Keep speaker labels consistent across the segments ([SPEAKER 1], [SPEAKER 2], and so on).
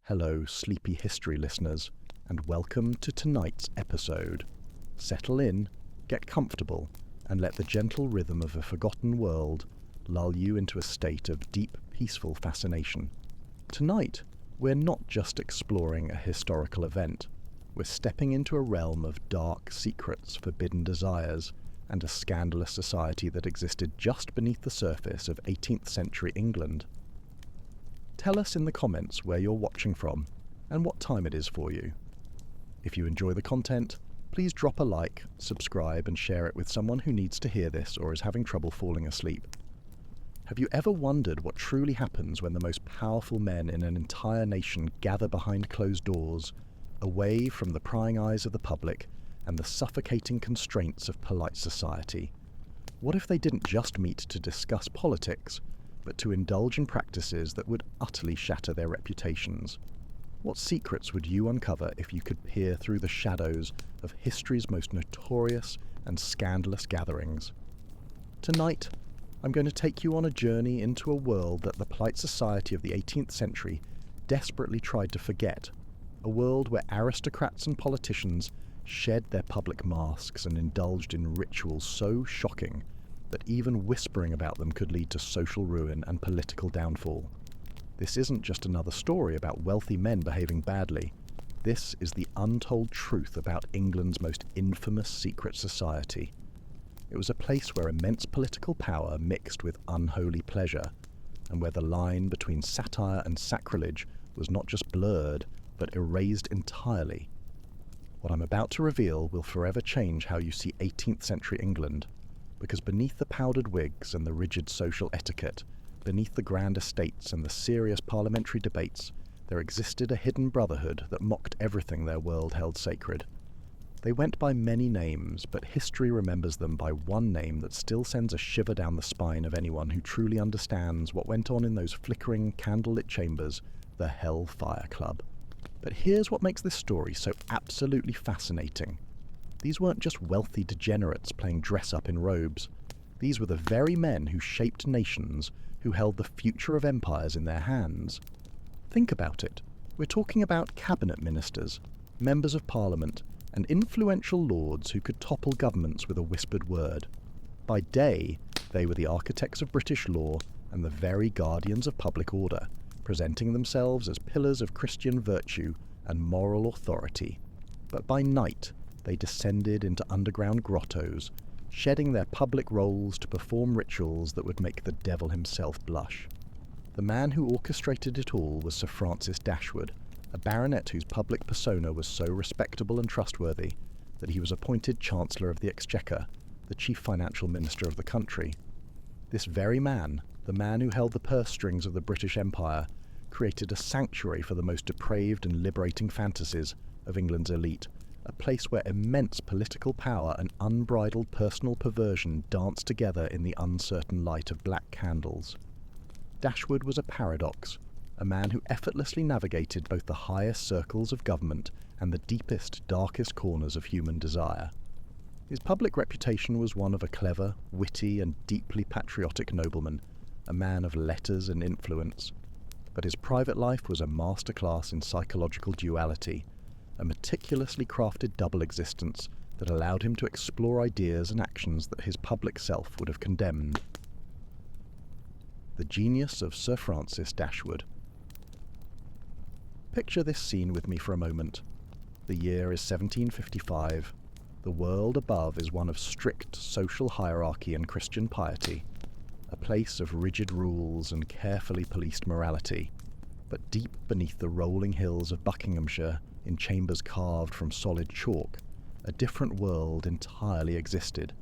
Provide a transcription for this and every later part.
[SPEAKER 1] Hello, sleepy history listeners, and welcome to tonight's episode. Settle in, get comfortable, and let the gentle rhythm of a forgotten world lull you into a state of deep, peaceful fascination. Tonight, we're not just exploring a historical event. We're stepping into a realm of dark secrets, forbidden desires, and a scandalous society that existed just beneath the surface of 18th century England. Tell us in the comments where you're watching from and what time it is for you. If you enjoy the content, please drop a like, subscribe, and share it with someone who needs to hear this or is having trouble falling asleep. Have you ever wondered what truly happens when the most powerful men in an entire nation gather behind closed doors, away from the prying eyes of the public and the suffocating constraints of polite society? What if they didn't just meet to discuss politics, but to indulge in practices that would utterly shatter their reputations? What secrets would you uncover if you could peer through the shadows of history's most notorious and scandalous gatherings? Tonight, I'm going to take you on a journey into a world that the polite society of the 18th century desperately tried to forget, a world where aristocrats and politicians shed their public masks and indulged in rituals so shocking that even whispering about them could lead to social ruin and political downfall. This isn't just another story about wealthy men behaving badly. This is the untold truth about England's most infamous secret society. It was a place where immense political power mixed with unholy pleasure, and where the line between satire and sacrilege was not just blurred, but erased entirely. What I'm about to reveal will forever change how you see 18th century England, because beneath the powdered wigs and the rigid social etiquette, beneath the grand estates and the serious parliamentary debates, there existed a hidden brotherhood that mocked everything their world held sacred. They went by many names, but history remembers them by one name that still sends a shiver down the spine of anyone who truly understands what went on in those flickering, candlelit chambers, the Hellfire Club. But here's what makes this story so absolutely fascinating. These weren't just wealthy degenerates playing dress-up in robes. These were the very men who shaped nations, who held the future of empires in their hands. Think about it. We're talking about cabinet ministers, members of parliament, and influential lords who could topple governments with a whispered word. By day, they were the architects of British law and the very guardians of public order, presenting themselves as pillars of Christian virtue and moral authority. But by night, they descended into underground grottos, shedding their public roles to perform rituals that would make the devil himself blush. The man who orchestrated it all was Sir Francis Dashwood, a baronet whose public persona was so respectable and trustworthy that he was appointed Chancellor of the Exchequer, the chief financial minister of the country. This very man, the man who held the purse strings of the British Empire, created a sanctuary for the most depraved and liberating fantasies of England's elite, a place where immense political power and unbridled personal perversion danced together in the uncertain light of black candles. Dashwood was a paradox, a man who effortlessly navigated both the highest circles of government and the deepest, darkest corners of human desire. His public reputation was one of a clever, witty, and deeply patriotic nobleman, a man of letters and influence. But his private life was a masterclass in psychological duality, a meticulously crafted double existence that allowed him to explore ideas and actions that his public self would have condemned. The genius of Sir Francis Dashwood. Picture this scene with me for a moment. The year is 1755. The world above is one of strict social hierarchy and Christian piety, a place of rigid rules and carefully policed morality. But deep beneath the rolling hills of Buckinghamshire, in chambers carved from solid chalk, a different world entirely existed.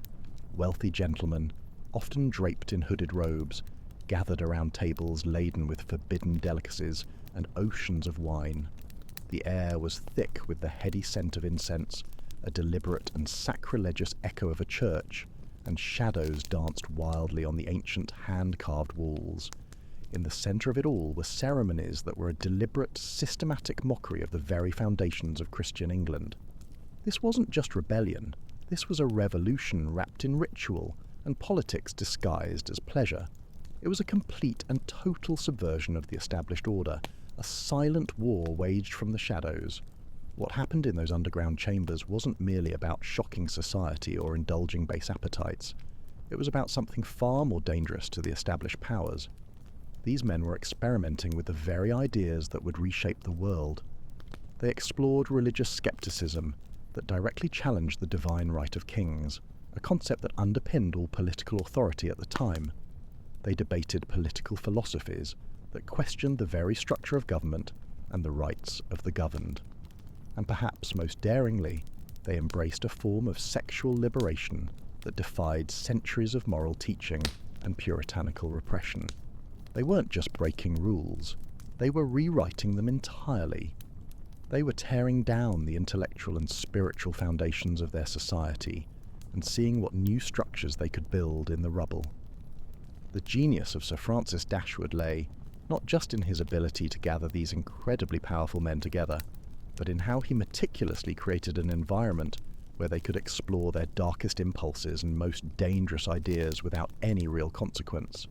[SPEAKER 1] Wealthy gentlemen, often draped in hooded robes, gathered around tables laden with forbidden delicacies and oceans of wine. The air was thick with the heady scent of incense, a deliberate and sacrilegious echo of a church, and shadows danced wildly on the ancient hand-carved walls. In the centre of it all were ceremonies that were a deliberate, systematic mockery of the very foundations of Christian England. This wasn't just rebellion. This was a revolution wrapped in ritual and politics disguised as pleasure. It was a complete and total subversion of the established order, a A silent war waged from the shadows. What happened in those underground chambers wasn't merely about shocking society or indulging base appetites. It was about something far more dangerous to the established powers. These men were experimenting with the very ideas that would reshape the world. They explored religious skepticism that directly challenged the divine right of kings, a concept that underpinned all political authority at the time. They debated political philosophies that questioned the very structure of government and the rights of the governed. And perhaps most daringly, they embraced a form of sexual liberation that defied centuries of moral teaching and puritanical repression. They weren't just breaking rules, they were rewriting them entirely. They were tearing down the intellectual and spiritual foundations of their society and seeing what new structures they could build in the rubble. The genius of Sir Francis Dashwood lay not just in his ability to gather these incredibly powerful men together, but in how he meticulously created an environment where they could explore their darkest impulses and most dangerous ideas without any real consequence.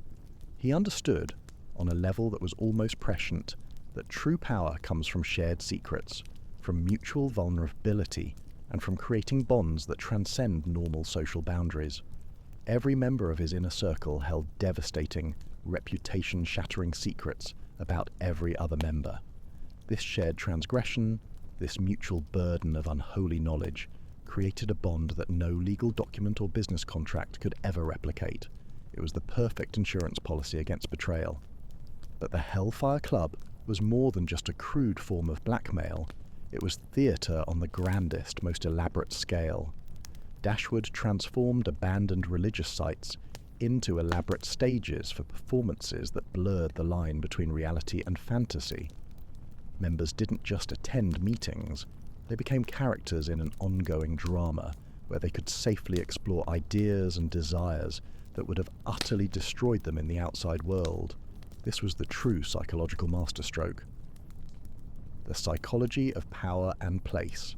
[SPEAKER 1] He understood, on a level that was almost prescient, that true power comes from shared secrets, from mutual vulnerability, and from creating bonds that transcend normal social boundaries. Every member of his inner circle held devastating, reputation-shattering secrets about every other member. This shared transgression, this mutual burden of unholy knowledge, created a bond that no legal document or business contract could ever replicate. It was the perfect insurance policy against betrayal. But the Hellfire Club was more than just a crude form of blackmail. It was theatre on the grandest, most elaborate scale. Dashwood transformed abandoned religious sites into elaborate stages for performances that blurred the line between reality and fantasy. Members didn't just attend meetings, they became characters in an ongoing drama where they could safely explore ideas and desires that would have utterly destroyed them in the outside world. This was the true psychological masterstroke. The psychology of power and place.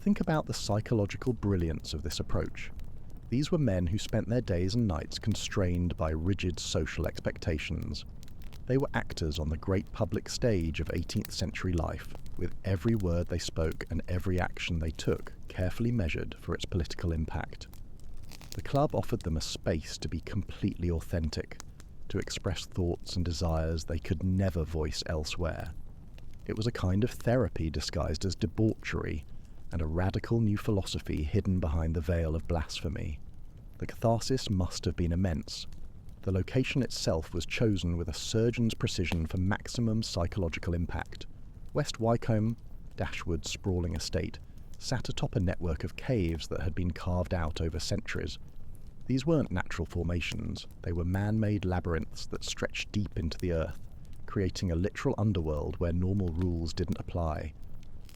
[SPEAKER 1] Think about the psychological brilliance of this approach. These were men who spent their days and nights constrained by rigid social expectations. They were actors on the great public stage of 18th century life, with every word they spoke and every action they took carefully measured for its political impact. The club offered them a space to be completely authentic, to express thoughts and desires they could never voice elsewhere. It was a kind of therapy disguised as debauchery, and a radical new philosophy hidden behind the veil of blasphemy. The catharsis must have been immense. The location itself was chosen with a surgeon's precision for maximum psychological impact. West Wycombe, Dashwood's sprawling estate, sat atop a network of caves that had been carved out over centuries. These weren't natural formations, they were man-made labyrinths that stretched deep into the earth, creating a literal underworld where normal rules didn't apply.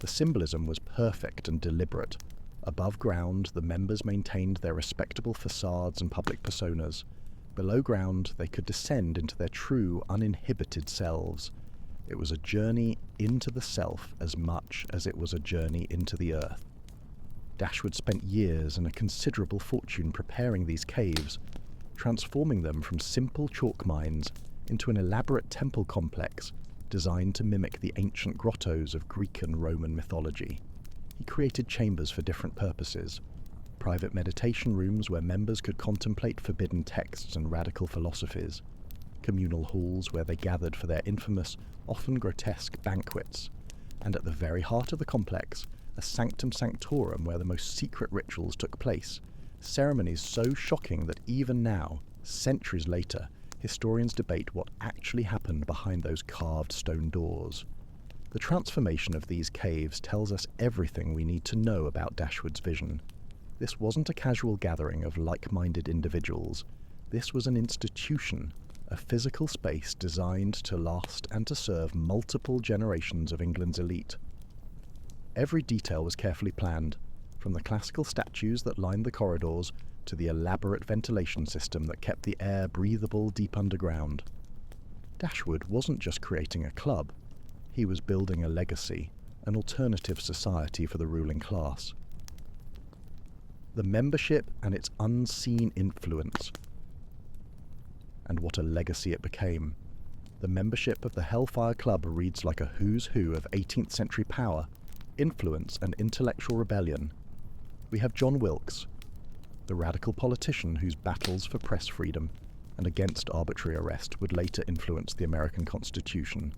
[SPEAKER 1] The symbolism was perfect and deliberate. Above ground, the members maintained their respectable facades and public personas. Below ground, they could descend into their true, uninhibited selves. It was a journey into the self as much as it was a journey into the earth. Dashwood spent years and a considerable fortune preparing these caves, transforming them from simple chalk mines into an elaborate temple complex designed to mimic the ancient grottos of Greek and Roman mythology. He created chambers for different purposes, private meditation rooms where members could contemplate forbidden texts and radical philosophies, communal halls where they gathered for their infamous, often grotesque banquets, and at the very heart of the complex, a sanctum sanctorum where the most secret rituals took place, ceremonies so shocking that even now, centuries later, historians debate what actually happened behind those carved stone doors. The transformation of these caves tells us everything we need to know about Dashwood's vision. This wasn't a casual gathering of like-minded individuals. This was an institution, a physical space designed to last and to serve multiple generations of England's elite. Every detail was carefully planned, from the classical statues that lined the corridors to the elaborate ventilation system that kept the air breathable deep underground. Dashwood wasn't just creating a club, he was building a legacy, an alternative society for the ruling class. The membership and its unseen influence, and what a legacy it became. The membership of the Hellfire Club reads like a who's who of 18th century power, influence and intellectual rebellion. We have John Wilkes, the radical politician whose battles for press freedom and against arbitrary arrest would later influence the American Constitution.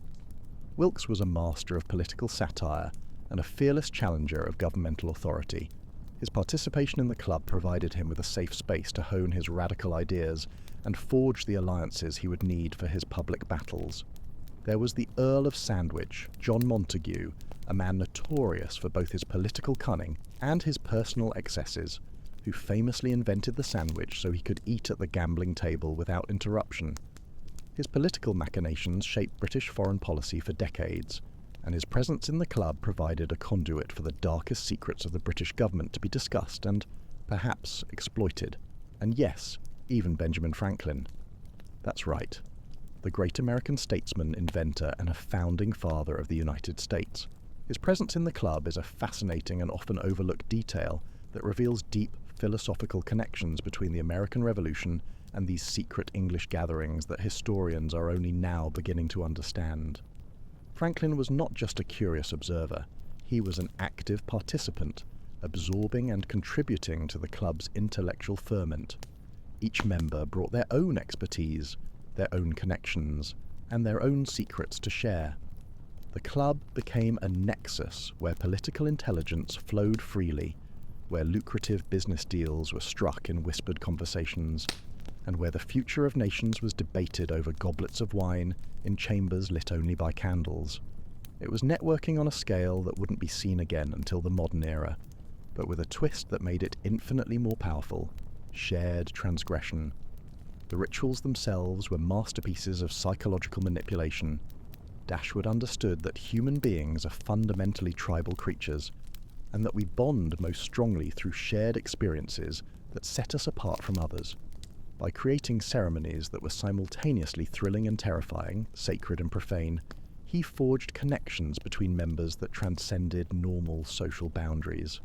[SPEAKER 1] Wilkes was a master of political satire and a fearless challenger of governmental authority. His participation in the club provided him with a safe space to hone his radical ideas and forge the alliances he would need for his public battles. There was the Earl of Sandwich, John Montague, a man notorious for both his political cunning and his personal excesses, who famously invented the sandwich so he could eat at the gambling table without interruption. His political machinations shaped British foreign policy for decades, and his presence in the club provided a conduit for the darkest secrets of the British government to be discussed and, perhaps, exploited. And yes, even Benjamin Franklin. That's right, the great American statesman, inventor, and a founding father of the United States. His presence in the club is a fascinating and often overlooked detail that reveals deep philosophical connections between the American Revolution and these secret English gatherings that historians are only now beginning to understand. Franklin was not just a curious observer, he was an active participant, absorbing and contributing to the club's intellectual ferment. Each member brought their own expertise, their own connections, and their own secrets to share. The club became a nexus where political intelligence flowed freely, where lucrative business deals were struck in whispered conversations, and where the future of nations was debated over goblets of wine in chambers lit only by candles. It was networking on a scale that wouldn't be seen again until the modern era, but with a twist that made it infinitely more powerful: shared transgression. The rituals themselves were masterpieces of psychological manipulation. Dashwood understood that human beings are fundamentally tribal creatures, and that we bond most strongly through shared experiences that set us apart from others. By creating ceremonies that were simultaneously thrilling and terrifying, sacred and profane, he forged connections between members that transcended normal social boundaries.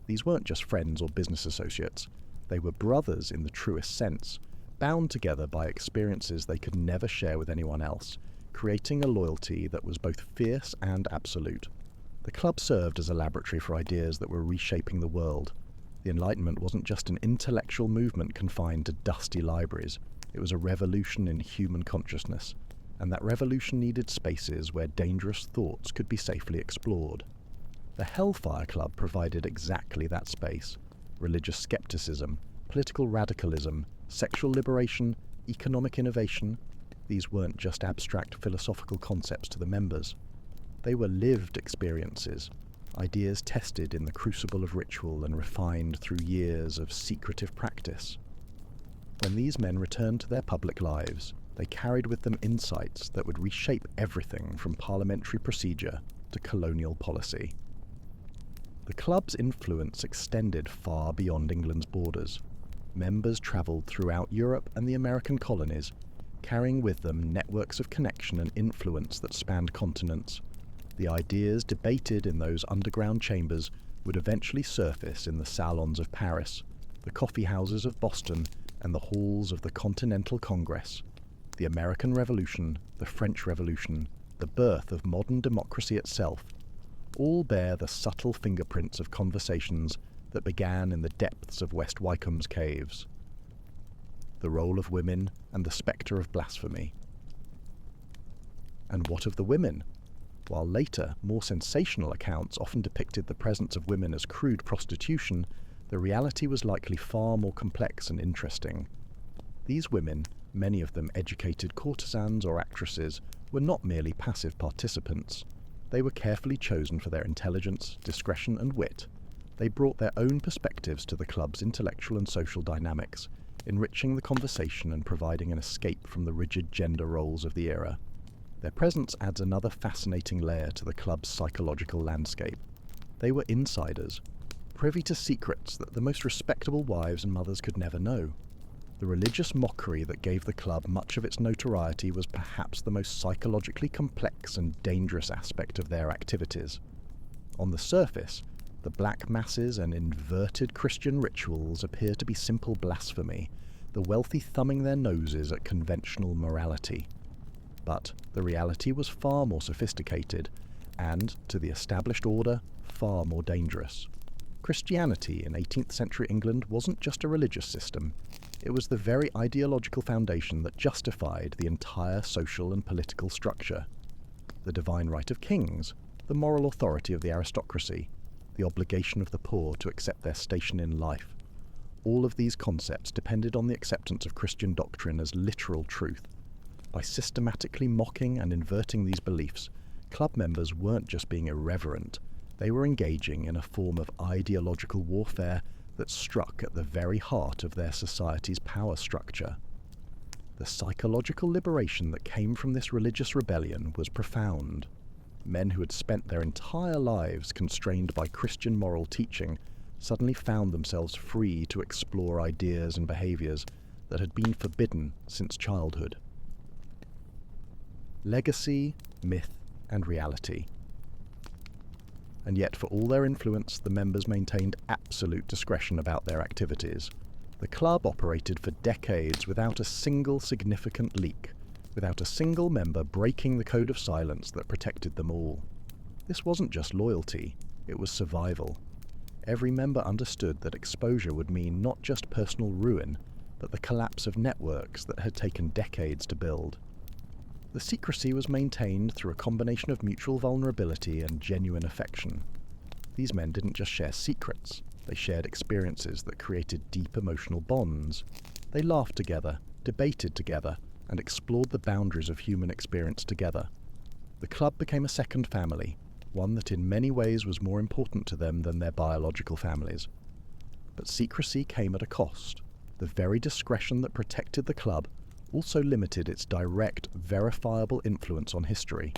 [SPEAKER 1] These weren't just friends or business associates. They were brothers in the truest sense, bound together by experiences they could never share with anyone else, creating a loyalty that was both fierce and absolute. The club served as a laboratory for ideas that were reshaping the world. The Enlightenment wasn't just an intellectual movement confined to dusty libraries. It was a revolution in human consciousness, and that revolution needed spaces where dangerous thoughts could be safely explored. The Hellfire Club provided exactly that space. Religious skepticism, political radicalism, sexual liberation, economic innovation. These weren't just abstract philosophical concepts to the members. They were lived experiences, ideas tested in the crucible of ritual and refined through years of secretive practice. When these men returned to their public lives, they carried with them insights that would reshape everything from parliamentary procedure to colonial policy. The club's influence extended far beyond England's borders. Members travelled throughout Europe and the American colonies, carrying with them networks of connection and influence that spanned continents. The ideas debated in those underground chambers would eventually surface in the salons of Paris, the coffee houses of Boston, and the halls of the Continental Congress. The American Revolution, the French Revolution, the birth of modern democracy itself, all bear the subtle fingerprints of conversations that began in the depths of West Wycomb's caves. The role of women and the spectre of blasphemy. And what of the women? While later, more sensational accounts often depicted the presence of women as crude prostitution, the reality was likely far more complex and interesting. These women, many of them educated courtesans or actresses, were not merely passive participants. They were carefully chosen for their intelligence, discretion, and wit. They brought their own perspectives to the club's intellectual and social dynamics, enriching the conversation and providing an escape from the rigid gender roles of the era. Their presence adds another fascinating layer to the club's psychological landscape. They were insiders, privy to secrets that the most respectable wives and mothers could never know. The religious mockery that gave the club much of its notoriety was perhaps the most psychologically complex and dangerous aspect of their activities. On the surface, the black masses and inverted Christian rituals appear to be simple blasphemy, the wealthy thumbing their noses at conventional morality. But the reality was far more sophisticated, and, to the established order, far more dangerous. Christianity in 18th century England wasn't just a religious system, it was the very ideological foundation that justified the entire social and political structure. The divine right of kings, the moral authority of the aristocracy, the obligation of the poor to accept their station in life. All of these concepts depended on the acceptance of Christian doctrine as literal truth. By systematically mocking and inverting these beliefs, club members weren't just being irreverent, they were engaging in a form of ideological warfare that struck at the very heart of their society's power structure. The psychological liberation that came from this religious rebellion was profound. Men who had spent their entire lives constrained by Christian moral teaching suddenly found themselves free to explore ideas and behaviors that had been forbidden since childhood. Legacy, myth, and reality. And yet, for all their influence, the members maintained absolute discretion about their activities. The club operated for decades without a single significant leak, without a single member breaking the code of silence that protected them all. This wasn't just loyalty, it was survival. Every member understood that exposure would mean not just personal ruin, but the collapse of networks that had taken decades to build. The secrecy was maintained through a combination of mutual vulnerability and genuine affection. These men didn't just share secrets, they shared experiences that created deep emotional bonds. They laughed together, debated together, and explored the boundaries of human experience together. The club became a second family, one that in many ways was more important to them than their biological families. But secrecy came at a cost. The very discretion that protected the club also limited its direct, verifiable influence on history.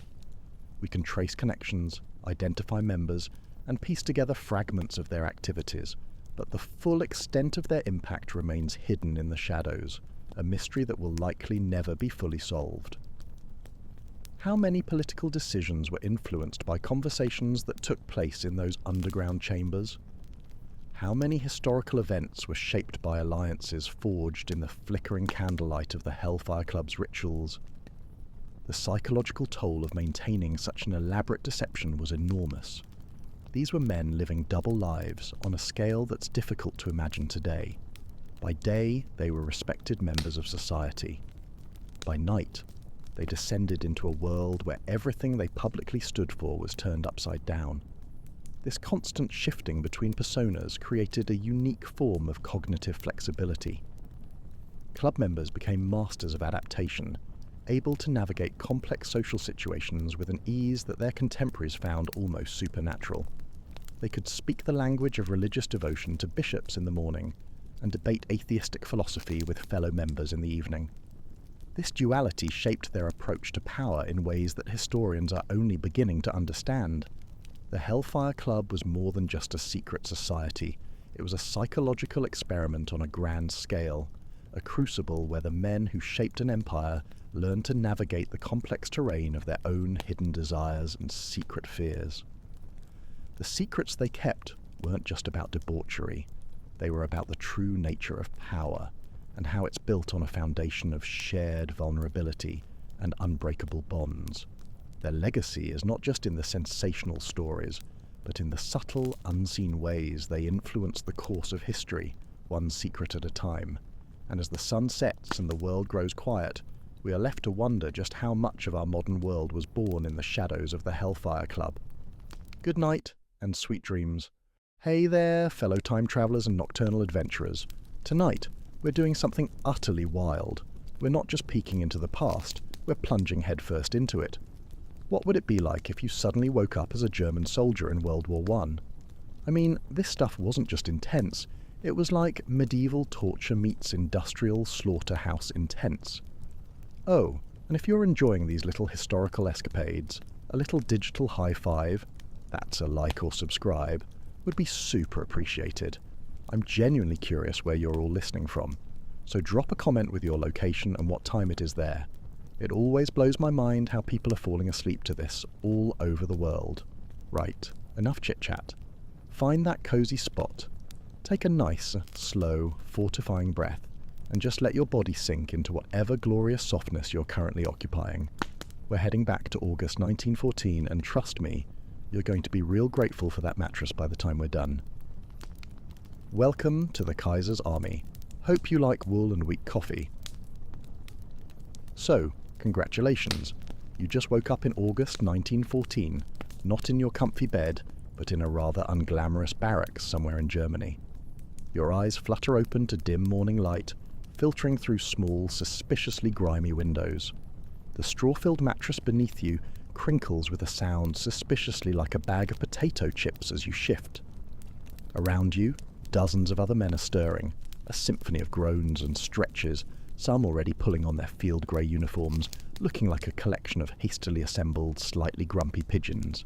[SPEAKER 1] We can trace connections, identify members, and piece together fragments of their activities, but the full extent of their impact remains hidden in the shadows, a mystery that will likely never be fully solved. How many political decisions were influenced by conversations that took place in those underground chambers? How many historical events were shaped by alliances forged in the flickering candlelight of the Hellfire Club's rituals? The psychological toll of maintaining such an elaborate deception was enormous. These were men living double lives on a scale that's difficult to imagine today. By day, they were respected members of society. By night, they descended into a world where everything they publicly stood for was turned upside down. This constant shifting between personas created a unique form of cognitive flexibility. Club members became masters of adaptation, able to navigate complex social situations with an ease that their contemporaries found almost supernatural. They could speak the language of religious devotion to bishops in the morning and debate atheistic philosophy with fellow members in the evening. This duality shaped their approach to power in ways that historians are only beginning to understand. The Hellfire Club was more than just a secret society. It was a psychological experiment on a grand scale, a crucible where the men who shaped an empire learned to navigate the complex terrain of their own hidden desires and secret fears. The secrets they kept weren't just about debauchery. They were about the true nature of power and how it's built on a foundation of shared vulnerability and unbreakable bonds. Their legacy is not just in the sensational stories, but in the subtle, unseen ways they influence the course of history, one secret at a time. And as the sun sets and the world grows quiet, we are left to wonder just how much of our modern world was born in the shadows of the Hellfire Club. Good night, and sweet dreams. Hey there, fellow time travelers and nocturnal adventurers. Tonight, we're doing something utterly wild. We're not just peeking into the past, we're plunging headfirst into it. What would it be like if you suddenly woke up as a German soldier in World War I? I mean, this stuff wasn't just intense, it was like medieval torture meets industrial slaughterhouse intense. Oh, and if you're enjoying these little historical escapades, a little digital high five, that's a like or subscribe, would be super appreciated. I'm genuinely curious where you're all listening from, so drop a comment with your location and what time it is there. It always blows my mind how people are falling asleep to this all over the world. Right, enough chit-chat. Find that cozy spot. Take a nice, slow, fortifying breath and just let your body sink into whatever glorious softness you're currently occupying. We're heading back to August 1914, and trust me, you're going to be real grateful for that mattress by the time we're done. Welcome to the Kaiser's Army. Hope you like wool and wheat coffee. So, congratulations. You just woke up in August 1914, not in your comfy bed, but in a rather unglamorous barracks somewhere in Germany. Your eyes flutter open to dim morning light, filtering through small, suspiciously grimy windows. The straw-filled mattress beneath you crinkles with a sound suspiciously like a bag of potato chips as you shift. Around you, dozens of other men are stirring, a symphony of groans and stretches, some already pulling on their field grey uniforms, looking like a collection of hastily assembled, slightly grumpy pigeons.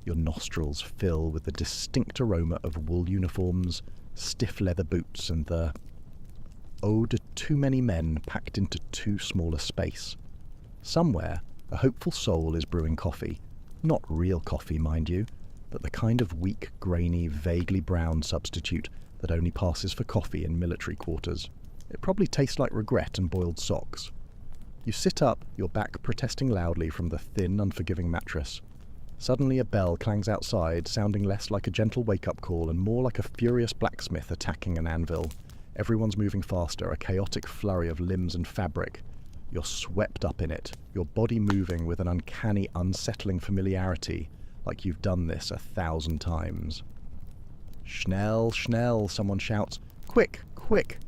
[SPEAKER 1] Your nostrils fill with the distinct aroma of wool uniforms, stiff leather boots, and the ode to too many men packed into too small a space. Somewhere, a hopeful soul is brewing coffee. Not real coffee, mind you, but the kind of weak, grainy, vaguely brown substitute that only passes for coffee in military quarters. It probably tastes like regret and boiled socks. You sit up, your back protesting loudly from the thin, unforgiving mattress. Suddenly a bell clangs outside, sounding less like a gentle wake-up call and more like a furious blacksmith attacking an anvil. Everyone's moving faster, a chaotic flurry of limbs and fabric. You're swept up in it, your body moving with an uncanny, unsettling familiarity, like you've done this 1,000 times. Schnell, schnell, someone shouts. Quick, quick!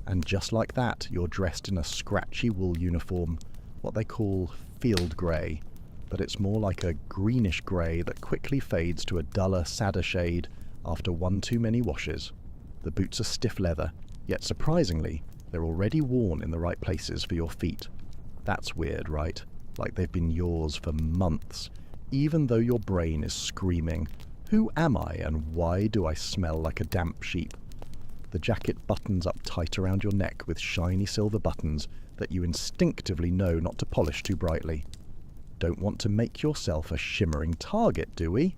[SPEAKER 1] And just like that, you're dressed in a scratchy wool uniform, what they call field grey, but it's more like a greenish grey that quickly fades to a duller, sadder shade after one too many washes. The boots are stiff leather, yet surprisingly, they're already worn in the right places for your feet. That's weird, right? Like they've been yours for months, even though your brain is screaming, "Who am I and why do I smell like a damp sheep?" The jacket buttons up tight around your neck with shiny silver buttons that you instinctively know not to polish too brightly. Don't want to make yourself a shimmering target, do we?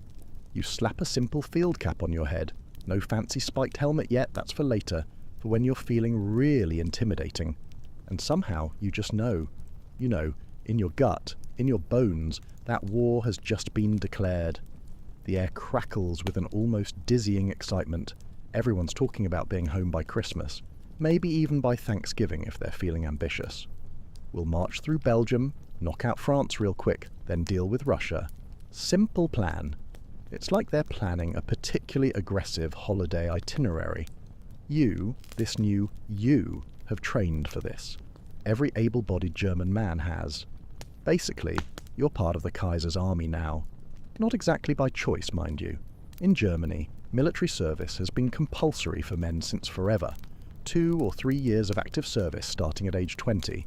[SPEAKER 1] You slap a simple field cap on your head. No fancy spiked helmet yet, that's for later, for when you're feeling really intimidating. And somehow you just know. You know, in your gut, in your bones, that war has just been declared. The air crackles with an almost dizzying excitement. Everyone's talking about being home by Christmas, maybe even by Thanksgiving if they're feeling ambitious. We'll march through Belgium, knock out France real quick, then deal with Russia. Simple plan. It's like they're planning a particularly aggressive holiday itinerary. You, this new you, have trained for this. Every able-bodied German man has. Basically, you're part of the Kaiser's army now. Not exactly by choice, mind you. In Germany, military service has been compulsory for men since forever. 2 or 3 years of active service starting at age 20.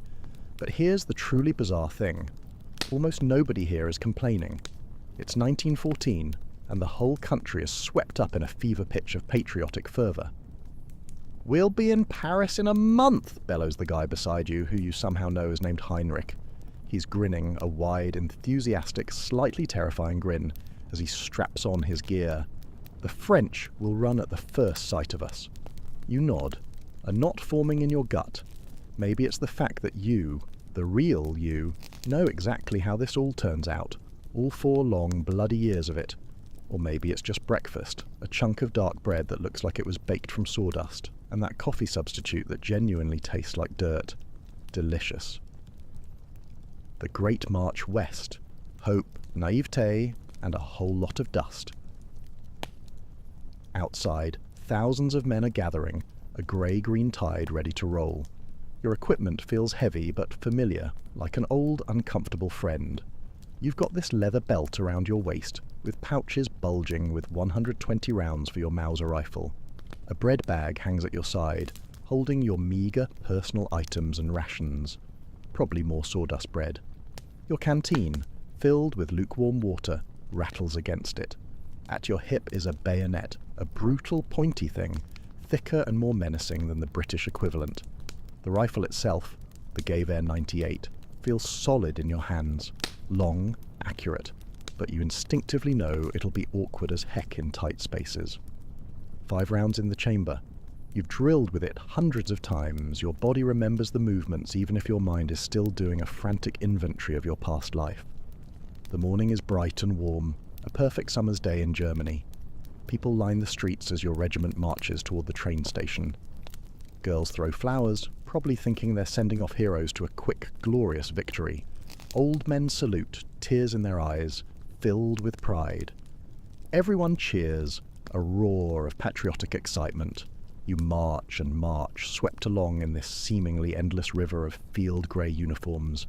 [SPEAKER 1] But here's the truly bizarre thing. Almost nobody here is complaining. It's 1914, and the whole country is swept up in a fever pitch of patriotic fervour. "We'll be in Paris in a month," bellows the guy beside you, who you somehow know is named Heinrich. He's grinning, a wide, enthusiastic, slightly terrifying grin, as he straps on his gear. "The French will run at the first sight of us." You nod, a knot forming in your gut. Maybe it's the fact that you, the real you, know exactly how this all turns out, all 4 long, bloody years of it. Or maybe it's just breakfast, a chunk of dark bread that looks like it was baked from sawdust, and that coffee substitute that genuinely tastes like dirt. Delicious. The Great March West. Hope, naivete, and a whole lot of dust. Outside, thousands of men are gathering, a grey-green tide ready to roll. Your equipment feels heavy but familiar, like an old, uncomfortable friend. You've got this leather belt around your waist, with pouches bulging with 120 rounds for your Mauser rifle. A bread bag hangs at your side, holding your meagre personal items and rations. Probably more sawdust bread. Your canteen, filled with lukewarm water, rattles against it. At your hip is a bayonet, a brutal, pointy thing, thicker and more menacing than the British equivalent. The rifle itself, the Gewehr 98, feels solid in your hands. Long, accurate, but you instinctively know it'll be awkward as heck in tight spaces. 5 rounds in the chamber. You've drilled with it hundreds of times, your body remembers the movements even if your mind is still doing a frantic inventory of your past life. The morning is bright and warm, a perfect summer's day in Germany. People line the streets as your regiment marches toward the train station. Girls throw flowers, probably thinking they're sending off heroes to a quick, glorious victory. Old men salute, tears in their eyes, filled with pride. Everyone cheers, a roar of patriotic excitement. You march and march, swept along in this seemingly endless river of field-grey uniforms.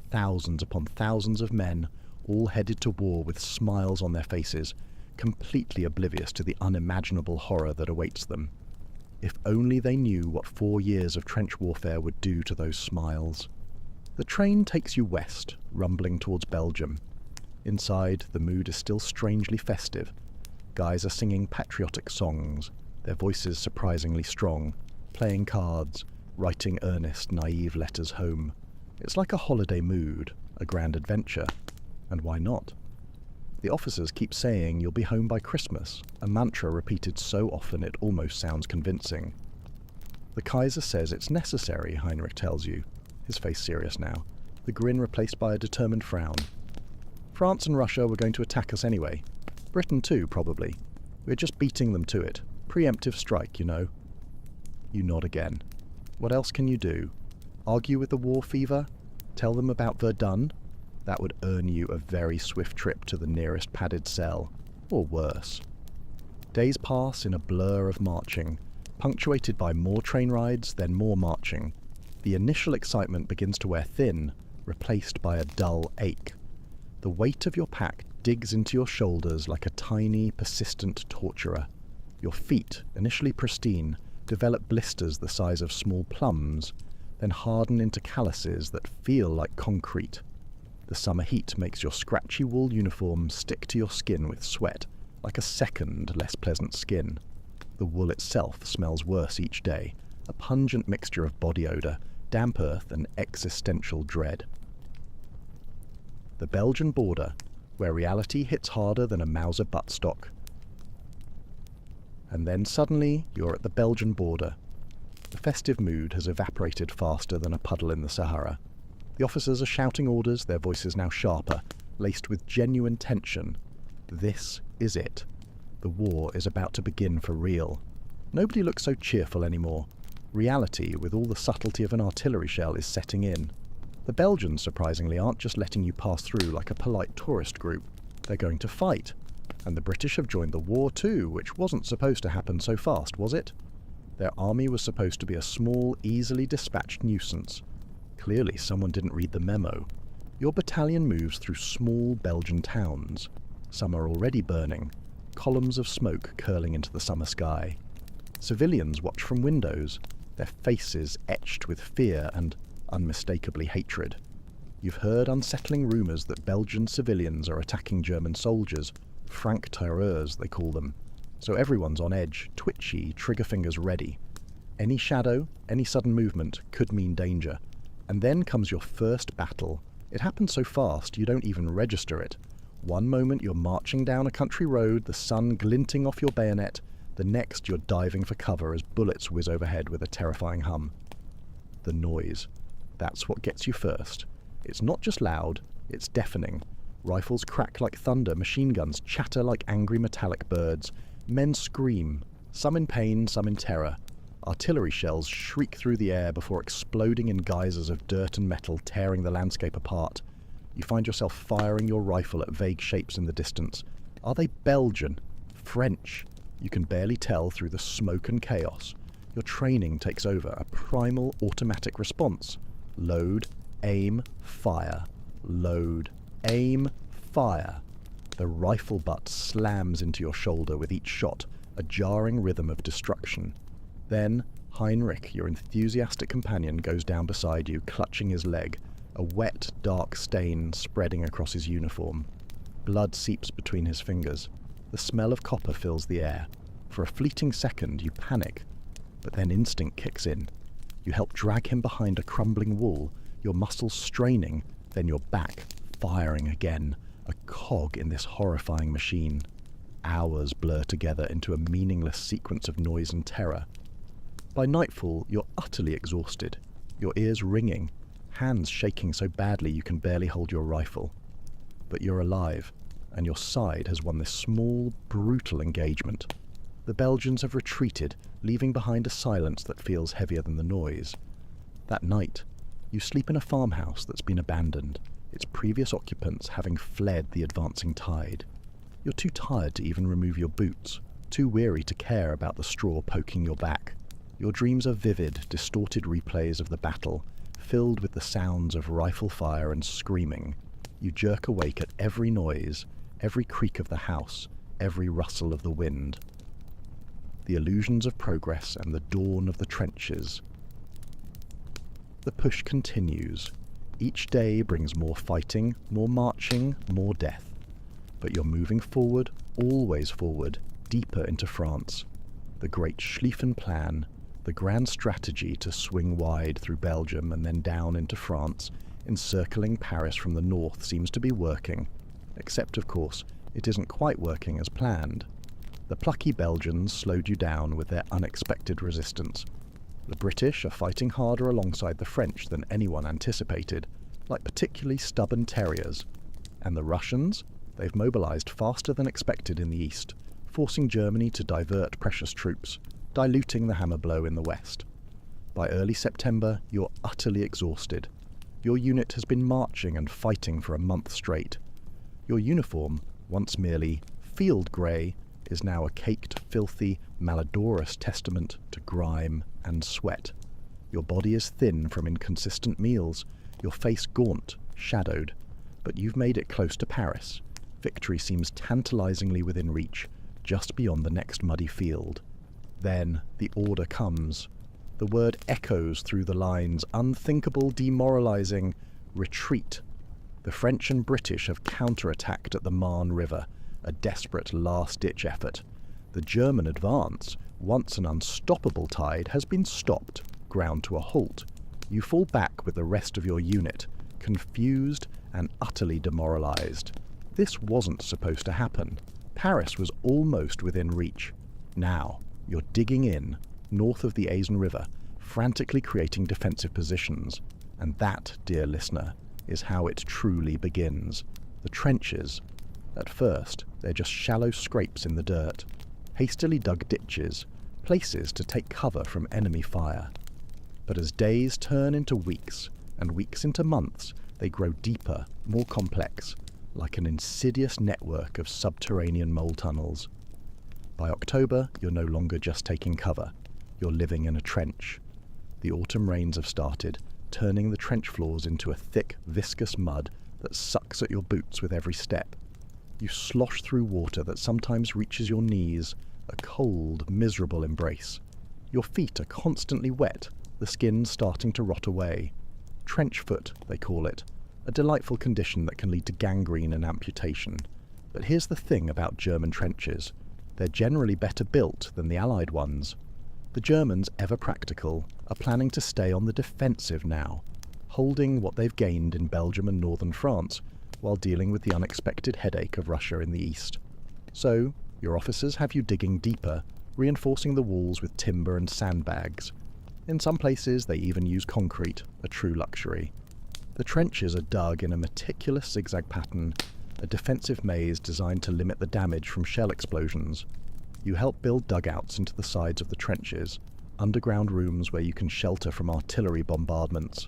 [SPEAKER 1] Thousands upon thousands of men, all headed to war with smiles on their faces, completely oblivious to the unimaginable horror that awaits them. If only they knew what 4 years of trench warfare would do to those smiles. The train takes you west, rumbling towards Belgium. Inside, the mood is still strangely festive. Guys are singing patriotic songs, their voices surprisingly strong, playing cards, writing earnest, naive letters home. It's like a holiday mood, a grand adventure. And why not? The officers keep saying you'll be home by Christmas, a mantra repeated so often it almost sounds convincing. The Kaiser says it's necessary, Heinrich tells you, his face serious now, the grin replaced by a determined frown. France and Russia were going to attack us anyway. Britain too, probably. We're just beating them to it. Preemptive strike, you know. You nod again. What else can you do? Argue with the war fever? Tell them about Verdun? That would earn you a very swift trip to the nearest padded cell, or worse. Days pass in a blur of marching, punctuated by more train rides, then more marching. The initial excitement begins to wear thin, replaced by a dull ache. The weight of your pack digs into your shoulders like a tiny, persistent torturer. Your feet, initially pristine, develop blisters the size of small plums, then harden into calluses that feel like concrete. The summer heat makes your scratchy wool uniform stick to your skin with sweat, like a second, less pleasant skin. The wool itself smells worse each day, a pungent mixture of body odour, damp earth and existential dread. The Belgian border, where reality hits harder than a Mauser buttstock. And then suddenly you're at the Belgian border. The festive mood has evaporated faster than a puddle in the Sahara. The officers are shouting orders, their voices now sharper, laced with genuine tension. This is it. The war is about to begin for real. Nobody looks so cheerful anymore. Reality, with all the subtlety of an artillery shell, is setting in. The Belgians, surprisingly, aren't just letting you pass through like a polite tourist group. They're going to fight. And the British have joined the war too, which wasn't supposed to happen so fast, was it? Their army was supposed to be a small, easily dispatched nuisance. Clearly someone didn't read the memo. Your battalion moves through small Belgian towns. Some are already burning, columns of smoke curling into the summer sky. Civilians watch from windows, their faces etched with fear and unmistakably hatred. You've heard unsettling rumours that Belgian civilians are attacking German soldiers, franc tireurs they call them. So everyone's on edge, twitchy, trigger fingers ready. Any shadow, any sudden movement could mean danger. And then comes your first battle. It happens so fast you don't even register it. One moment you're marching down a country road, the sun glinting off your bayonet. The next you're diving for cover as bullets whiz overhead with a terrifying hum. The noise. That's what gets you first. It's not just loud, it's deafening. Rifles crack like thunder, machine guns chatter like angry metallic birds. Men scream, some in pain, some in terror. Artillery shells shriek through the air before exploding in geysers of dirt and metal, tearing the landscape apart. You find yourself firing your rifle at vague shapes in the distance. Are they Belgian? French? You can barely tell through the smoke and chaos. Your training takes over, a primal automatic response. Load, aim, fire. Load, aim, fire. The rifle butt slams into your shoulder with each shot, a jarring rhythm of destruction. Then, Heinrich, your enthusiastic companion, goes down beside you, clutching his leg, a wet, dark stain spreading across his uniform. Blood seeps between his fingers. The smell of copper fills the air. For a fleeting second, you panic, but then instinct kicks in. You help drag him behind a crumbling wall, your muscles straining, then your back firing again, a cog in this horrifying machine. Hours blur together into a meaningless sequence of noise and terror. By nightfall, you're utterly exhausted, your ears ringing, hands shaking so badly you can barely hold your rifle. but you're alive, and your side has won this small, brutal engagement. The Belgians have retreated, leaving behind a silence that feels heavier than the noise. That night, you sleep in a farmhouse that's been abandoned, its previous occupants having fled the advancing tide. You're too tired to even remove your boots, too weary to care about the straw poking your back. Your dreams are vivid, distorted replays of the battle, filled with the sounds of rifle fire and screaming. You jerk awake at every noise, every creak of the house, every rustle of the wind. The illusions of progress and the dawn of the trenches. The push continues. Each day brings more fighting, more marching, more death. But you're moving forward, always forward, deeper into France. The great Schlieffen Plan, the grand strategy to swing wide through Belgium and then down into France, encircling Paris from the north, seems to be working. Except, of course, it isn't quite working as planned. The plucky Belgians slowed you down with their unexpected resistance. The British are fighting harder alongside the French than anyone anticipated, like particularly stubborn terriers. And the Russians? They've mobilized faster than expected in the east, forcing Germany to divert precious troops, diluting the hammer blow in the west. By early September, you're utterly exhausted. Your unit has been marching and fighting for a month straight. Your uniform, once merely field grey, is now a caked, filthy, malodorous testament to grime and sweat. Your body is thin from inconsistent meals, your face gaunt, shadowed, but you've made it close to Paris. Victory seems tantalizingly within reach, just beyond the next muddy field. Then the order comes. The word echoes through the lines, unthinkable, demoralizing, retreat. The French and British have counterattacked at the Marne River, a desperate last-ditch effort. The German advance, once an unstoppable tide, has been stopped, ground to a halt. You fall back with the rest of your unit, confused and utterly demoralized. This wasn't supposed to happen. Paris was almost within reach. Now, you're digging in, north of the Aisne River, frantically creating defensive positions. And that, dear listener, is how it truly begins. The trenches. At first, they're just shallow scrapes in the dirt, hastily dug ditches, places to take cover from enemy fire. But as days turn into weeks, and weeks into months, they grow deeper, more complex, like an insidious network of subterranean mole tunnels. By October, you're no longer just taking cover. You're living in a trench. The autumn rains have started, turning the trench floors into a thick, viscous mud that sucks at your boots with every step. You slosh through water that sometimes reaches your knees, a cold, miserable embrace. Your feet are constantly wet, the skin starting to rot away. Trench foot, they call it, a delightful condition that can lead to gangrene and amputation. But here's the thing about German trenches. They're generally better built than the Allied ones. The Germans, ever practical, are planning to stay on the defensive now, holding what they've gained in Belgium and northern France, while dealing with the unexpected headache of Russia in the east. So, your officers have you digging deeper, reinforcing the walls with timber and sandbags. In some places, they even use concrete, a true luxury. The trenches are dug in a meticulous zigzag pattern, a defensive maze designed to limit the damage from shell explosions. You help build dugouts into the sides of the trenches, underground rooms where you can shelter from artillery bombardments.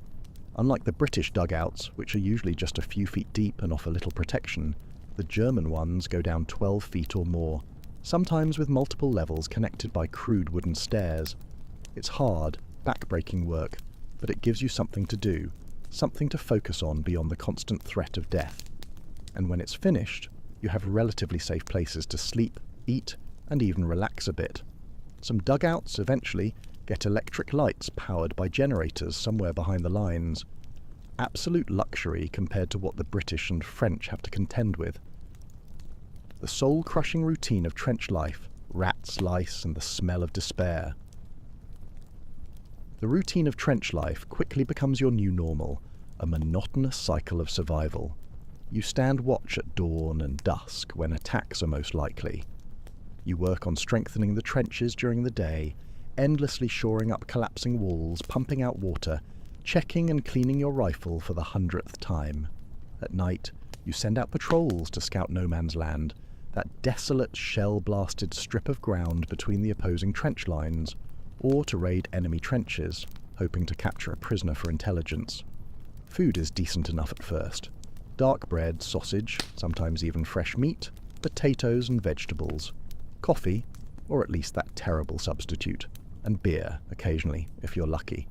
[SPEAKER 1] Unlike the British dugouts, which are usually just a few feet deep and offer little protection, the German ones go down 12 feet or more, sometimes with multiple levels connected by crude wooden stairs. It's hard, back-breaking work, but it gives you something to do, something to focus on beyond the constant threat of death. And when it's finished, you have relatively safe places to sleep, eat, and even relax a bit. Some dugouts, eventually, get electric lights powered by generators somewhere behind the lines. Absolute luxury compared to what the British and French have to contend with. The soul-crushing routine of trench life, rats, lice, and the smell of despair. The routine of trench life quickly becomes your new normal, a monotonous cycle of survival. You stand watch at dawn and dusk when attacks are most likely. You work on strengthening the trenches during the day, endlessly shoring up collapsing walls, pumping out water, checking and cleaning your rifle for the 100th time. At night, You send out patrols to scout no man's land, that desolate, shell-blasted strip of ground between the opposing trench lines, or to raid enemy trenches, hoping to capture a prisoner for intelligence. Food is decent enough at first. Dark bread, sausage, sometimes even fresh meat, potatoes and vegetables, coffee, or at least that terrible substitute, and beer, occasionally, if you're lucky.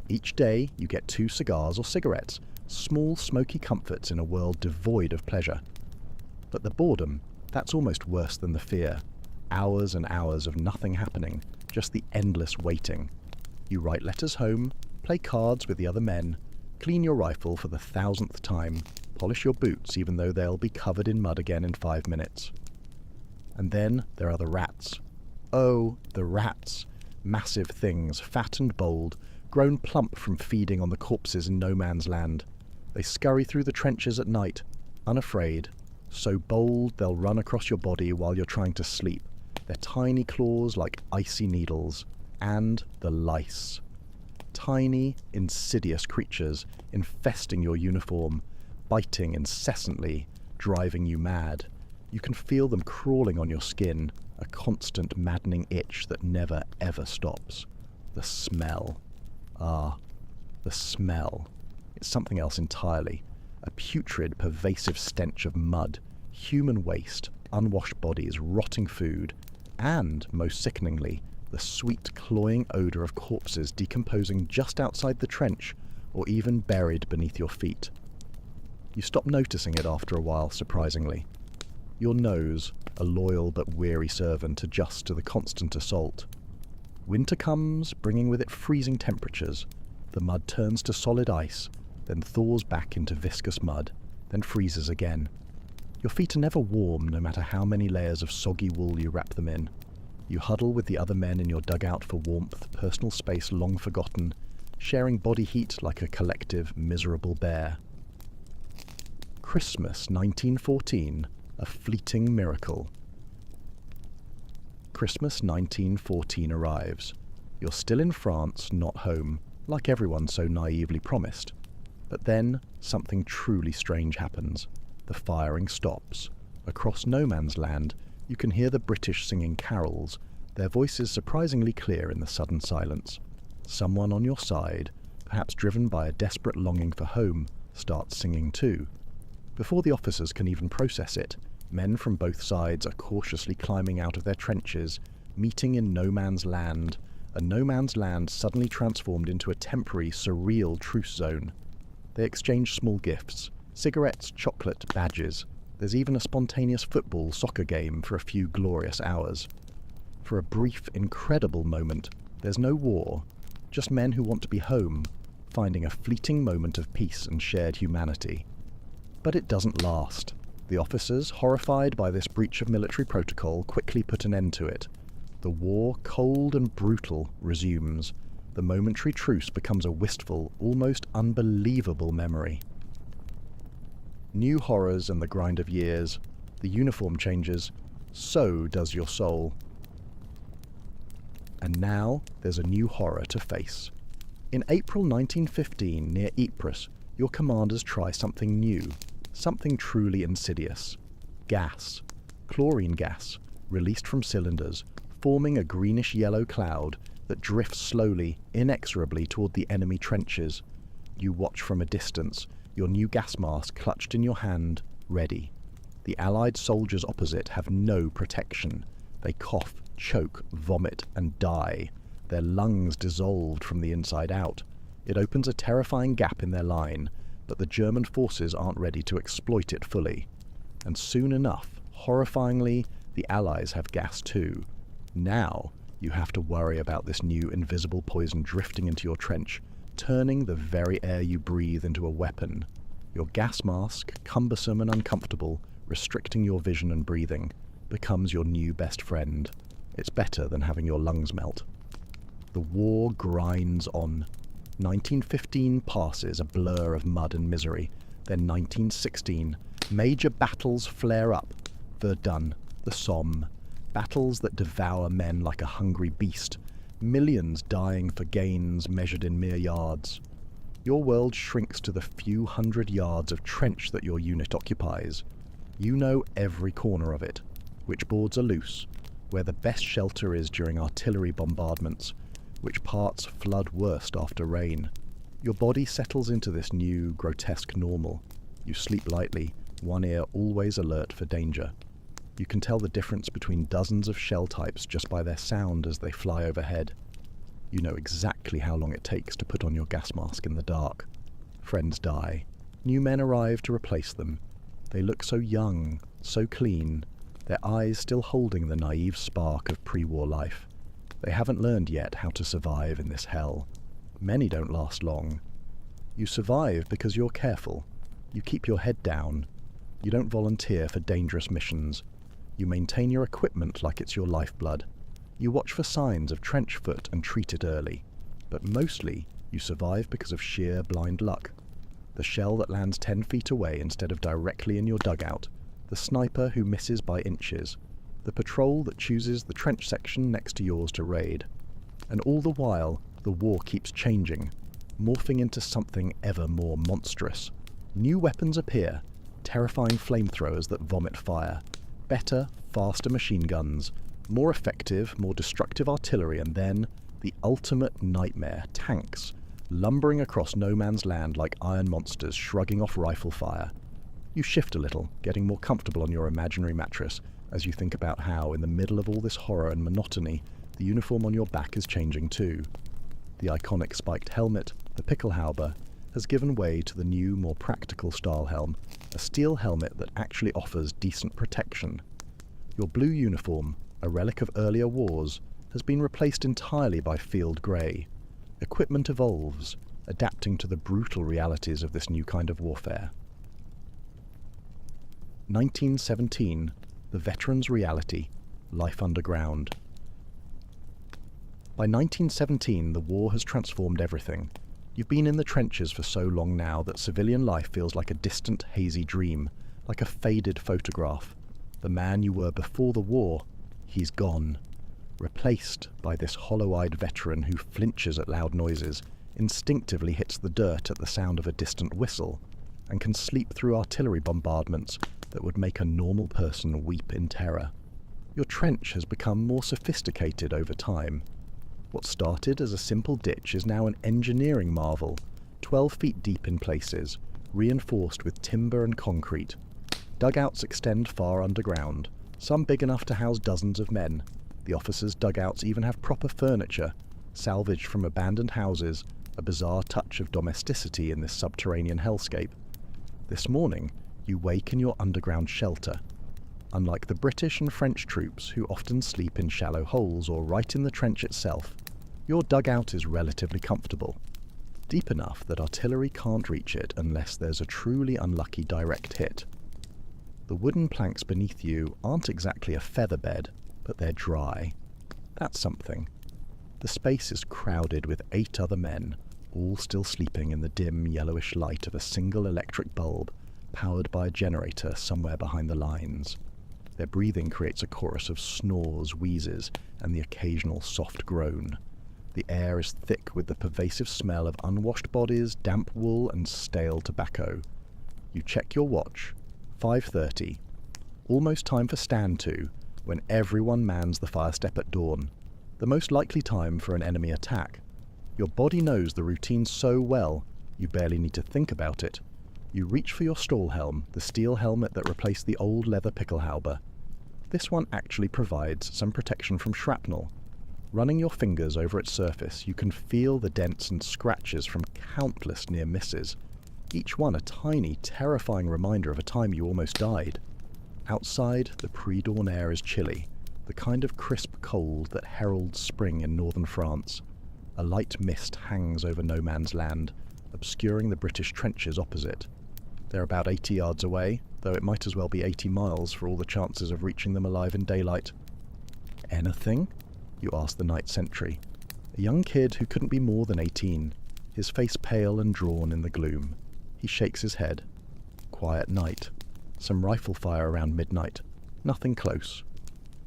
[SPEAKER 1] Each day you get 2 cigars or cigarettes, small smoky comforts in a world devoid of pleasure. But the boredom, that's almost worse than the fear. Hours and hours of nothing happening, just the endless waiting. You write letters home, play cards with the other men, clean your rifle for the 1000th time, polish your boots even though they'll be covered in mud again in 5 minutes. And then there are the rats. Oh, the rats. Massive things, fat and bold, grown plump from feeding on the corpses in no man's land. They scurry through the trenches at night, unafraid, so bold they'll run across your body while you're trying to sleep, their tiny claws like icy needles. And the lice. Tiny, insidious creatures infesting your uniform, biting incessantly, driving you mad. You can feel them crawling on your skin, a constant maddening itch that never ever stops. The smell. Ah, the smell. It's something else entirely. A putrid, pervasive stench of mud, human waste, unwashed bodies, rotting food, and, most sickeningly, the sweet, cloying odour of corpses decomposing just outside the trench, or even buried beneath your feet. You stop noticing it after a while, surprisingly. Your nose, a loyal but weary servant, adjusts to the constant assault. Winter comes, bringing with it freezing temperatures. The mud turns to solid ice, then thaws back into viscous mud, then freezes again. Your feet are never warm, no matter how many layers of soggy wool you wrap them in. You huddle with the other men in your dugout for warmth, personal space long forgotten, sharing body heat like a collective, miserable bear. Christmas 1914, a fleeting miracle. Christmas 1914 arrives. You're still in France, not home, like everyone so naively promised. But then, something truly strange happens. The firing stops. Across no man's land, you can hear the British singing carols, their voices surprisingly clear in the sudden silence. Someone on your side, perhaps driven by a desperate longing for home, starts singing too. Before the officers can even process it, men from both sides are cautiously climbing out of their trenches, meeting in no man's land, a no man's land suddenly transformed into a temporary, surreal truce zone. They exchange small gifts, cigarettes, chocolate, badges. There's even a spontaneous football soccer game for a few glorious hours. For a brief, incredible moment, there's no war, just men who want to be home, finding a fleeting moment of peace and shared humanity. But it doesn't last. The officers, horrified by this breach of military protocol, quickly put an end to it. The war, cold and brutal, resumes. The momentary truce becomes a wistful, almost unbelievable memory. New horrors and the grind of years. The uniform changes. So does your soul. And now there's a new horror to face. In April 1915, near Ypres, your commanders try something new, something truly insidious. Gas. Chlorine gas, released from cylinders, forming a greenish-yellow cloud that drifts slowly, inexorably toward the enemy trenches. You watch from a distance, your new gas mask clutched in your hand, ready. The Allied soldiers opposite have no protection. They cough, choke, vomit, and die. Their lungs dissolved from the inside out. It opens a terrifying gap in their line, but the German forces aren't ready to exploit it fully. And soon enough, horrifyingly, the Allies have gas too. Now, you have to worry about this new invisible poison drifting into your trench, turning the very air you breathe into a weapon. Your gas mask, cumbersome and uncomfortable, restricting your vision and breathing, becomes your new best friend. It's better than having your lungs melt. The war grinds on. 1915 passes, a blur of mud and misery. Then 1916. Major battles flare up. Verdun, the Somme. Battles that devour men like a hungry beast. Millions dying for gains measured in mere yards. Your world shrinks to the few hundred yards of trench that your unit occupies. You know every corner of it, which boards are loose, where the best shelter is during artillery bombardments, which parts flood worst after rain. Your body settles into this new, grotesque normal. You sleep lightly, one ear always alert for danger. You can tell the difference between dozens of shell types just by their sound as they fly overhead. You know exactly how long it takes to put on your gas mask in the dark. Friends die. New men arrive to replace them. They look so young, so clean, their eyes still holding the naive spark of pre-war life. They haven't learned yet how to survive in this hell. Many don't last long. You survive because you're careful. You keep your head down. You don't volunteer for dangerous missions. You maintain your equipment like it's your lifeblood. You watch for signs of trench foot and treat it early. But mostly, you survive because of sheer blind luck. The shell that lands 10 feet away instead of directly in your dugout. The sniper who misses by inches. The patrol that chooses the trench section next to yours to raid. And all the while, the war keeps changing, morphing into something ever more monstrous. New weapons appear, terrifying flamethrowers that vomit fire, better, faster machine guns, more effective, more destructive artillery, and then the ultimate nightmare, tanks, lumbering across no man's land like iron monsters shrugging off rifle fire. You shift a little, getting more comfortable on your imaginary mattress as you think about how, in the middle of all this horror and monotony, the uniform on your back is changing too. The iconic spiked helmet, the Pickelhaube, has given way to the new, more practical Stahlhelm, a steel helmet that actually offers decent protection. Your blue uniform, a relic of earlier wars, has been replaced entirely by field grey. Equipment evolves, adapting to the brutal realities of this new kind of warfare. 1917, the veteran's reality, life underground. By 1917, the war has transformed everything. You've been in the trenches for so long now that civilian life feels like a distant, hazy dream, like a faded photograph. The man you were before the war, he's gone. Replaced by this hollow-eyed veteran who flinches at loud noises, instinctively hits the dirt at the sound of a distant whistle, and can sleep through artillery bombardments that would make a normal person weep in terror. Your trench has become more sophisticated over time. What started as a simple ditch is now an engineering marvel, 12 feet deep in places, reinforced with timber and concrete. Dugouts extend far underground, some big enough to house dozens of men. The officers' dugouts even have proper furniture, salvaged from abandoned houses, a bizarre touch of domesticity in this subterranean hellscape. This morning, you wake in your underground shelter. Unlike the British and French troops, who often sleep in shallow holes or right in the trench itself, your dugout is relatively comfortable. Deep enough that artillery can't reach it unless there's a truly unlucky direct hit. The wooden planks beneath you aren't exactly a feather bed, but they're dry. That's something. The space is crowded with 8 other men, all still sleeping in the dim yellowish light of a single electric bulb, powered by a generator somewhere behind the lines. Their breathing creates a chorus of snores, wheezes, and the occasional soft groan. The air is thick with the pervasive smell of unwashed bodies, damp wool, and stale tobacco. You check your watch. 5:30. Almost time for stand to, when everyone mans the fire step at dawn. The most likely time for an enemy attack. Your body knows the routine so well, you barely need to think about it. You reach for your Stahlhelm, the steel helmet that replaced the old leather Pickelhaube. This one actually provides some protection from shrapnel. Running your fingers over its surface, you can feel the dents and scratches from countless near misses, each one a tiny, terrifying reminder of a time you almost died. Outside, the pre-dawn air is chilly, the kind of crisp cold that heralds spring in northern France. A light mist hangs over no man's land, obscuring the British trenches opposite. They're about 80 yards away, though it might as well be 80 miles for all the chances of reaching them alive in daylight. "Anything?" you ask the night sentry, a young kid who couldn't be more than 18, his face pale and drawn in the gloom. He shakes his head. Quiet night. Some rifle fire around midnight. Nothing close.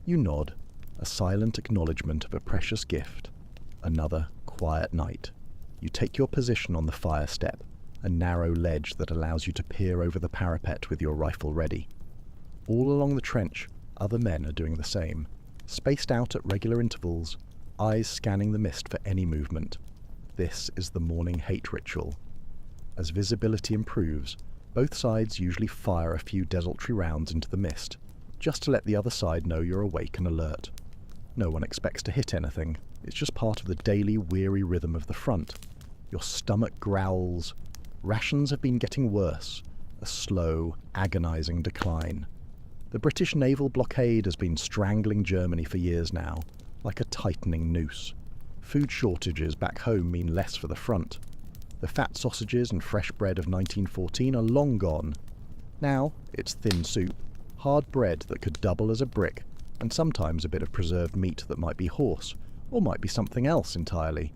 [SPEAKER 1] You nod, a silent acknowledgement of a precious gift. Another quiet night. You take your position on the fire step, a narrow ledge that allows you to peer over the parapet with your rifle ready. All along the trench, other men are doing the same, spaced out at regular intervals, eyes scanning the mist for any movement. This is the morning hate ritual. As visibility improves, both sides usually fire a few desultory rounds into the mist, just to let the other side know you're awake and alert. No one expects to hit anything. It's just part of the daily weary rhythm of the front. Your stomach growls. Rations have been getting worse. A slow, agonizing decline. The British naval blockade has been strangling Germany for years now, like a tightening noose. Food shortages back home mean less for the front. The fat sausages and fresh bread of 1914 are long gone. Now it's thin soup, hard bread that could double as a brick, and sometimes a bit of preserved meat that might be horse, or might be something else entirely.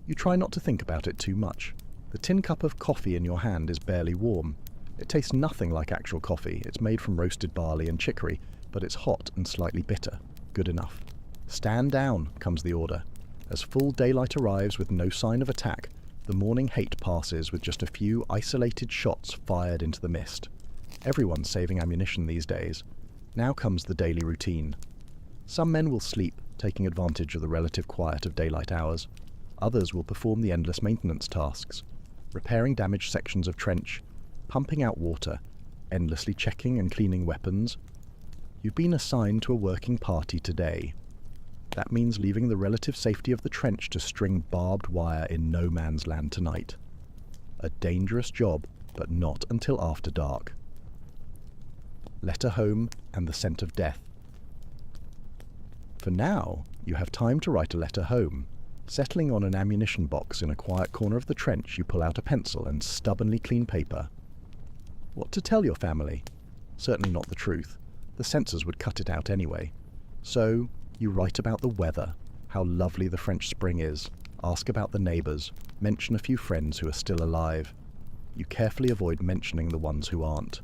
[SPEAKER 1] You try not to think about it too much. The tin cup of coffee in your hand is barely warm. It tastes nothing like actual coffee. It's made from roasted barley and chicory, but it's hot and slightly bitter. Good enough. Stand down, comes the order. As full daylight arrives with no sign of attack, the morning hate passes with just a few isolated shots fired into the mist. Everyone's saving ammunition these days. Now comes the daily routine. Some men will sleep, taking advantage of the relative quiet of daylight hours. Others will perform the endless maintenance tasks, repairing damaged sections of trench, pumping out water, endlessly checking and cleaning weapons. You've been assigned to a working party today. That means leaving the relative safety of the trench to string barbed wire in no man's land tonight. A dangerous job, but not until after dark. Letter home and the scent of death. For now, you have time to write a letter home. Settling on an ammunition box in a quiet corner of the trench, you pull out a pencil and stubbornly clean paper. What to tell your family? Certainly not the truth. The censors would cut it out anyway. So, you write about the weather, how lovely the French spring is, ask about the neighbours, mention a few friends who are still alive. You carefully avoid mentioning the ones who aren't.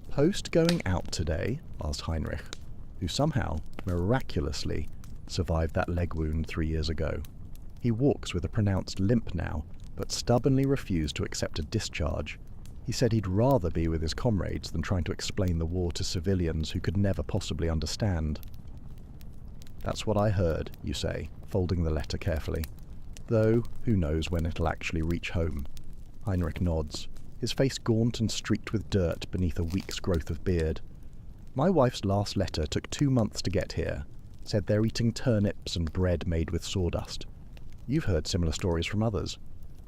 [SPEAKER 1] Post going out today? Asked Heinrich, who somehow, miraculously, survived that leg wound 3 years ago. He walks with a pronounced limp now, but stubbornly refused to accept a discharge. He said he'd rather be with his comrades than trying to explain the war to civilians who could never possibly understand. That's what I heard, you say, folding the letter carefully. Though, who knows when it'll actually reach home. Heinrich nods, his face gaunt and streaked with dirt beneath a week's growth of beard. My wife's last letter took 2 months to get here. Said they're eating turnips and bread made with sawdust. You've heard similar stories from others.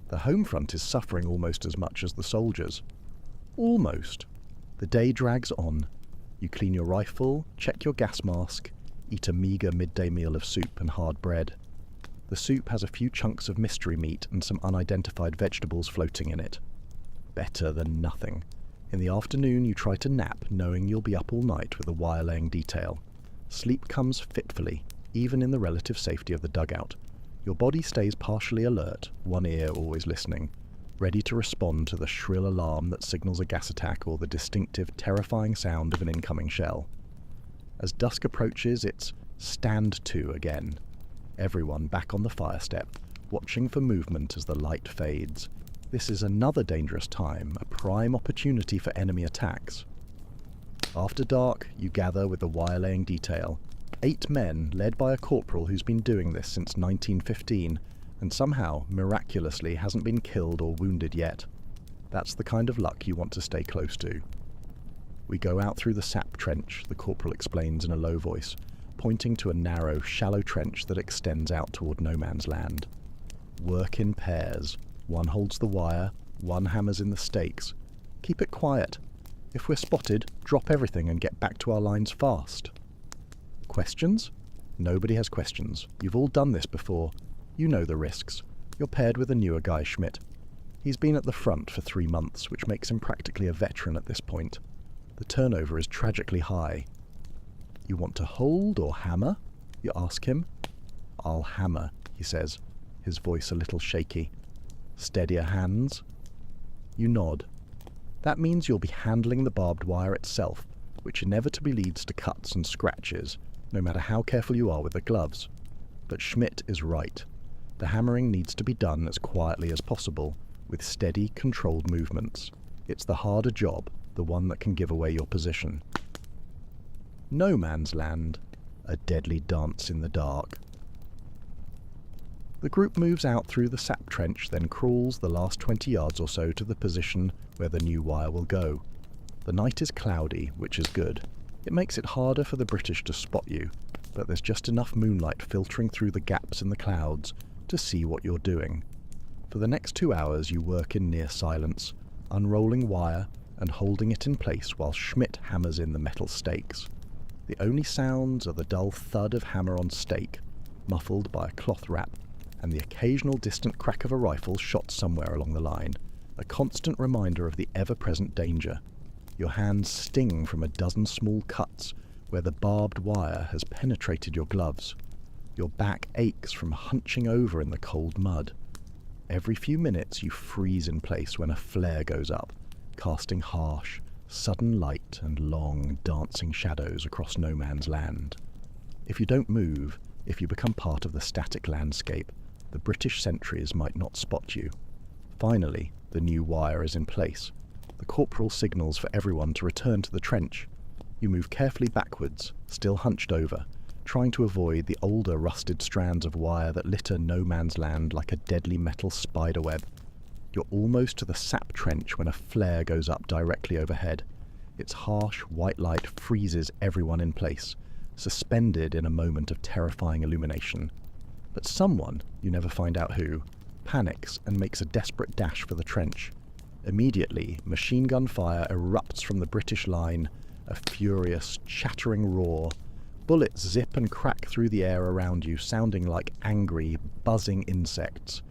[SPEAKER 1] The home front is suffering almost as much as the soldiers. Almost. The day drags on. You clean your rifle, check your gas mask, eat a meagre midday meal of soup and hard bread. The soup has a few chunks of mystery meat and some unidentified vegetables floating in it. Better than nothing. In the afternoon you try to nap, knowing you'll be up all night with a wire-laying detail. Sleep comes fitfully, even in the relative safety of the dugout. Your body stays partially alert, one ear always listening, ready to respond to the shrill alarm that signals a gas attack or the distinctive, terrifying sound of an incoming shell. As dusk approaches, it's stand to again. Everyone back on the fire step, watching for movement as the light fades. This is another dangerous time, a prime opportunity for enemy attacks. After dark, you gather with the wire-laying detail. 8 men, led by a corporal who's been doing this since 1915, and somehow, miraculously, hasn't been killed or wounded yet. That's the kind of luck you want to stay close to. We go out through the sap trench, the corporal explains in a low voice, pointing to a narrow, shallow trench that extends out toward no man's land. Work in pairs. One holds the wire, one hammers in the stakes. Keep it quiet. If we're spotted, drop everything and get back to our lines fast. Questions? Nobody has questions. You've all done this before. You know the risks. You're paired with a newer guy, Schmidt. He's been at the front for 3 months, which makes him practically a veteran at this point. The turnover is tragically high. You want to hold or hammer? You ask him. I'll hammer, he says, his voice a little shaky. Steadier hands? You nod. That means you'll be handling the barbed wire itself, which inevitably leads to cuts and scratches, no matter how careful you are with the gloves. But Schmidt is right. The The hammering needs to be done as quietly as possible, with steady, controlled movements. It's the harder job, the one that can give away your position. No Man's Land, a deadly dance in the dark. The group moves out through the sap trench, then crawls the last 20 yards or so to the position where the new wire will go. The night is cloudy, which is good. It makes it harder for the British to spot you, but there's just enough moonlight filtering through the gaps in the clouds to see what you're doing. For the next 2 hours you work in near silence, unrolling wire and holding it in place while Schmidt hammers in the metal stakes. The only sounds are the dull thud of hammer on stake, muffled by a cloth wrap, and the occasional distant crack of a rifle shot somewhere along the line, a constant reminder of the ever-present danger. Your hands sting from a dozen small cuts where the barbed wire has penetrated your gloves. Your back aches from hunching over in the cold mud. Every few minutes you freeze in place when a flare goes up, casting harsh, sudden light and long, dancing shadows across no man's land. If you don't move, if you become part of the static landscape, the British sentries might not spot you. Finally, the new wire is in place. The corporal signals for everyone to return to the trench. You move carefully backwards, still hunched over, trying to avoid the older rusted strands of wire that litter no man's land like a deadly metal spiderweb. You're almost to the sap trench when a flare goes up directly overhead. Its harsh white light freezes everyone in place, suspended in a moment of terrifying illumination. But someone, you never find out who, panics and makes a desperate dash for the trench. Immediately, machine gun fire erupts from the British line, a furious, chattering roar. Bullets zip and crack through the air around you, sounding like angry, buzzing insects.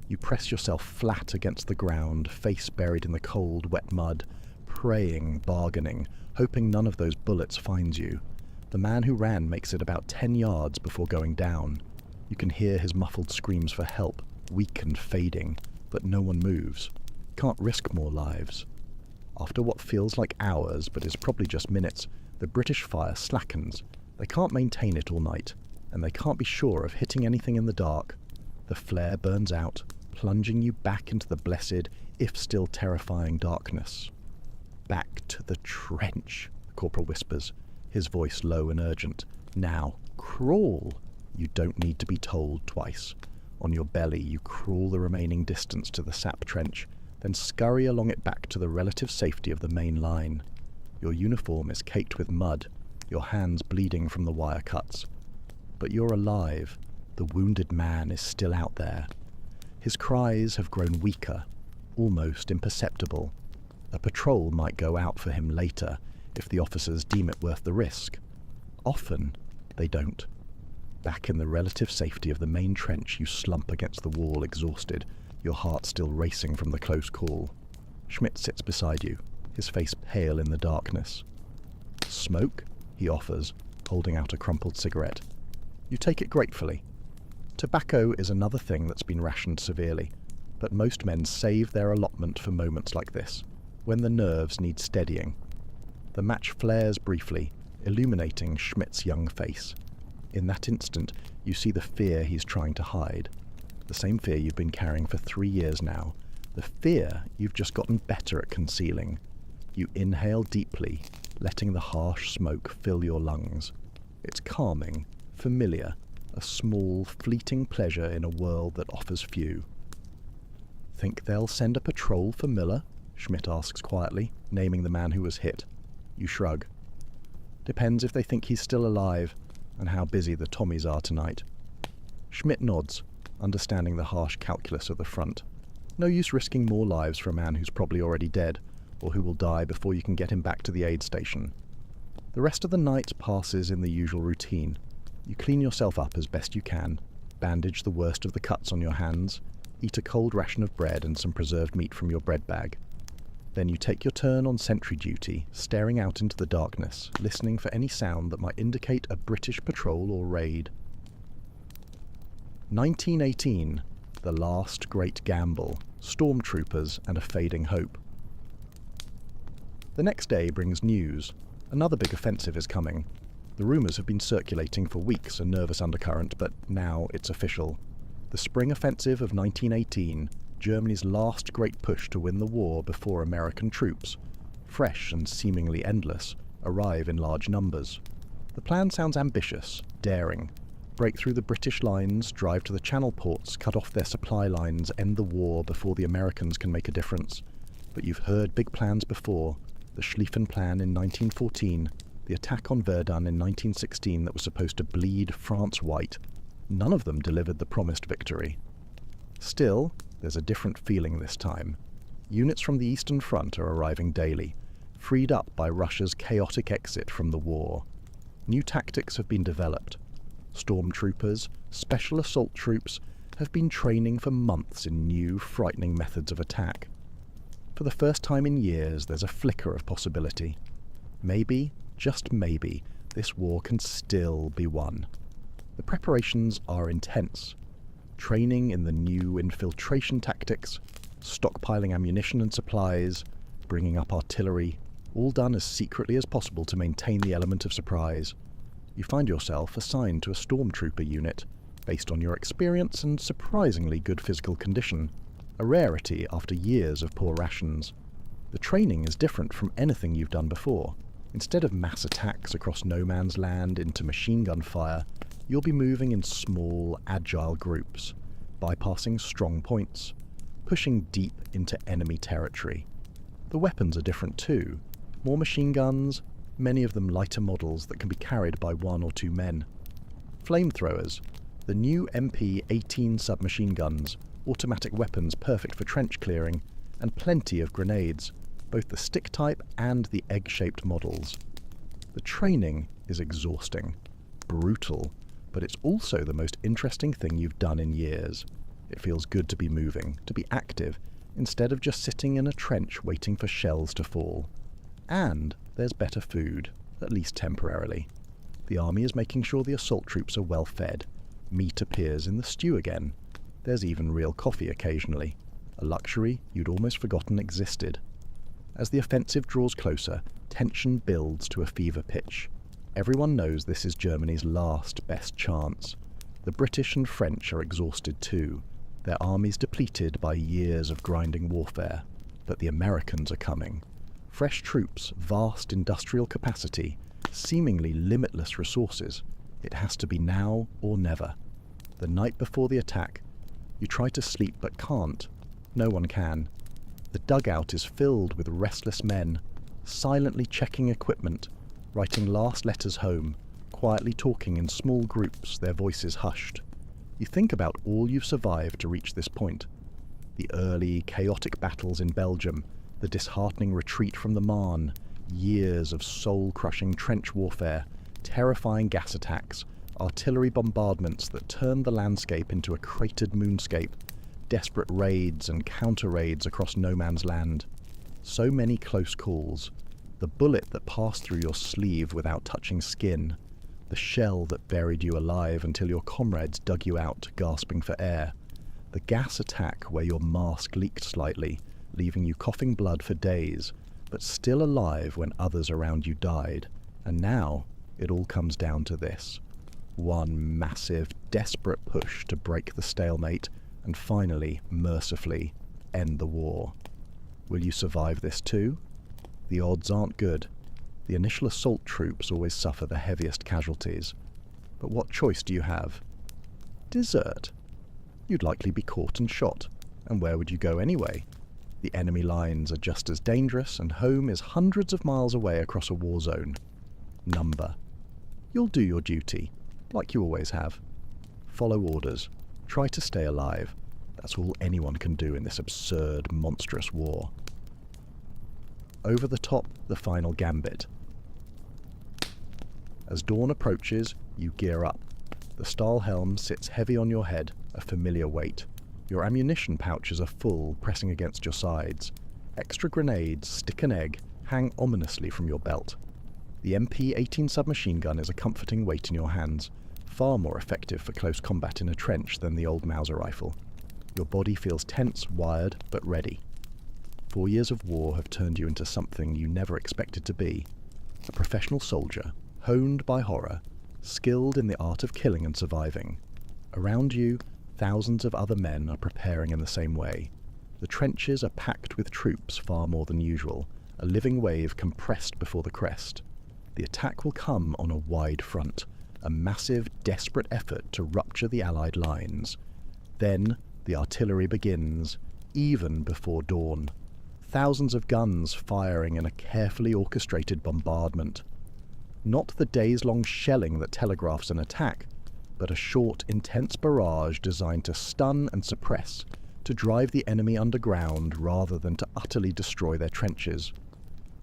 [SPEAKER 1] You press yourself flat against the ground, face buried in the cold, wet mud, praying, bargaining, hoping none of those bullets finds you. The man who ran makes it about 10 yards before going down. You can hear his muffled screams for help, weak and fading, but no one moves. Can't risk more lives. After what feels like hours, but is probably just minutes, the British fire slackens. They can't maintain it all night, and they can't be sure of hitting anything in the dark. The flare burns out, plunging you back into the blessed, if still terrifying darkness. "Back to the trench," the corporal whispers, his voice low and urgent. "Now, crawl." You don't need to be told twice. On your belly, you crawl the remaining distance to the sap trench, then scurry along it back to the relative safety of the main line. Your uniform is caked with mud, your hands bleeding from the wire cuts. But you're alive. The wounded man is still out there. His cries have grown weaker, almost imperceptible. A patrol might go out for him later, if the officers deem it worth the risk. Often, they don't. Back in the relative safety of the main trench, you slump against the wall, exhausted, your heart still racing from the close call. Schmidt sits beside you, his face pale in the darkness. "Smoke?" he offers, holding out a crumpled cigarette. You take it gratefully. Tobacco is another thing that's been rationed severely, but most men save their allotment for moments like this, when the nerves need steadying. The match flares briefly, illuminating Schmidt's young face. In that instant, you see the fear he's trying to hide. The same fear you've been carrying for 3 years now. The fear you've just gotten better at concealing. You inhale deeply, letting the harsh smoke fill your lungs. It's calming, familiar, a small, fleeting pleasure in a world that offers few. "Think they'll send a patrol for Miller?" Schmidt asks quietly, naming the man who was hit. You shrug. "Depends if they think he's still alive, and how busy the Tommies are tonight." Schmidt nods, understanding the harsh calculus of the front. No use risking more lives for a man who's probably already dead, or who will die before you can get him back to the aid station. The rest of the night passes in the usual routine. You clean yourself up as best you can, bandage the worst of the cuts on your hands, eat a cold ration of bread and some preserved meat from your bread bag. Then you take your turn on sentry duty, staring out into the darkness, listening for any sound that might indicate a British patrol or raid. 1918, the last great gamble, stormtroopers and a fading hope. The next day brings news. Another big offensive is coming. The rumours have been circulating for weeks, a nervous undercurrent, but now it's official. The spring offensive of 1918, Germany's last great push to win the war before American troops, fresh and seemingly endless, arrive in large numbers. The plan sounds ambitious, daring. Break through the British lines, drive to the Channel ports, cut off their supply lines, end the war before the Americans can make a difference. But you've heard big plans before. The Schlieffen Plan in 1914, the attack on Verdun in 1916 that was supposed to bleed France white. None of them delivered the promised victory. Still, there's a different feeling this time. Units from the Eastern Front are arriving daily, freed up by Russia's chaotic exit from the war. New tactics have been developed. Stormtroopers, special assault troops, have been training for months in new, frightening methods of attack. For the first time in years, there's a flicker of possibility. Maybe, just maybe, this war can still be won. The preparations are intense. Training in the new infiltration tactics, stockpiling ammunition and supplies, bringing up artillery, all done as secretly as possible to maintain the element of surprise. You find yourself assigned to a stormtrooper unit, based on your experience and surprisingly good physical condition, a rarity after years of poor rations. The training is different from anything you've done before. Instead of mass attacks across no man's land into machine gun fire, you'll be moving in small, agile groups, bypassing strong points, pushing deep into enemy territory. The weapons are different too. More machine guns, many of them lighter models that can be carried by 1 or 2 men. Flamethrowers, the new MP-18 submachine guns, automatic weapons perfect for trench clearing, and plenty of grenades, both the stick type and the egg-shaped models. The training is exhausting, brutal, but it's also the most interesting thing you've done in years. It feels good to be moving, to be active, instead of just sitting in a trench waiting for shells to fall. And there's better food, at least temporarily. The army is making sure the assault troops are well fed. Meat appears in the stew again. There's even real coffee occasionally, a luxury you'd almost forgotten existed. As the offensive draws closer, tension builds to a fever pitch. Everyone knows this is Germany's last best chance. The British and French are exhausted too, their armies depleted by years of grinding warfare. But the Americans are coming. Fresh troops, vast industrial capacity, seemingly limitless resources. It has to be now or never. The night before the attack, you try to sleep but can't. No one can. The dugout is filled with restless men, silently checking equipment, writing last letters home, quietly talking in small groups, their voices hushed. You think about all you've survived to reach this point. The early, chaotic battles in Belgium, the disheartening retreat from the Marne, years of soul-crushing trench warfare, terrifying gas attacks, artillery bombardments that turned the landscape into a cratered moonscape, desperate raids and counter-raids across no man's land. So many close calls. The bullet that passed through your sleeve without touching skin. The shell that buried you alive until your comrades dug you out, gasping for air. The gas attack where your mask leaked slightly, leaving you coughing blood for days, but still alive when others around you died. And now, it all comes down to this. One massive, desperate push to break the stalemate and finally, mercifully, end the war. Will you survive this too? The odds aren't good. The initial assault troops always suffer the heaviest casualties. But what choice do you have? Desert. You'd likely be caught and shot. And where would you go anyway? The enemy lines are just as dangerous, and home is hundreds of miles away across a war zone. Number. You'll do your duty, like you always have. Follow orders. Try to stay alive. That's all anyone can do in this absurd, monstrous war. Over the top, the final gambit. As dawn approaches, you gear up. The Stahlhelm sits heavy on your head, a familiar weight. Your ammunition pouches are full, pressing against your sides. Extra grenades, stick and egg, hang ominously from your belt. The MP-18 submachine gun is a comforting weight in your hands, far more effective for close combat in a trench than the old Mauser rifle. Your body feels tense, wired, but ready. 4 years of war have turned you into something you never expected to be. A professional soldier, honed by horror, skilled in the art of killing and surviving. Around you, thousands of other men are preparing in the same way. The trenches are packed with troops far more than usual, a living wave compressed before the crest. The attack will come on a wide front, a massive, desperate effort to rupture the Allied lines. Then the artillery begins, even before dawn. Thousands of guns firing in a carefully orchestrated bombardment. Not the days-long shelling that telegraphs an attack, but a short, intense barrage designed to stun and suppress, to drive the enemy underground rather than to utterly destroy their trenches.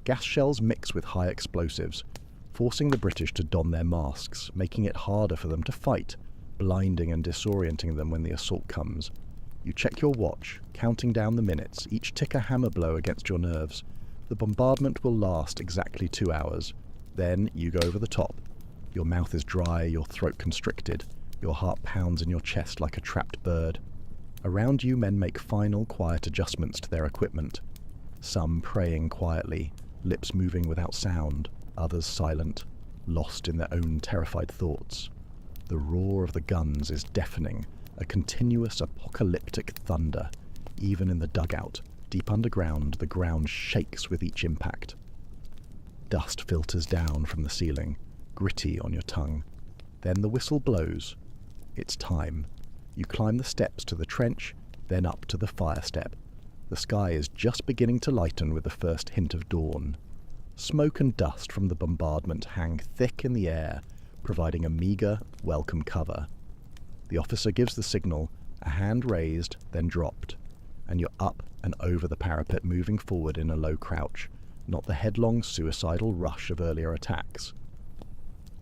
[SPEAKER 1] Gas shells mix with high explosives, forcing the British to don their masks, making it harder for them to fight, blinding and disorienting them when the assault comes. You check your watch, counting down the minutes, each tick a hammer blow against your nerves. The bombardment will last exactly 2 hours. Then you go over the top. Your mouth is dry, your throat constricted, your heart pounds in your chest like a trapped bird. Around you, men make final, quiet adjustments to their equipment. Some praying quietly, lips moving without sound, others silent, lost in their own terrified thoughts. The roar of the guns is deafening, a continuous apocalyptic thunder. Even in the dugout, deep underground, the ground shakes with each impact. Dust filters down from the ceiling, gritty on your tongue. Then the whistle blows. It's time. You climb the steps to the trench, then up to the fire step. The sky is just beginning to lighten with the first hint of dawn. Smoke and dust from the bombardment hang thick in the air, providing a meagre, welcome cover. The officer gives the signal, a hand raised, then dropped, and you're up and over the parapet, moving forward in a low crouch, not the headlong, suicidal rush of earlier attacks.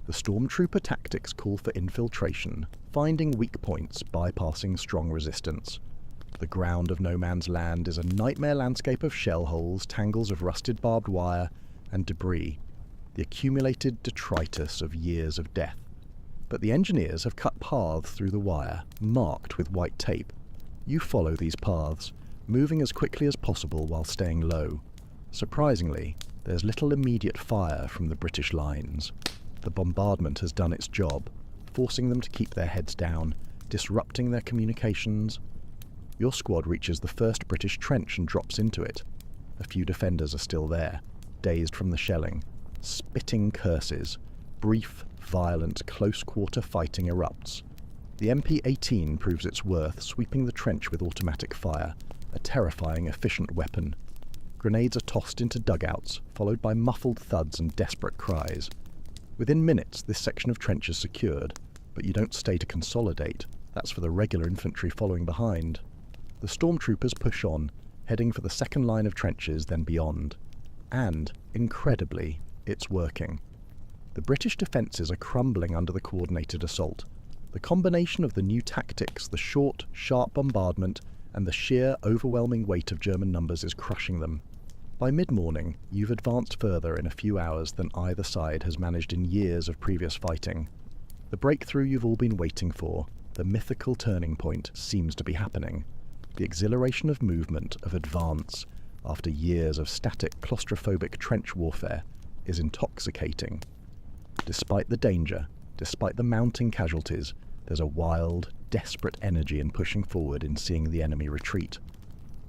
[SPEAKER 1] The stormtrooper tactics call for infiltration, finding weak points, bypassing strong resistance. The ground of no man's land is a nightmare landscape of shell holes, tangles of rusted barbed wire, and debris, the accumulated detritus of years of death. But the engineers have cut paths through the wire, marked with white tape. You follow these paths, moving as quickly as possible while staying low. Surprisingly, there's little immediate fire from the British lines. The bombardment has done its job, forcing them to keep their heads down, disrupting their communications. Your squad reaches the first British trench and drops into it. A few defenders are still there, dazed from the shelling, spitting curses. Brief, violent, close-quarter fighting erupts. The MP-18 proves its worth, sweeping the trench with automatic fire, a terrifying, efficient weapon. Grenades are tossed into dugouts, followed by muffled thuds and desperate cries. Within minutes, this section of trench is secured, but you don't stay to consolidate. That's for the regular infantry following behind. The stormtroopers push on, heading for the second line of trenches, then beyond. And, incredibly, it's working. The British defences are crumbling under the coordinated assault. The combination of the new tactics, the short, sharp bombardment, and the sheer, overwhelming weight of German numbers is crushing them. By mid-morning, you've advanced further in a few hours than either side has managed in years of previous fighting. The breakthrough you've all been waiting for, the mythical turning point, seems to be happening. The exhilaration of movement, of advance, after years of static, claustrophobic trench warfare, is intoxicating. Despite the danger, despite the mounting casualties, there's a wild, desperate energy in pushing forward, in seeing the enemy retreat.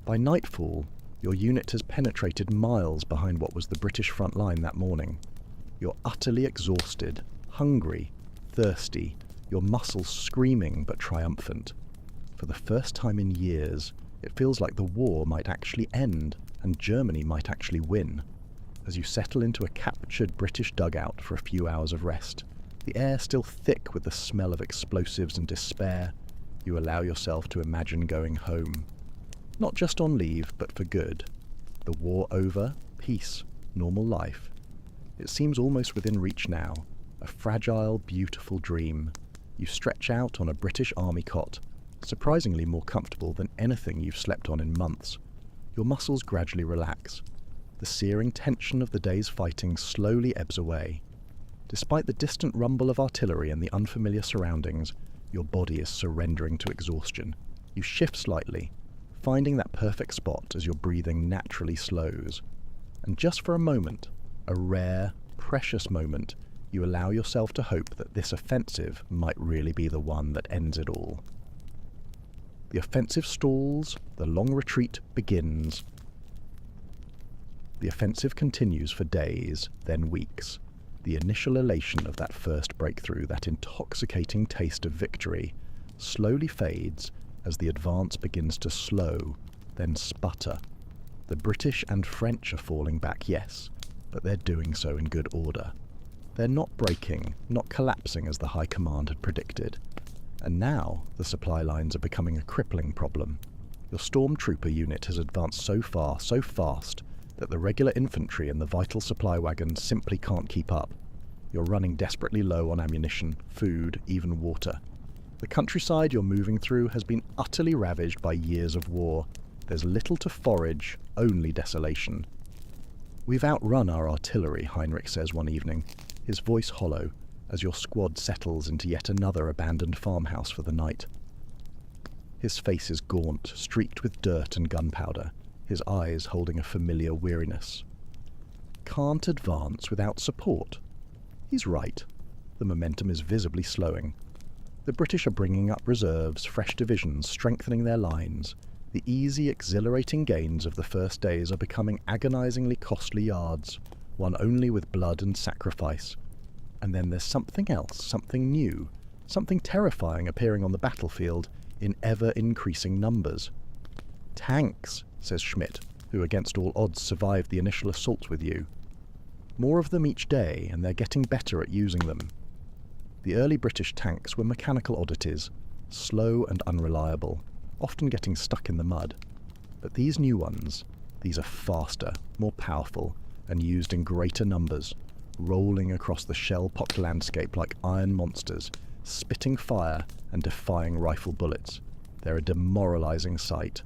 [SPEAKER 1] By nightfall, your unit has penetrated miles behind what was the British front line that morning. You're utterly exhausted, hungry, thirsty, your muscles screaming but triumphant. For the first time in years, it feels like the war might actually end, and Germany might actually win. As you settle into a captured British dugout for a few hours of rest, the air still thick with the smell of explosives and despair, you allow yourself to imagine going home. Not just on leave, but for good. The war over, peace, normal life. It seems almost within reach now, a fragile, beautiful dream. You stretch out on a British army cot, surprisingly more comfortable than anything you've slept on in months. Your muscles gradually relax. The searing tension of the day's fighting slowly ebbs away. Despite the distant rumble of artillery and the unfamiliar surroundings, your body is surrendering to exhaustion. You shift slightly, finding that perfect spot as your breathing naturally slows. And just for a moment, a rare, precious moment, you allow yourself to hope that this offensive might really be the one that ends it all. The offensive stalls, the long retreat begins. The offensive continues for days, then weeks. The initial elation of that first breakthrough, that intoxicating taste of victory, slowly fades as the advance begins to slow, then sputter. The British and French are falling back, yes, but they're doing so in good order. They're not breaking, not collapsing as the High Command had predicted. And now the supply lines are becoming a crippling problem. Your stormtrooper unit has advanced so far, so fast, that the regular infantry and the vital supply wagons simply can't keep up. You're running desperately low on ammunition, food, even water. The countryside you're moving through has been utterly ravaged by years of war. There's little to forage, only desolation. "We've outrun our artillery," Heinrich says one evening, his voice hollow, as your squad settles into yet another abandoned farmhouse for the night. His face is gaunt, streaked with dirt and gunpowder, his eyes holding a familiar weariness. Can't advance without support. He's right. The momentum is visibly slowing. The British are bringing up reserves, fresh divisions, strengthening their lines. The easy, exhilarating gains of the first days are becoming agonizingly costly yards, won only with blood and sacrifice. And then there's something else, something new, something terrifying appearing on the battlefield in ever-increasing numbers. "Tanks," says Schmidt, who against all odds survived the initial assault with you. "More of them each day, and they're getting better at using them." The early British tanks were mechanical oddities, slow and unreliable, often getting stuck in the mud. But these new ones, these are faster, more powerful, and used in greater numbers, rolling across the shell-pocked landscape like iron monsters, spitting fire and defying rifle bullets. They're a demoralizing sight.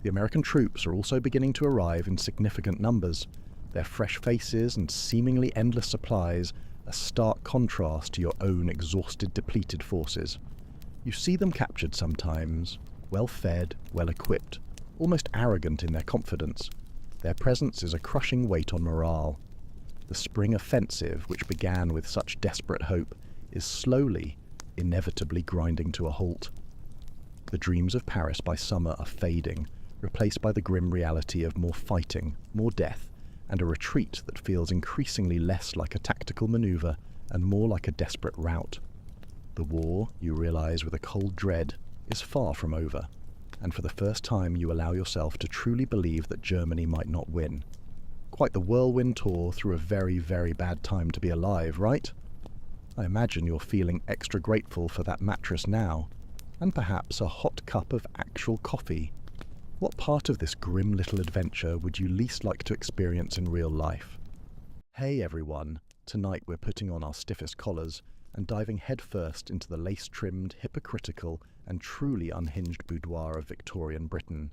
[SPEAKER 1] The American troops are also beginning to arrive in significant numbers. Their fresh faces and seemingly endless supplies, a stark contrast to your own exhausted, depleted forces. You see them captured sometimes, well-fed, well-equipped, almost arrogant in their confidence. Their presence is a crushing weight on morale. The spring offensive, which began with such desperate hope, is slowly, inevitably grinding to a halt. The dreams of Paris by summer are fading, replaced by the grim reality of more fighting, more death, and a retreat that feels increasingly less like a tactical maneuver and more like a desperate rout. The war, you realize with a cold dread, is far from over, and for the first time you allow yourself to truly believe that Germany might not win. Quite the whirlwind tour through a very, very bad time to be alive, right? I imagine you're feeling extra grateful for that mattress now, and perhaps a hot cup of actual coffee. What part of this grim little adventure would you least like to experience in real life? Hey everyone, tonight we're putting on our stiffest collars and diving headfirst into the lace-trimmed, hypocritical and truly unhinged boudoir of Victorian Britain.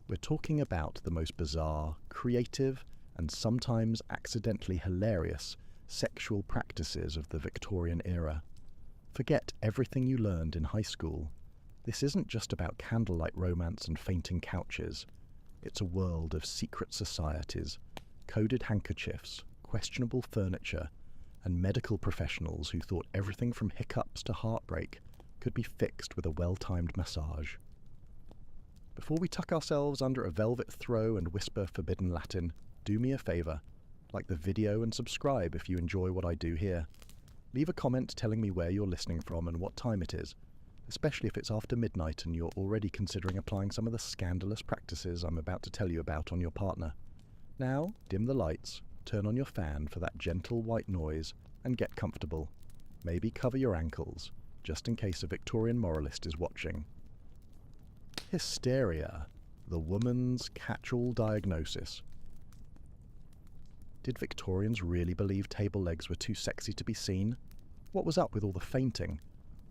[SPEAKER 1] We're talking about the most bizarre, creative, and sometimes accidentally hilarious sexual practices of the Victorian era. Forget everything you learned in high school. This isn't just about candlelight romance and fainting couches. It's a world of secret societies, coded handkerchiefs, questionable furniture, and medical professionals who thought everything from hiccups to heartbreak could be fixed with a well-timed massage. Before we tuck ourselves under a velvet throw and whisper forbidden Latin, do me a favour, like the video and subscribe if you enjoy what I do here. Leave a comment telling me where you're listening from and what time it is, especially if it's after midnight and you're already considering applying some of the scandalous practices I'm about to tell you about on your partner. Now, dim the lights, turn on your fan for that gentle white noise, and get comfortable. Maybe cover your ankles, just in case a Victorian moralist is watching. Hysteria, the woman's catch-all diagnosis. Did Victorians really believe table legs were too sexy to be seen? What was up with all the fainting?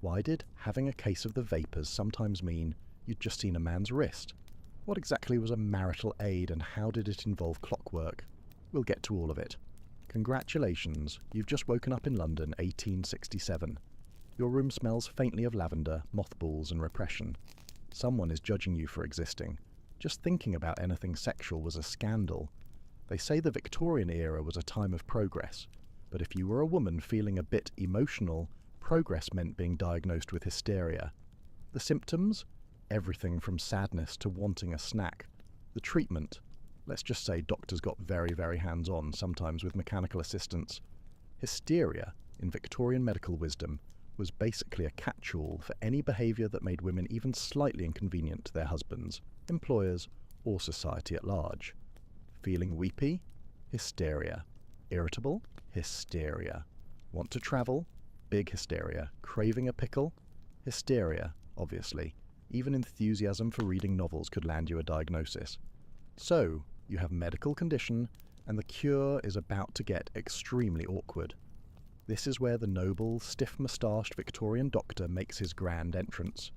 [SPEAKER 1] Why did having a case of the vapours sometimes mean you'd just seen a man's wrist? What exactly was a marital aid and how did it involve clockwork? We'll get to all of it. Congratulations, you've just woken up in London, 1867. Your room smells faintly of lavender, mothballs and repression. Someone is judging you for existing. Just thinking about anything sexual was a scandal. They say the Victorian era was a time of progress, but if you were a woman feeling a bit emotional, progress meant being diagnosed with hysteria. The symptoms? everything from sadness to wanting a snack. The treatment, let's just say doctors got very, very hands-on, sometimes with mechanical assistance. Hysteria, in Victorian medical wisdom, was basically a catch-all for any behaviour that made women even slightly inconvenient to their husbands, employers, or society at large. Feeling weepy? Hysteria. Irritable? Hysteria. Want to travel? Big hysteria. Craving a pickle? Hysteria, obviously. Even enthusiasm for reading novels could land you a diagnosis. So, you have medical condition, and the cure is about to get extremely awkward. This is where the noble, stiff-moustached Victorian doctor makes his grand entrance.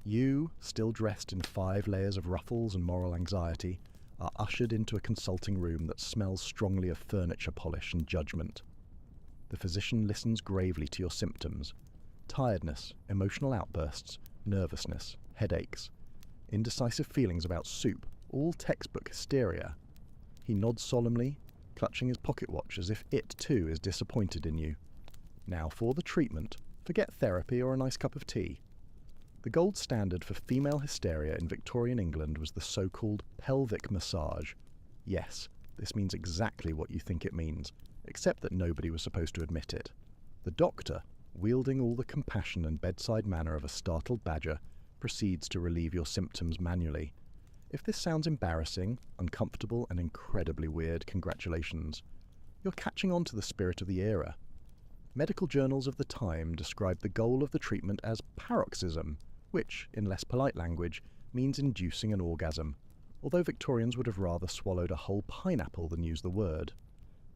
[SPEAKER 1] You, still dressed in 5 layers of ruffles and moral anxiety, are ushered into a consulting room that smells strongly of furniture polish and judgment. The physician listens gravely to your symptoms: tiredness, emotional outbursts, nervousness, headaches, indecisive feelings about soup, all textbook hysteria. He nods solemnly, clutching his pocket watch as if it too is disappointed in you. Now for the treatment. Forget therapy or a nice cup of tea. The gold standard for female hysteria in Victorian England was the so-called pelvic massage. Yes, this means exactly what you think it means, except that nobody was supposed to admit it. The doctor, wielding all the compassion and bedside manner of a startled badger, proceeds to relieve your symptoms manually. If this sounds embarrassing, uncomfortable, and incredibly weird, congratulations. You're catching on to the spirit of the era. Medical journals of the time described the goal of the treatment as paroxysm, which, in less polite language, means inducing an orgasm, although Victorians would have rather swallowed a whole pineapple than use the word.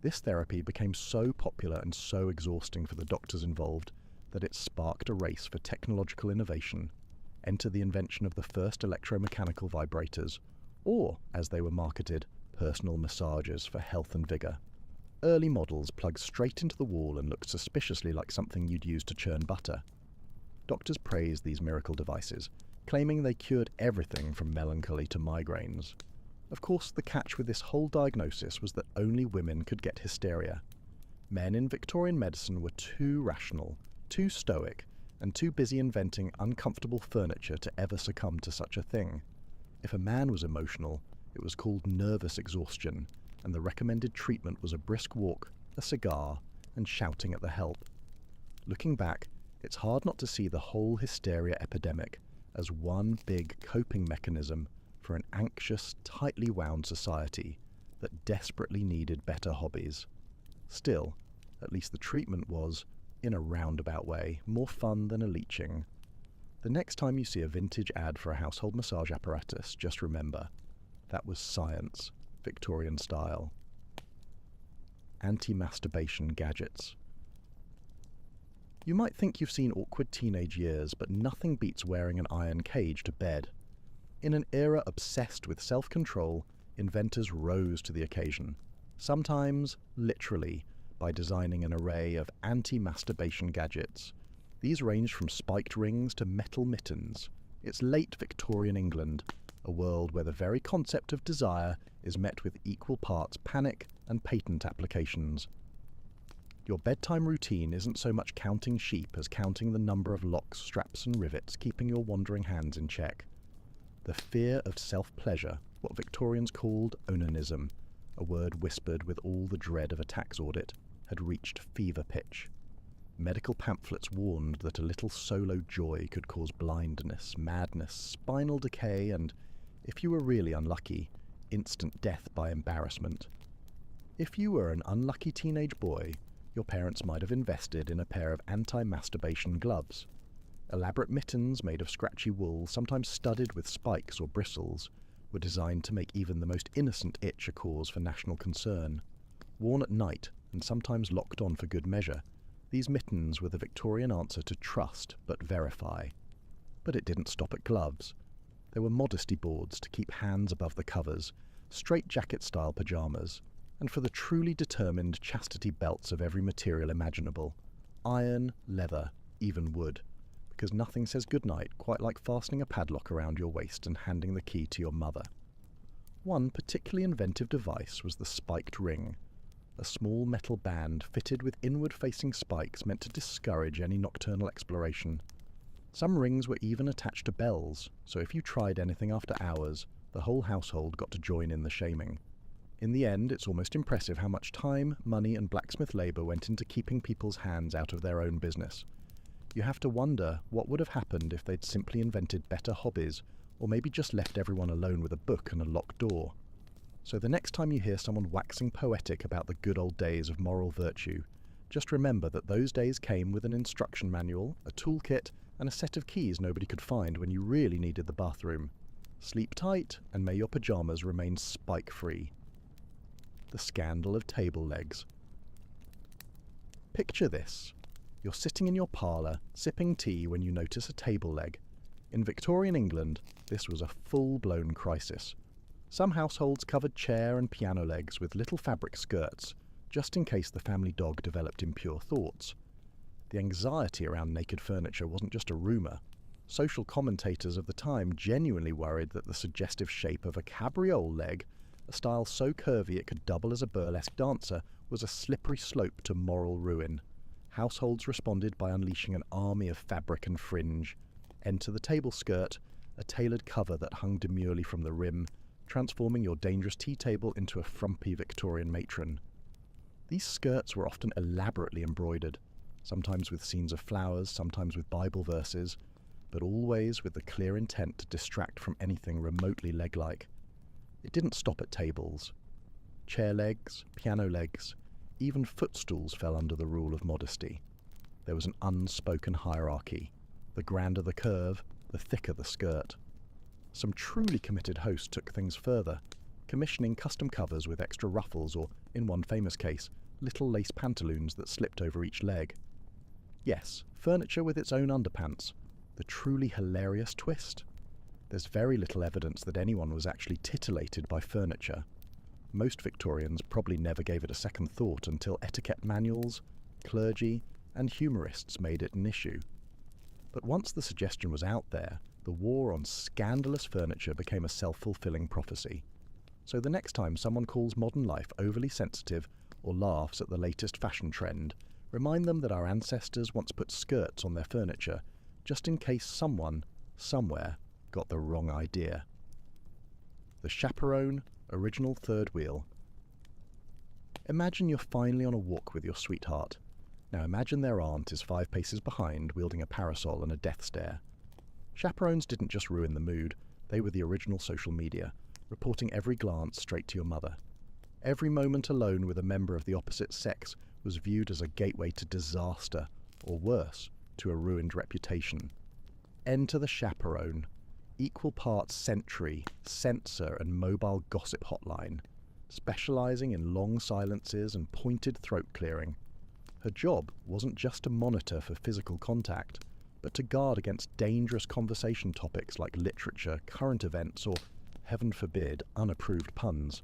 [SPEAKER 1] This therapy became so popular and so exhausting for the doctors involved that it sparked a race for technological innovation. Enter the invention of the first electromechanical vibrators, or, as they were marketed, personal massagers for health and vigour. Early models plugged straight into the wall and looked suspiciously like something you'd use to churn butter. Doctors praised these miracle devices, claiming they cured everything from melancholy to migraines. Of course, the catch with this whole diagnosis was that only women could get hysteria. Men in Victorian medicine were too rational, too stoic, and too busy inventing uncomfortable furniture to ever succumb to such a thing. If a man was emotional, it was called nervous exhaustion, and the recommended treatment was a brisk walk, a cigar, and shouting at the help. Looking back, it's hard not to see the whole hysteria epidemic as one big coping mechanism for an anxious, tightly wound society that desperately needed better hobbies. Still, at least the treatment was, in a roundabout way, more fun than a leeching. The next time you see a vintage ad for a household massage apparatus, just remember, that was science, Victorian style. Anti-masturbation gadgets. You might think you've seen awkward teenage years, but nothing beats wearing an iron cage to bed. In an era obsessed with self-control, inventors rose to the occasion, sometimes literally, by designing an array of anti-masturbation gadgets. These ranged from spiked rings to metal mittens. It's late Victorian England, a world where the very concept of desire is met with equal parts panic and patent applications. Your bedtime routine isn't so much counting sheep as counting the number of locks, straps and rivets keeping your wandering hands in check. The fear of self-pleasure, what Victorians called onanism, a word whispered with all the dread of a tax audit, had reached fever pitch. Medical pamphlets warned that a little solo joy could cause blindness, madness, spinal decay and, if you were really unlucky, instant death by embarrassment. If you were an unlucky teenage boy, your parents might have invested in a pair of anti-masturbation gloves. Elaborate mittens made of scratchy wool, sometimes studded with spikes or bristles, were designed to make even the most innocent itch a cause for national concern. Worn at night, and sometimes locked on for good measure, these mittens were the Victorian answer to trust but verify. But it didn't stop at gloves. There were modesty boards to keep hands above the covers, straight-jacket-style pyjamas, and for the truly determined chastity belts of every material imaginable. Iron, leather, even wood. Because nothing says goodnight quite like fastening a padlock around your waist and handing the key to your mother. One particularly inventive device was the spiked ring, a small metal band fitted with inward-facing spikes meant to discourage any nocturnal exploration. Some rings were even attached to bells, so if you tried anything after hours, the whole household got to join in the shaming. In the end, it's almost impressive how much time, money and blacksmith labour went into keeping people's hands out of their own business. You have to wonder what would have happened if they'd simply invented better hobbies, or maybe just left everyone alone with a book and a locked door. So the next time you hear someone waxing poetic about the good old days of moral virtue, just remember that those days came with an instruction manual, a toolkit, and a set of keys nobody could find when you really needed the bathroom. Sleep tight, and may your pyjamas remain spike-free. The scandal of table legs. Picture this. You're sitting in your parlour, sipping tea when you notice a table leg. In Victorian England, this was a full-blown crisis. Some households covered chair and piano legs with little fabric skirts, just in case the family dog developed impure thoughts. The anxiety around naked furniture wasn't just a rumour. Social commentators of the time genuinely worried that the suggestive shape of a cabriole leg, a style so curvy it could double as a burlesque dancer, was a slippery slope to moral ruin. Households responded by unleashing an army of fabric and fringe. Enter the table skirt, a tailored cover that hung demurely from the rim, transforming your dangerous tea table into a frumpy Victorian matron. These skirts were often elaborately embroidered, sometimes with scenes of flowers, sometimes with Bible verses, but always with the clear intent to distract from anything remotely leg-like. It didn't stop at tables. Chair legs, piano legs, even footstools fell under the rule of modesty. There was an unspoken hierarchy. The grander the curve, the thicker the skirt. Some truly committed hosts took things further, commissioning custom covers with extra ruffles or, in one famous case, little lace pantaloons that slipped over each leg. Yes, furniture with its own underpants. The truly hilarious twist. There's very little evidence that anyone was actually titillated by furniture. Most Victorians probably never gave it a second thought until etiquette manuals, clergy, and humorists made it an issue. But once the suggestion was out there, the war on scandalous furniture became a self-fulfilling prophecy. So the next time someone calls modern life overly sensitive or laughs at the latest fashion trend, remind them that our ancestors once put skirts on their furniture, just in case someone, somewhere, got the wrong idea. The chaperone, original third wheel. Imagine you're finally on a walk with your sweetheart. Now imagine their aunt is 5 paces behind, wielding a parasol and a death stare. Chaperones didn't just ruin the mood, they were the original social media, reporting every glance straight to your mother. Every moment alone with a member of the opposite sex was viewed as a gateway to disaster, or worse, to a ruined reputation. Enter the chaperone, equal parts sentry, censor and mobile gossip hotline, specialising in long silences and pointed throat clearing. Her job wasn't just to monitor for physical contact, but to guard against dangerous conversation topics like literature, current events, or, heaven forbid, unapproved puns.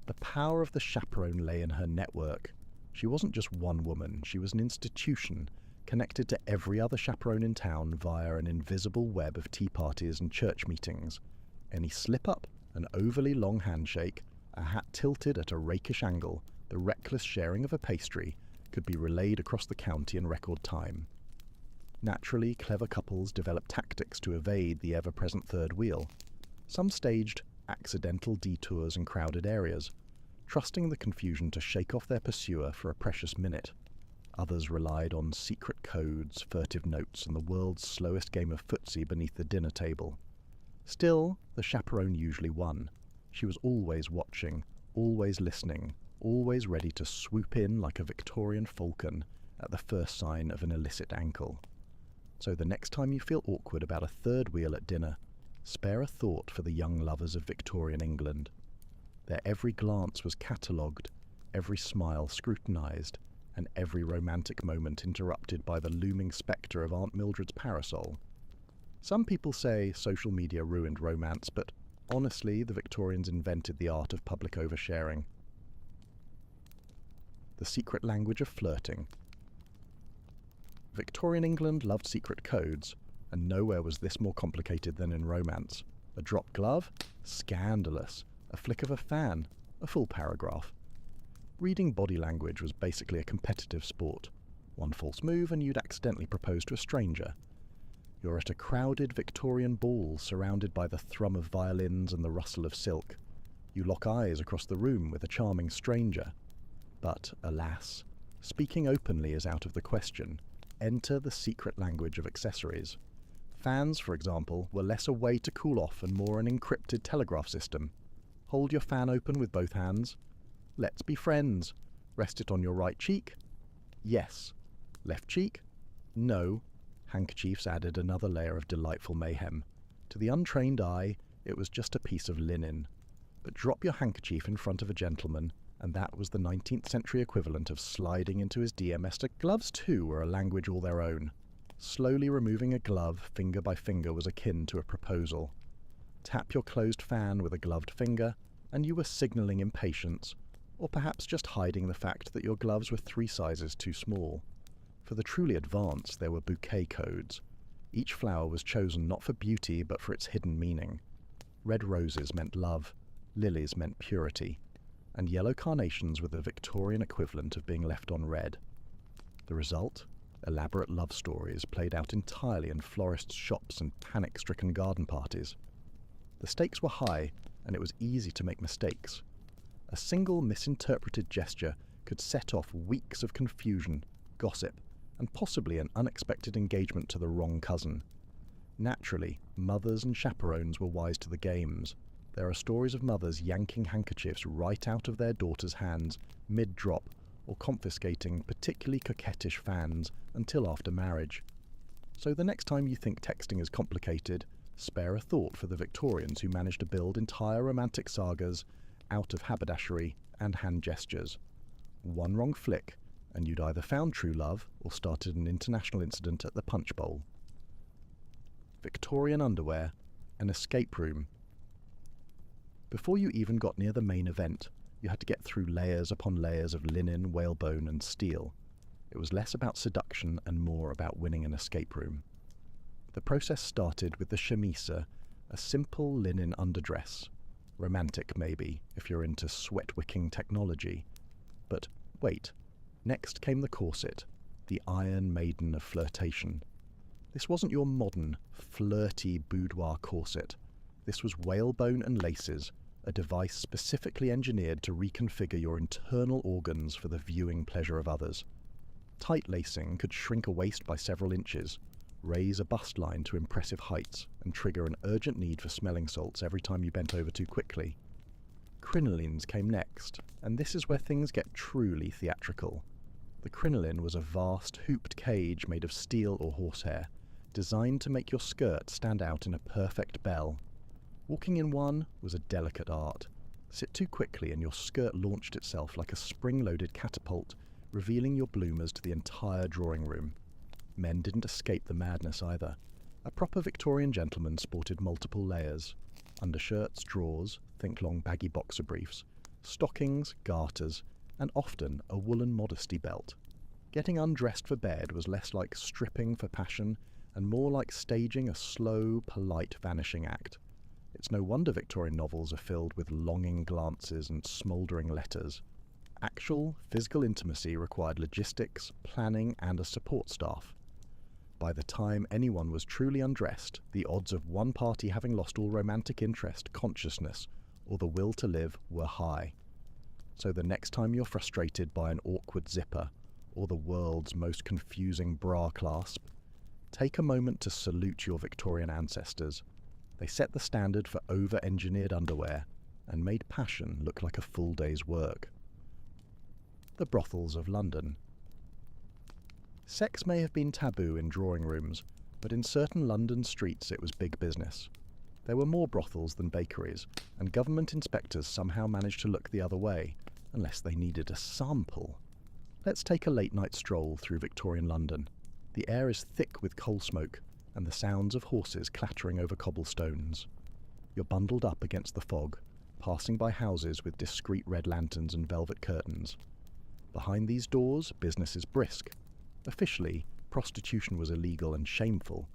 [SPEAKER 1] The power of the chaperone lay in her network. She wasn't just one woman, she was an institution, connected to every other chaperone in town via an invisible web of tea parties and church meetings. Any slip-up, an overly long handshake, a hat tilted at a rakish angle, the reckless sharing of a pastry, could be relayed across the county in record time. Naturally, clever couples developed tactics to evade the ever-present third wheel. Some staged accidental detours in crowded areas, trusting the confusion to shake off their pursuer for a precious minute. Others relied on secret codes, furtive notes, and the world's slowest game of footsie beneath the dinner table. Still, the chaperone usually won. She was always watching, always listening, always ready to swoop in like a Victorian falcon at the first sign of an illicit ankle. So the next time you feel awkward about a third wheel at dinner, spare a thought for the young lovers of Victorian England. Their every glance was catalogued, every smile scrutinised, and every romantic moment interrupted by the looming spectre of Aunt Mildred's parasol. Some people say social media ruined romance, but honestly, the Victorians invented the art of public oversharing. The secret language of flirting. Victorian England loved secret codes, and nowhere was this more complicated than in romance. A dropped glove? Scandalous. A flick of a fan? A full paragraph. Reading body language was basically a competitive sport. One false move and you'd accidentally propose to a stranger. You're at a crowded Victorian ball surrounded by the thrum of violins and the rustle of silk. You lock eyes across the room with a charming stranger. But, alas, speaking openly is out of the question. Enter the secret language of accessories. Fans, for example, were less a way to cool off and more an encrypted telegraph system. Hold your fan open with both hands. Let's be friends. Rest it on your right cheek. Yes. Left cheek? No. Handkerchiefs added another layer of delightful mayhem. To the untrained eye, it was just a piece of linen. But drop your handkerchief in front of a gentleman, and that was the 19th century equivalent of sliding into his DMS. Gloves, too, were a language all their own. Slowly removing a glove, finger by finger, was akin to a proposal. Tap your closed fan with a gloved finger, and you were signalling impatience, or perhaps just hiding the fact that your gloves were 3 sizes too small. For the truly advanced, there were bouquet codes. Each flower was chosen not for beauty, but for its hidden meaning. Red roses meant love, lilies meant purity, and yellow carnations were the Victorian equivalent of being left on red. The result? Elaborate love stories played out entirely in florists' shops and panic-stricken garden parties. The stakes were high, and it was easy to make mistakes. A single misinterpreted gesture could set off weeks of confusion, gossip, and possibly an unexpected engagement to the wrong cousin. Naturally, mothers and chaperones were wise to the games. There are stories of mothers yanking handkerchiefs right out of their daughters' hands mid-drop, or confiscating particularly coquettish fans until after marriage. So the next time you think texting is complicated, spare a thought for the Victorians who managed to build entire romantic sagas out of haberdashery and hand gestures. One wrong flick, and you'd either found true love or started an international incident at the punch bowl. Victorian underwear, an escape room. Before you even got near the main event, you had to get through layers upon layers of linen, whalebone, and steel. It was less about seduction and more about winning an escape room. The process started with the chemise, a simple linen underdress. Romantic, maybe, if you're into sweat-wicking technology. But wait, next came the corset, the Iron Maiden of flirtation. This wasn't your modern, flirty boudoir corset. This was whalebone and laces, a device specifically engineered to reconfigure your internal organs for the viewing pleasure of others. Tight lacing could shrink a waist by several inches, raise a bust line to impressive heights, and trigger an urgent need for smelling salts every time you bent over too quickly. Crinolines came next, and this is where things get truly theatrical. The crinoline was a vast, hooped cage made of steel or horsehair, designed to make your skirt stand out in a perfect bell. Walking in one was a delicate art. Sit too quickly and your skirt launched itself like a spring-loaded catapult, revealing your bloomers to the entire drawing room. Men didn't escape the madness either. A proper Victorian gentleman sported multiple layers. Undershirts, drawers, think long baggy boxer briefs, stockings, garters, and often a woolen modesty belt. Getting undressed for bed was less like stripping for passion and more like staging a slow, polite vanishing act. It's no wonder Victorian novels are filled with longing glances and smouldering letters. Actual, physical intimacy required logistics, planning, and a support staff. By the time anyone was truly undressed, the odds of one party having lost all romantic interest, consciousness, or the will to live were high. So the next time you're frustrated by an awkward zipper, or the world's most confusing bra clasp, take a moment to salute your Victorian ancestors. They set the standard for over-engineered underwear and made passion look like a full day's work. The brothels of London. Sex may have been taboo in drawing rooms, but in certain London streets it was big business. There were more brothels than bakeries, and government inspectors somehow managed to look the other way, unless they needed a sample. Let's take a late-night stroll through Victorian London. The air is thick with coal smoke, and the sounds of horses clattering over cobblestones. You're bundled up against the fog, passing by houses with discreet red lanterns and velvet curtains. Behind these doors, business is brisk. Officially, prostitution was illegal and shameful.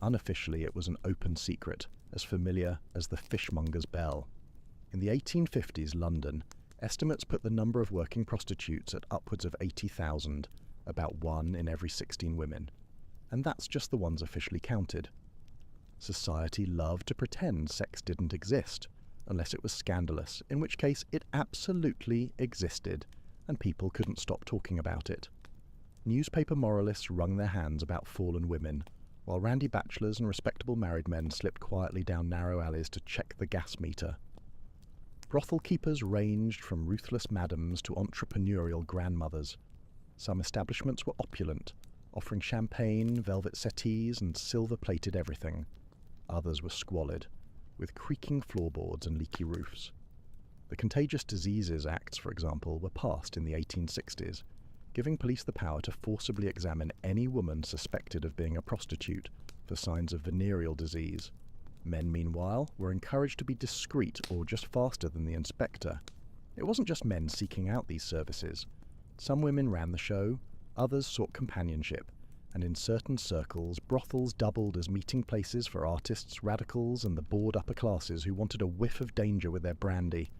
[SPEAKER 1] Unofficially, it was an open secret, as familiar as the fishmonger's bell. In the 1850s London, estimates put the number of working prostitutes at upwards of 80,000, about 1 in every 16 women. and that's just the ones officially counted. Society loved to pretend sex didn't exist, unless it was scandalous, in which case it absolutely existed, and people couldn't stop talking about it. Newspaper moralists wrung their hands about fallen women, while randy bachelors and respectable married men slipped quietly down narrow alleys to check the gas meter. Brothel keepers ranged from ruthless madams to entrepreneurial grandmothers. Some establishments were opulent, offering champagne, velvet settees, and silver-plated everything. Others were squalid, with creaking floorboards and leaky roofs. The Contagious Diseases Acts, for example, were passed in the 1860s, giving police the power to forcibly examine any woman suspected of being a prostitute for signs of venereal disease. Men, meanwhile, were encouraged to be discreet or just faster than the inspector. It wasn't just men seeking out these services. Some women ran the show, others sought companionship, and in certain circles, brothels doubled as meeting places for artists, radicals, and the bored upper classes who wanted a whiff of danger with their brandy.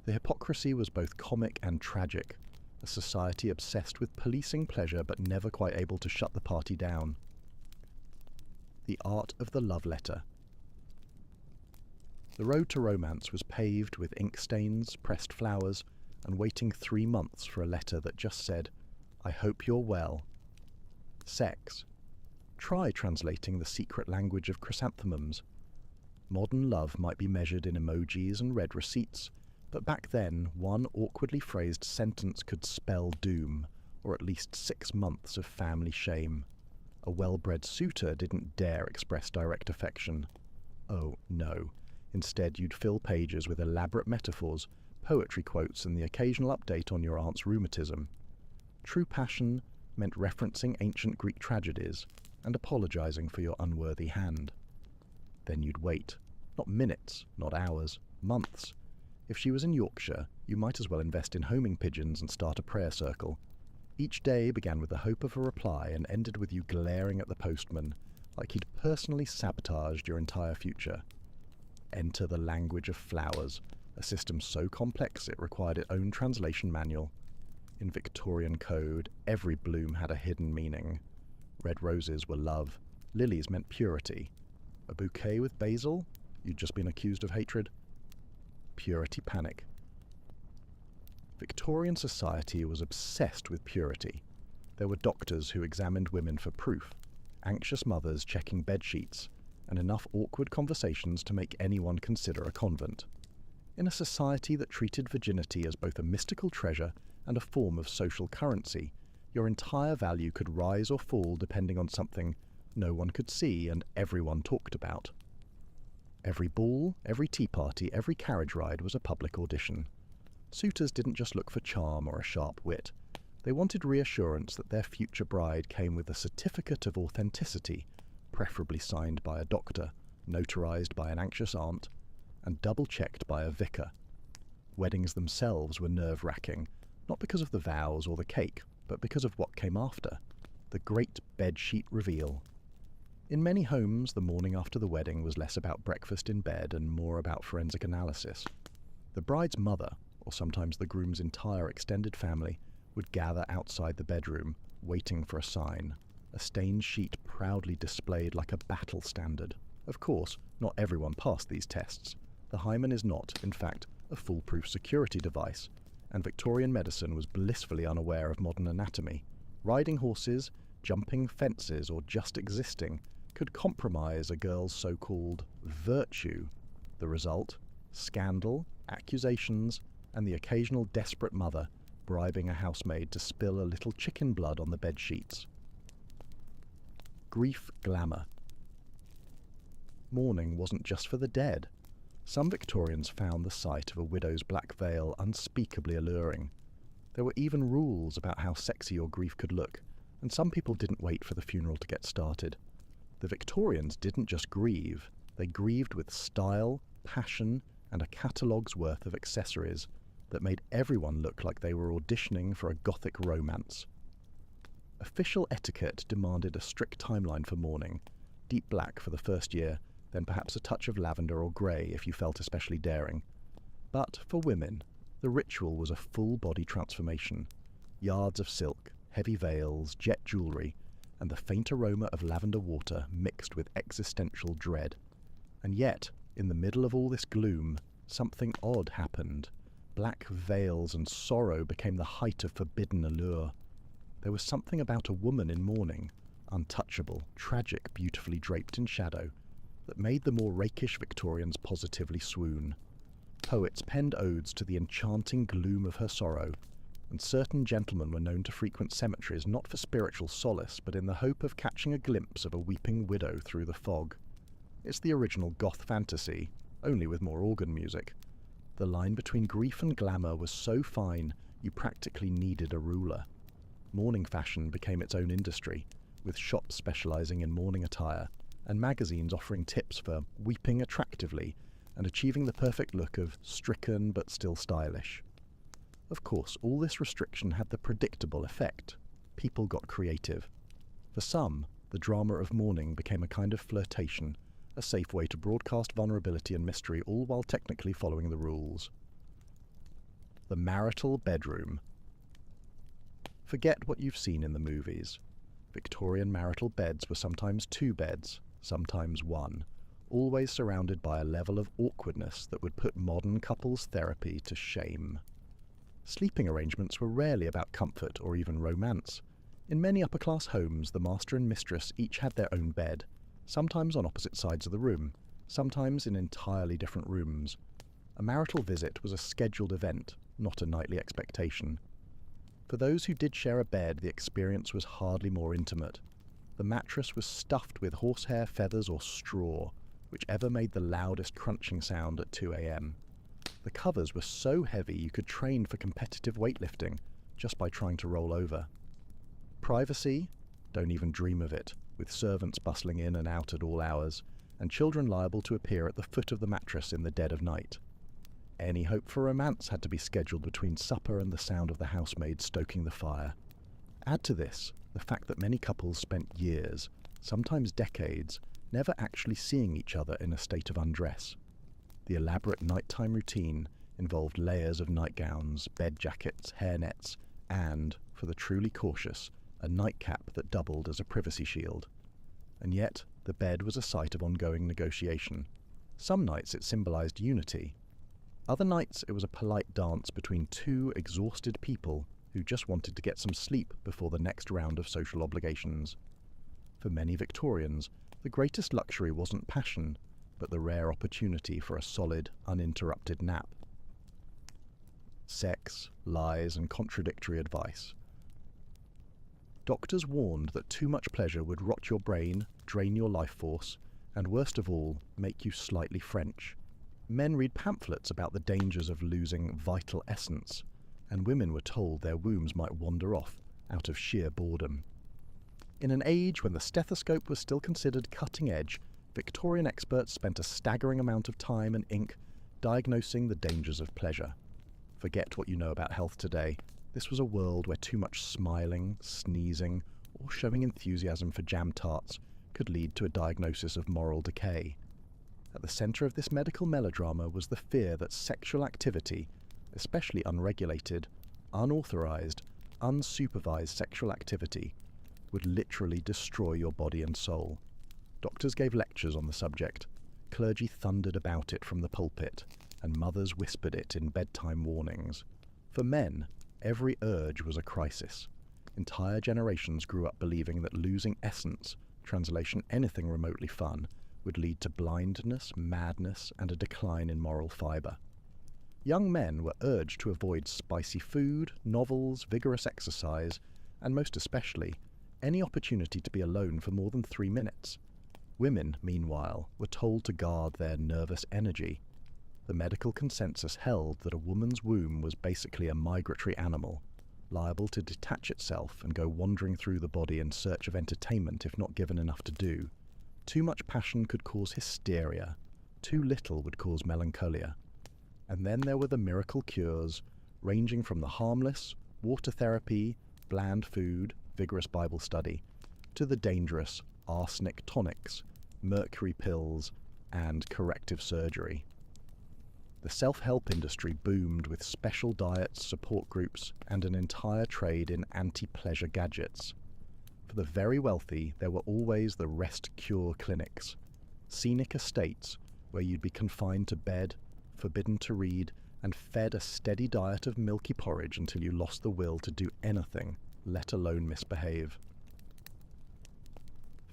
[SPEAKER 1] The hypocrisy was both comic and tragic, a society obsessed with policing pleasure but never quite able to shut the party down. The art of the love letter. The road to romance was paved with ink stains, pressed flowers, and waiting 3 months for a letter that just said, "I hope you're well." Sex. Try translating the secret language of chrysanthemums. Modern love might be measured in emojis and red receipts, but back then one awkwardly phrased sentence could spell doom, or at least 6 months of family shame. A well-bred suitor didn't dare express direct affection. Oh, no. Instead, you'd fill pages with elaborate metaphors, poetry quotes, and the occasional update on your aunt's rheumatism. True passion meant referencing ancient Greek tragedies and apologizing for your unworthy hand. Then you'd wait. Not minutes, not hours, months. If she was in Yorkshire, you might as well invest in homing pigeons and start a prayer circle. Each day began with the hope of a reply and ended with you glaring at the postman, like he'd personally sabotaged your entire future. Enter the language of flowers, a system so complex it required its own translation manual. In Victorian code, every bloom had a hidden meaning. Red roses were love. Lilies meant purity. A bouquet with basil? You'd just been accused of hatred. Purity panic. Victorian society was obsessed with purity. There were doctors who examined women for proof, anxious mothers checking bedsheets, and enough awkward conversations to make anyone consider a convent. In a society that treated virginity as both a mystical treasure and a form of social currency, your entire value could rise or fall depending on something no one could see and everyone talked about. Every ball, every tea party, every carriage ride was a public audition. Suitors didn't just look for charm or a sharp wit. They wanted reassurance that their future bride came with a certificate of authenticity, preferably signed by a doctor, notarized by an anxious aunt, and double-checked by a vicar. Weddings themselves were nerve-wracking, not because of the vows or the cake, but because of what came after, the great bedsheet reveal. In many homes, the morning after the wedding was less about breakfast in bed and more about forensic analysis. The bride's mother, or sometimes the groom's entire extended family, would gather outside the bedroom, waiting for a sign, a stained sheet proudly displayed like a battle standard. Of course, not everyone passed these tests. The hymen is not, in fact, a foolproof security device, and Victorian medicine was blissfully unaware of modern anatomy. Riding horses, jumping fences, or just existing could compromise a girl's so-called virtue. The result? Scandal, accusations, and the occasional desperate mother bribing a housemaid to spill a little chicken blood on the bed sheets. Grief glamour. Mourning wasn't just for the dead. Some Victorians found the sight of a widow's black veil unspeakably alluring. There were even rules about how sexy your grief could look, and some people didn't wait for the funeral to get started. The Victorians didn't just grieve, they grieved with style, passion, and a catalogue's worth of accessories that made everyone look like they were auditioning for a gothic romance. Official etiquette demanded a strict timeline for mourning, deep black for the first year, then perhaps a touch of lavender or grey if you felt especially daring. But for women, the ritual was a full-body transformation. Yards of silk, heavy veils, jet jewellery, and the faint aroma of lavender water mixed with existential dread. And yet, in the middle of all this gloom, something odd happened. Black veils and sorrow became the height of forbidden allure. There was something about a woman in mourning, untouchable, tragic, beautifully draped in shadow, that made the more rakish Victorians positively swoon. Poets penned odes to the enchanting gloom of her sorrow, and certain gentlemen were known to frequent cemeteries not for spiritual solace, but in the hope of catching a glimpse of a weeping widow through the fog. It's the original goth fantasy, only with more organ music. The line between grief and glamour was so fine you practically needed a ruler. Mourning fashion became its own industry, with shops specialising in mourning attire, and magazines offering tips for weeping attractively and achieving the perfect look of stricken but still stylish. Of course, all this restriction had the predictable effect. People got creative. For some, the drama of mourning became a kind of flirtation, a safe way to broadcast vulnerability and mystery, all while technically following the rules. The marital bedroom. Forget what you've seen in the movies. Victorian marital beds were sometimes 2 beds, sometimes 1, always surrounded by a level of awkwardness that would put modern couples therapy to shame. Sleeping arrangements were rarely about comfort or even romance. In many upper-class homes, the master and mistress each had their own bed, sometimes on opposite sides of the room, sometimes in entirely different rooms. A marital visit was a scheduled event, not a nightly expectation. For those who did share a bed, the experience was hardly more intimate. The mattress was stuffed with horsehair, feathers, or straw, whichever made the loudest crunching sound at 2 a.m. The covers were so heavy you could train for competitive weightlifting just by trying to roll over. Privacy? Don't even dream of it, with servants bustling in and out at all hours, and children liable to appear at the foot of the mattress in the dead of night. Any hope for romance had to be scheduled between supper and the sound of the housemaid stoking the fire. Add to this the fact that many couples spent years, sometimes decades, never actually seeing each other in a state of undress. The elaborate nighttime routine involved layers of nightgowns, bed jackets, hairnets, and, for the truly cautious, a nightcap that doubled as a privacy shield. And yet, the bed was a site of ongoing negotiation. Some nights it symbolized unity. Other nights it was a polite dance between 2 exhausted people who just wanted to get some sleep before the next round of social obligations. For many Victorians, the greatest luxury wasn't passion, but the rare opportunity for a solid, uninterrupted nap. Sex, lies, and contradictory advice. Doctors warned that too much pleasure would rot your brain, drain your life force, and worst of all, make you slightly French. Men read pamphlets about the dangers of losing vital essence, and women were told their wombs might wander off out of sheer boredom. In an age when the stethoscope was still considered cutting edge, Victorian experts spent a staggering amount of time and ink diagnosing the dangers of pleasure. Forget what you know about health today. This was a world where too much smiling, sneezing, or showing enthusiasm for jam tarts could lead to a diagnosis of moral decay. At the centre of this medical melodrama was the fear that sexual activity, especially unregulated, unauthorised, unsupervised sexual activity, would literally destroy your body and soul. Doctors gave lectures on the subject, clergy thundered about it from the pulpit, and mothers whispered it in bedtime warnings. For men, every urge was a crisis. Entire generations grew up believing that losing essence, translation anything remotely fun, would lead to blindness, madness, and a decline in moral fibre. Young men were urged to avoid spicy food, novels, vigorous exercise, and most especially, any opportunity to be alone for more than 3 minutes. Women, meanwhile, were told to guard their nervous energy. The medical consensus held that a woman's womb was basically a migratory animal, liable to detach itself and go wandering through the body in search of entertainment if not given enough to do. Too much passion could cause hysteria, too little would cause melancholia. And then there were the miracle cures, ranging from the harmless, water therapy, bland food, vigorous Bible study, to the dangerous arsenic tonics, mercury pills, and corrective surgery. The self-help industry boomed with special diets, support groups, and an entire trade in anti-pleasure gadgets. For the very wealthy, there were always the rest cure clinics, scenic estates where you'd be confined to bed, forbidden to read, and fed a steady diet of milky porridge until you lost the will to do anything, let alone misbehave.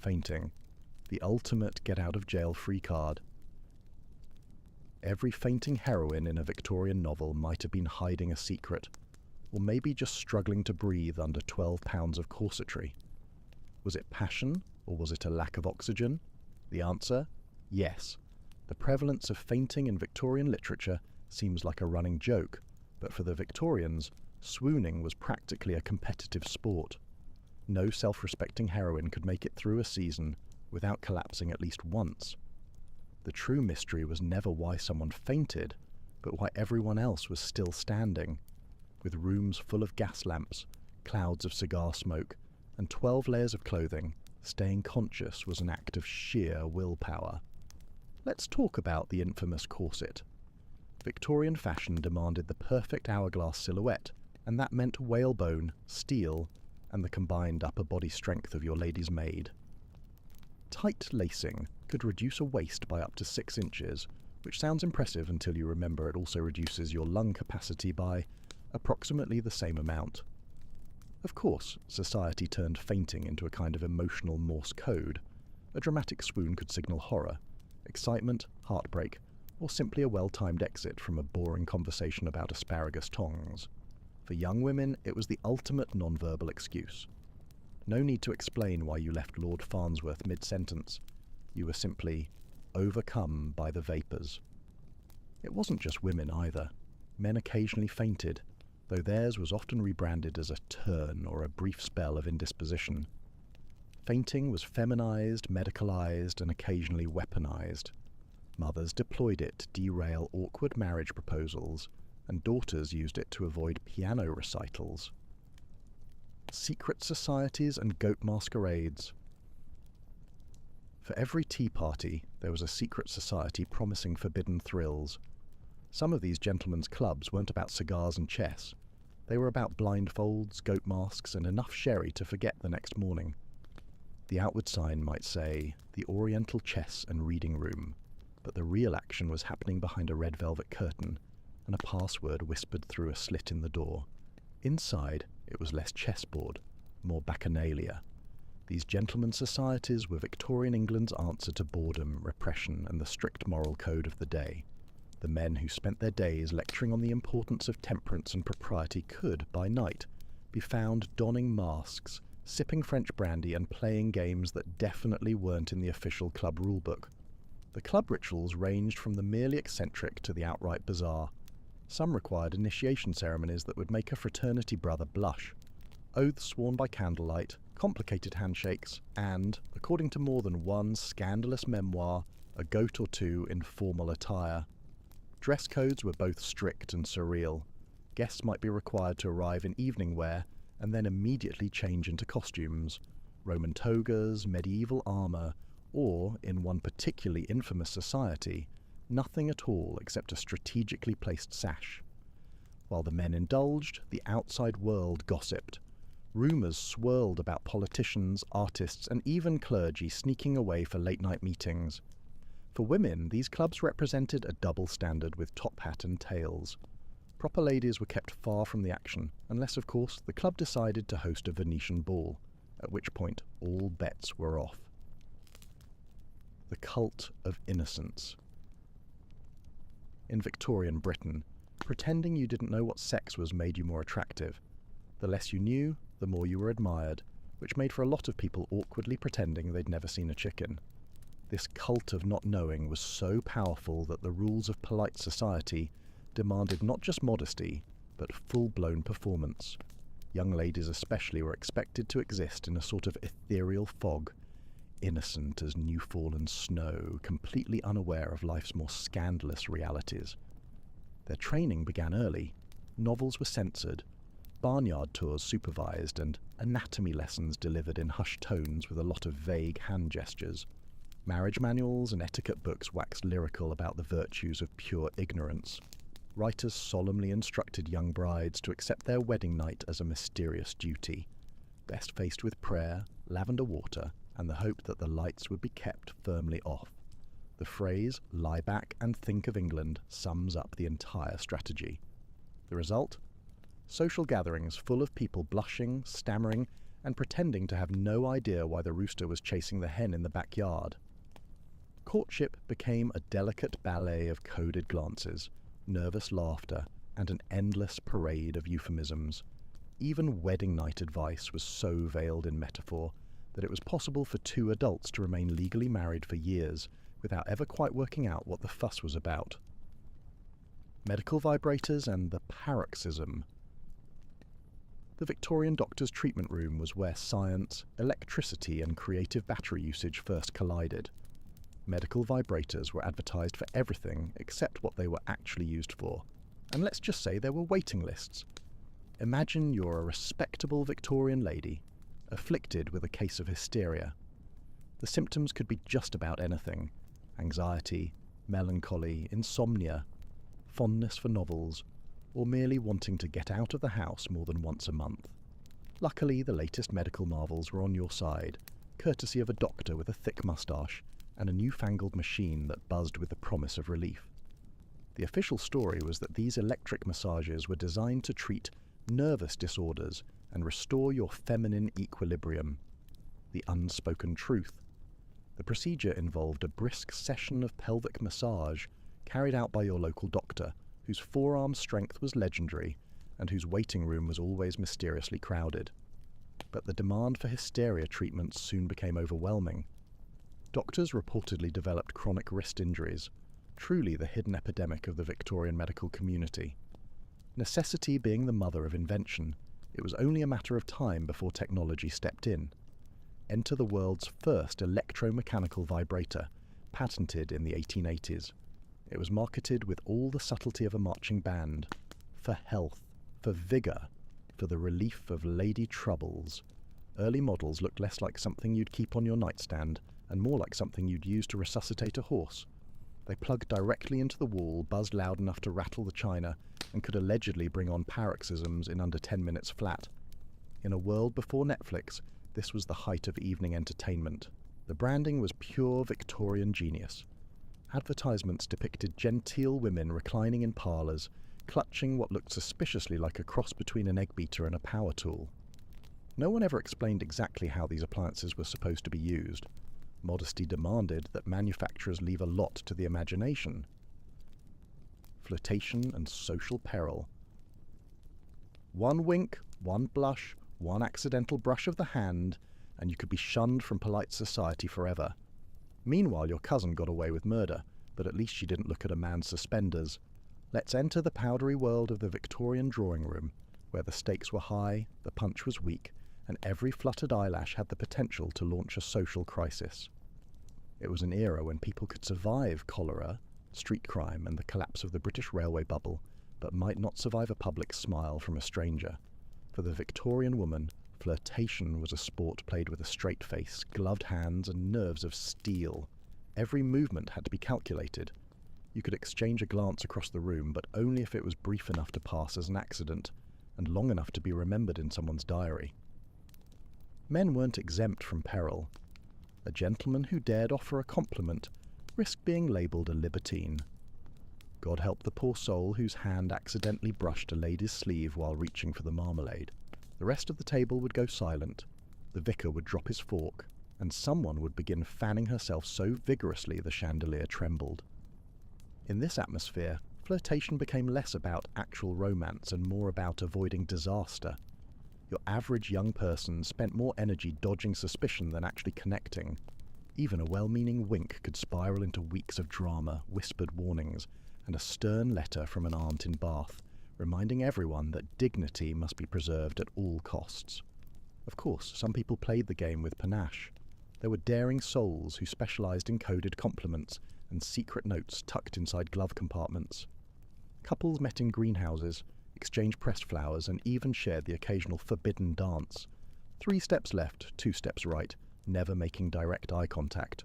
[SPEAKER 1] Fainting, the ultimate get-out-of-jail-free card. Every fainting heroine in a Victorian novel might have been hiding a secret, or maybe just struggling to breathe under 12 pounds of corsetry. Was it passion, or was it a lack of oxygen? The answer? Yes. The prevalence of fainting in Victorian literature seems like a running joke, but for the Victorians, swooning was practically a competitive sport. No self-respecting heroine could make it through a season without collapsing at least once. The true mystery was never why someone fainted, but why everyone else was still standing. With rooms full of gas lamps, clouds of cigar smoke, and 12 layers of clothing, staying conscious was an act of sheer willpower. Let's talk about the infamous corset. Victorian fashion demanded the perfect hourglass silhouette, and that meant whalebone, steel, and the combined upper body strength of your lady's maid. Tight lacing could reduce a waist by up to 6 inches, which sounds impressive until you remember it also reduces your lung capacity by approximately the same amount. Of course, society turned fainting into a kind of emotional Morse code. A dramatic swoon could signal horror, excitement, heartbreak, or simply a well-timed exit from a boring conversation about asparagus tongs. For young women, it was the ultimate non-verbal excuse. No need to explain why you left Lord Farnsworth mid-sentence. You were simply overcome by the vapours. It wasn't just women either. Men occasionally fainted, though theirs was often rebranded as a turn or a brief spell of indisposition. Fainting was feminized, medicalized, and occasionally weaponized. Mothers deployed it to derail awkward marriage proposals, and daughters used it to avoid piano recitals. Secret societies and goat masquerades. For every tea party, there was a secret society promising forbidden thrills. Some of these gentlemen's clubs weren't about cigars and chess. They were about blindfolds, goat masks, and enough sherry to forget the next morning. The outward sign might say, the Oriental Chess and Reading Room, but the real action was happening behind a red velvet curtain, and a password whispered through a slit in the door. Inside, it was less chessboard, more bacchanalia. These gentlemen's societies were Victorian England's answer to boredom, repression, and the strict moral code of the day. The men who spent their days lecturing on the importance of temperance and propriety could, by night, be found donning masks, sipping French brandy, and playing games that definitely weren't in the official club rulebook. The club rituals ranged from the merely eccentric to the outright bizarre. Some required initiation ceremonies that would make a fraternity brother blush, oaths sworn by candlelight, complicated handshakes, and, according to more than one scandalous memoir, a goat or two in formal attire. Dress codes were both strict and surreal. Guests might be required to arrive in evening wear and then immediately change into costumes, Roman togas, medieval armour, or, in one particularly infamous society, nothing at all except a strategically placed sash. While the men indulged, the outside world gossiped. Rumours swirled about politicians, artists, and even clergy sneaking away for late-night meetings. For women, these clubs represented a double standard with top hat and tails. Proper ladies were kept far from the action, unless, of course, the club decided to host a Venetian ball, at which point all bets were off. The cult of innocence. In Victorian Britain, pretending you didn't know what sex was made you more attractive. The less you knew, the more you were admired, which made for a lot of people awkwardly pretending they'd never seen a chicken. This cult of not knowing was so powerful that the rules of polite society demanded not just modesty, but full-blown performance. Young ladies especially were expected to exist in a sort of ethereal fog, innocent as new-fallen snow, completely unaware of life's more scandalous realities. Their training began early. Novels were censored, barnyard tours supervised, and anatomy lessons delivered in hushed tones with a lot of vague hand gestures. Marriage manuals and etiquette books waxed lyrical about the virtues of pure ignorance. Writers solemnly instructed young brides to accept their wedding night as a mysterious duty. best faced with prayer, lavender water, and the hope that the lights would be kept firmly off. The phrase, lie back and think of England, sums up the entire strategy. The result? Social gatherings full of people blushing, stammering, and pretending to have no idea why the rooster was chasing the hen in the backyard. Courtship became a delicate ballet of coded glances, nervous laughter, and an endless parade of euphemisms. Even wedding night advice was so veiled in metaphor that it was possible for two adults to remain legally married for years without ever quite working out what the fuss was about. Medical vibrators and the paroxysm. The Victorian doctor's treatment room was where science, electricity, and creative battery usage first collided. Medical vibrators were advertised for everything except what they were actually used for. And let's just say there were waiting lists. Imagine you're a respectable Victorian lady, afflicted with a case of hysteria. The symptoms could be just about anything: anxiety, melancholy, insomnia, fondness for novels, or merely wanting to get out of the house more than once a month. Luckily, the latest medical marvels were on your side, courtesy of a doctor with a thick moustache and a newfangled machine that buzzed with the promise of relief. The official story was that these electric massages were designed to treat nervous disorders and restore your feminine equilibrium. The unspoken truth. The procedure involved a brisk session of pelvic massage carried out by your local doctor, whose forearm strength was legendary and whose waiting room was always mysteriously crowded. But the demand for hysteria treatments soon became overwhelming. Doctors reportedly developed chronic wrist injuries, truly the hidden epidemic of the Victorian medical community. Necessity being the mother of invention, it was only a matter of time before technology stepped in. Enter the world's first electromechanical vibrator, patented in the 1880s. It was marketed with all the subtlety of a marching band, for health, for vigour, for the relief of lady troubles. Early models looked less like something you'd keep on your nightstand and more like something you'd use to resuscitate a horse. They plugged directly into the wall, buzzed loud enough to rattle the china, and could allegedly bring on paroxysms in under 10 minutes flat. In a world before Netflix, this was the height of evening entertainment. The branding was pure Victorian genius. Advertisements depicted genteel women reclining in parlours, clutching what looked suspiciously like a cross between an egg beater and a power tool. No one ever explained exactly how these appliances were supposed to be used. Modesty demanded that manufacturers leave a lot to the imagination. Flirtation and social peril. One wink, one blush, one accidental brush of the hand, and you could be shunned from polite society forever. Meanwhile, your cousin got away with murder, but at least she didn't look at a man's suspenders. Let's enter the powdery world of the Victorian drawing room, where the stakes were high, the punch was weak, and every fluttered eyelash had the potential to launch a social crisis. It was an era when people could survive cholera, street crime, and the collapse of the British railway bubble, but might not survive a public smile from a stranger. For the Victorian woman, flirtation was a sport played with a straight face, gloved hands, and nerves of steel. Every movement had to be calculated. You could exchange a glance across the room, but only if it was brief enough to pass as an accident, and long enough to be remembered in someone's diary. Men weren't exempt from peril. A gentleman who dared offer a compliment risked being labelled a libertine. God help the poor soul whose hand accidentally brushed a lady's sleeve while reaching for the marmalade. The rest of the table would go silent, the vicar would drop his fork, and someone would begin fanning herself so vigorously the chandelier trembled. In this atmosphere, flirtation became less about actual romance and more about avoiding disaster. Your average young person spent more energy dodging suspicion than actually connecting. Even a well-meaning wink could spiral into weeks of drama, whispered warnings, and a stern letter from an aunt in Bath, reminding everyone that dignity must be preserved at all costs. Of course, some people played the game with panache. There were daring souls who specialised in coded compliments and secret notes tucked inside glove compartments. Couples met in greenhouses, exchanged pressed flowers, and even shared the occasional forbidden dance. 3 steps left, 2 steps right, never making direct eye contact.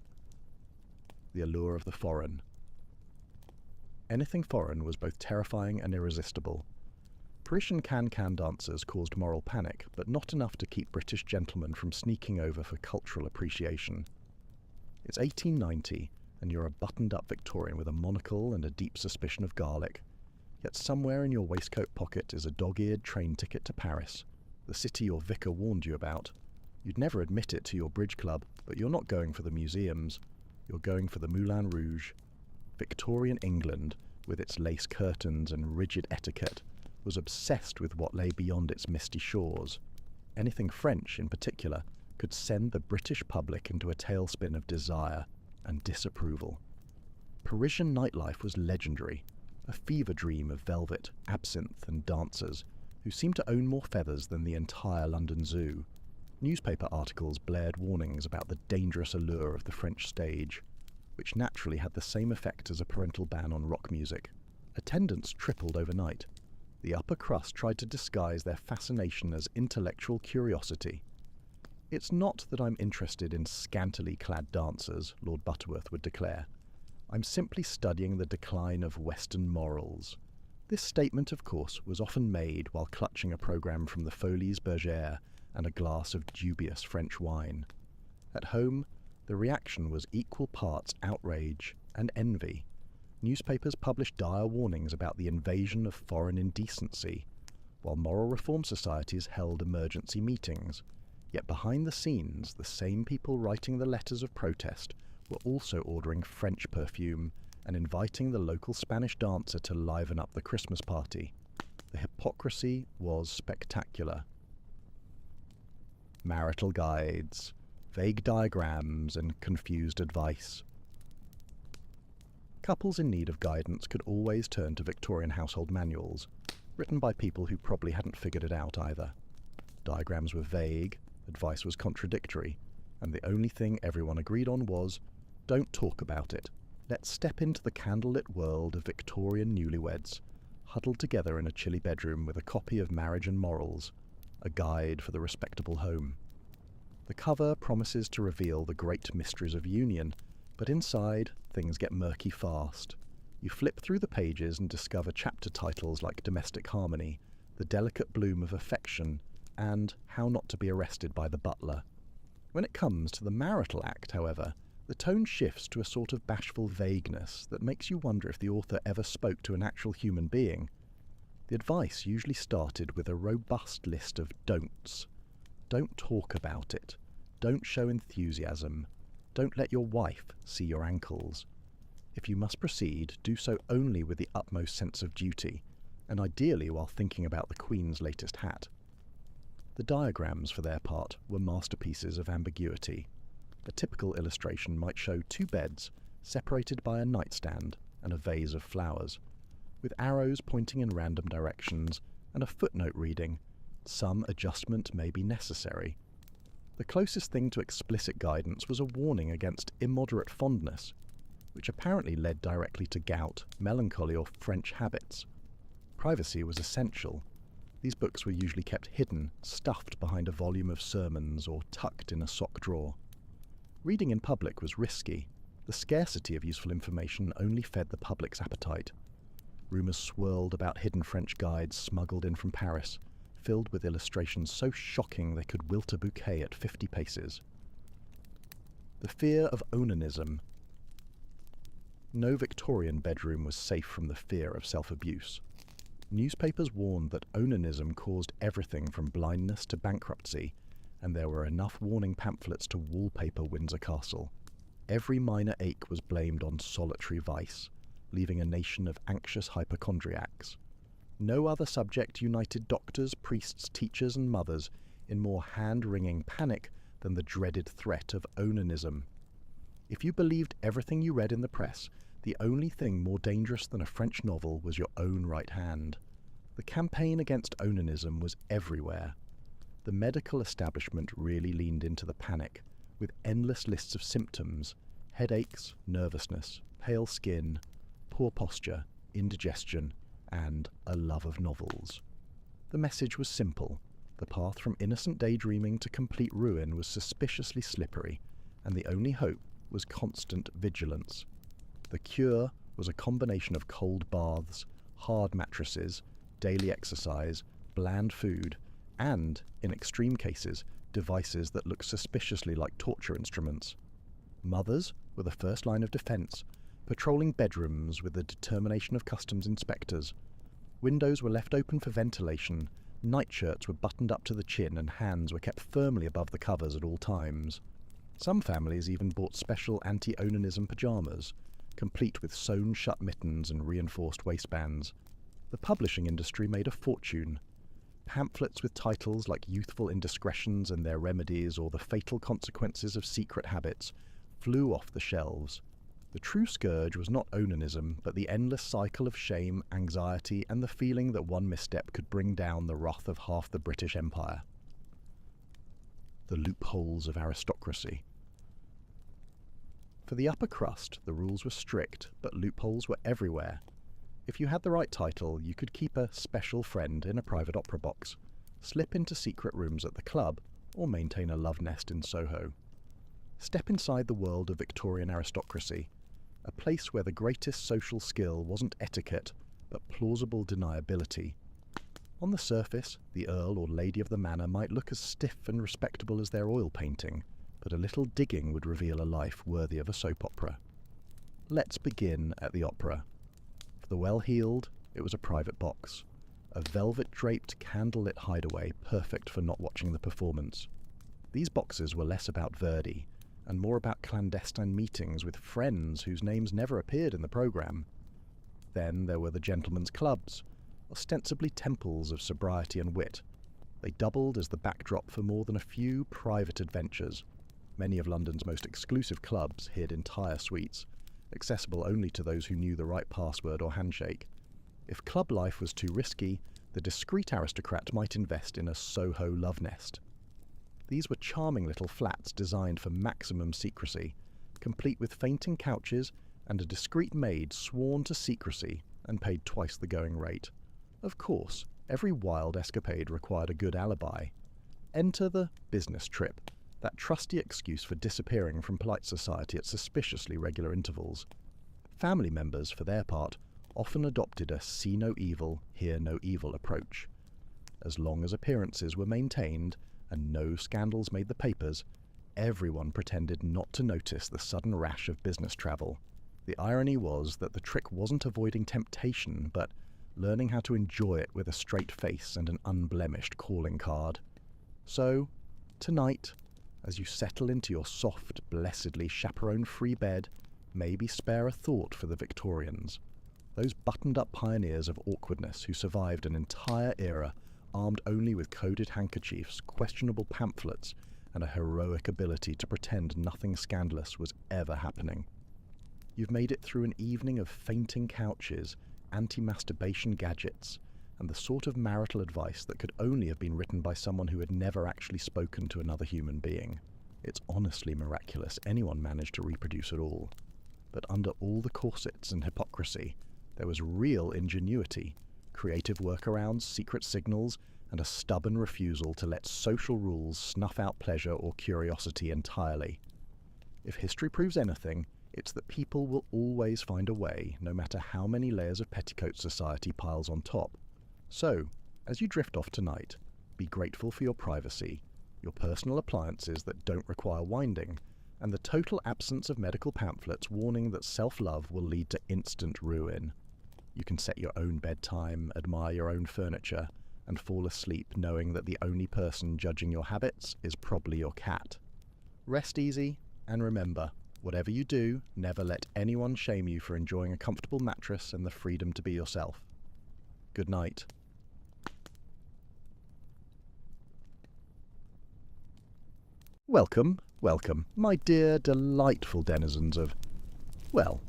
[SPEAKER 1] The allure of the foreign. Anything foreign was both terrifying and irresistible. Parisian can-can dancers caused moral panic, but not enough to keep British gentlemen from sneaking over for cultural appreciation. It's 1890, and you're a buttoned-up Victorian with a monocle and a deep suspicion of garlic. Yet somewhere in your waistcoat pocket is a dog-eared train ticket to Paris, the city your vicar warned you about. You'd never admit it to your bridge club, but you're not going for the museums. You're going for the Moulin Rouge. Victorian England, with its lace curtains and rigid etiquette, was obsessed with what lay beyond its misty shores. Anything French, in particular, could send the British public into a tailspin of desire and disapproval. Parisian nightlife was legendary, a fever dream of velvet, absinthe and dancers who seemed to own more feathers than the entire London Zoo. Newspaper articles blared warnings about the dangerous allure of the French stage, which naturally had the same effect as a parental ban on rock music. Attendance tripled overnight. The upper crust tried to disguise their fascination as intellectual curiosity. "It's not that I'm interested in scantily clad dancers," Lord Butterworth would declare. "I'm simply studying the decline of Western morals." This statement, of course, was often made while clutching a programme from the Folies Bergère and a glass of dubious French wine. At home, the reaction was equal parts outrage and envy. Newspapers published dire warnings about the invasion of foreign indecency, while moral reform societies held emergency meetings. Yet behind the scenes, the same people writing the letters of protest were also ordering French perfume and inviting the local Spanish dancer to liven up the Christmas party. The hypocrisy was spectacular. Marital guides, vague diagrams, and confused advice. Couples in need of guidance could always turn to Victorian household manuals, written by people who probably hadn't figured it out either. Diagrams were vague, advice was contradictory, and the only thing everyone agreed on was, don't talk about it. Let's step into the candlelit world of Victorian newlyweds, huddled together in a chilly bedroom with a copy of Marriage and Morals, a guide for the respectable home. The cover promises to reveal the great mysteries of union, but inside, things get murky fast. You flip through the pages and discover chapter titles like Domestic Harmony, The Delicate Bloom of Affection, and How Not to Be Arrested by the Butler. When it comes to the marital act, however, the tone shifts to a sort of bashful vagueness that makes you wonder if the author ever spoke to an actual human being. The advice usually started with a robust list of don'ts. Don't talk about it. Don't show enthusiasm. Don't let your wife see your ankles. If you must proceed, do so only with the utmost sense of duty, and ideally while thinking about the Queen's latest hat. The diagrams, for their part, were masterpieces of ambiguity. A typical illustration might show two beds separated by a nightstand and a vase of flowers, with arrows pointing in random directions and a footnote reading, "Some adjustment may be necessary." The closest thing to explicit guidance was a warning against immoderate fondness, which apparently led directly to gout, melancholy, or French habits. Privacy was essential. These books were usually kept hidden, stuffed behind a volume of sermons or tucked in a sock drawer. Reading in public was risky. The scarcity of useful information only fed the public's appetite. Rumours swirled about hidden French guides smuggled in from Paris, filled with illustrations so shocking they could wilt a bouquet at 50 paces. The fear of onanism. No Victorian bedroom was safe from the fear of self-abuse. Newspapers warned that onanism caused everything from blindness to bankruptcy, and there were enough warning pamphlets to wallpaper Windsor Castle. Every minor ache was blamed on solitary vice, leaving a nation of anxious hypochondriacs. No other subject united doctors, priests, teachers and mothers in more hand-wringing panic than the dreaded threat of onanism. If you believed everything you read in the press, the only thing more dangerous than a French novel was your own right hand. The campaign against onanism was everywhere. The medical establishment really leaned into the panic, with endless lists of symptoms: headaches, nervousness, pale skin, poor posture, indigestion, and a love of novels. The message was simple. The path from innocent daydreaming to complete ruin was suspiciously slippery, and the only hope was constant vigilance. The cure was a combination of cold baths, hard mattresses, daily exercise, bland food, and, in extreme cases, devices that look suspiciously like torture instruments. Mothers were the first line of defence, patrolling bedrooms with the determination of customs inspectors. Windows were left open for ventilation, nightshirts were buttoned up to the chin, and hands were kept firmly above the covers at all times. Some families even bought special anti-onanism pyjamas, complete with sewn-shut mittens and reinforced waistbands. The publishing industry made a fortune. Pamphlets with titles like Youthful Indiscretions and Their Remedies or The Fatal Consequences of Secret Habits flew off the shelves. The true scourge was not onanism, but the endless cycle of shame, anxiety, and the feeling that one misstep could bring down the wrath of half the British Empire. The loopholes of aristocracy. For the upper crust, the rules were strict, but loopholes were everywhere. If you had the right title, you could keep a special friend in a private opera box, slip into secret rooms at the club, or maintain a love nest in Soho. Step inside the world of Victorian aristocracy, a place where the greatest social skill wasn't etiquette, but plausible deniability. On the surface, the Earl or Lady of the Manor might look as stiff and respectable as their oil painting, but a little digging would reveal a life worthy of a soap opera. Let's begin at the opera. For the well-heeled, it was a private box, a velvet-draped, candlelit hideaway perfect for not watching the performance. These boxes were less about Verdi, and more about clandestine meetings with friends whose names never appeared in the programme. Then there were the gentlemen's clubs, ostensibly temples of sobriety and wit. They doubled as the backdrop for more than a few private adventures. Many of London's most exclusive clubs hid entire suites, accessible only to those who knew the right password or handshake. If club life was too risky, the discreet aristocrat might invest in a Soho love nest. These were charming little flats designed for maximum secrecy, complete with fainting couches and a discreet maid sworn to secrecy and paid twice the going rate. Of course, every wild escapade required a good alibi. Enter the business trip, that trusty excuse for disappearing from polite society at suspiciously regular intervals. Family members, for their part, often adopted a see no evil, hear no evil approach. As long as appearances were maintained and no scandals made the papers, everyone pretended not to notice the sudden rash of business travel. The irony was that the trick wasn't avoiding temptation, but learning how to enjoy it with a straight face and an unblemished calling card. So, tonight, as you settle into your soft, blessedly chaperone-free bed, maybe spare a thought for the Victorians, those buttoned-up pioneers of awkwardness who survived an entire era armed only with coded handkerchiefs, questionable pamphlets, and a heroic ability to pretend nothing scandalous was ever happening. You've made it through an evening of fainting couches, anti-masturbation gadgets, and the sort of marital advice that could only have been written by someone who had never actually spoken to another human being. It's honestly miraculous anyone managed to reproduce at all. But under all the corsets and hypocrisy, there was real ingenuity, creative workarounds, secret signals, and a stubborn refusal to let social rules snuff out pleasure or curiosity entirely. If history proves anything, it's that people will always find a way, no matter how many layers of petticoat society piles on top. So, as you drift off tonight, be grateful for your privacy, your personal appliances that don't require winding, and the total absence of medical pamphlets warning that self-love will lead to instant ruin. You can set your own bedtime, admire your own furniture, and fall asleep knowing that the only person judging your habits is probably your cat. Rest easy, and remember, whatever you do, never let anyone shame you for enjoying a comfortable mattress and the freedom to be yourself. Good night. Welcome, welcome, my dear, delightful denizens of, well,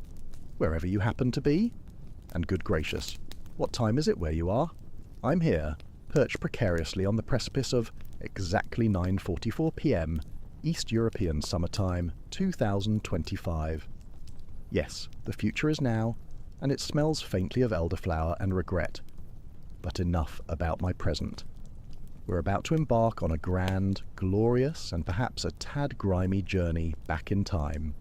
[SPEAKER 1] wherever you happen to be. And good gracious, what time is it where you are? I'm here, perched precariously on the precipice of exactly 9:44 p.m, East European summertime, 2025. Yes, the future is now, and it smells faintly of elderflower and regret. But enough about my present. We're about to embark on a grand, glorious, and perhaps a tad grimy journey back in time.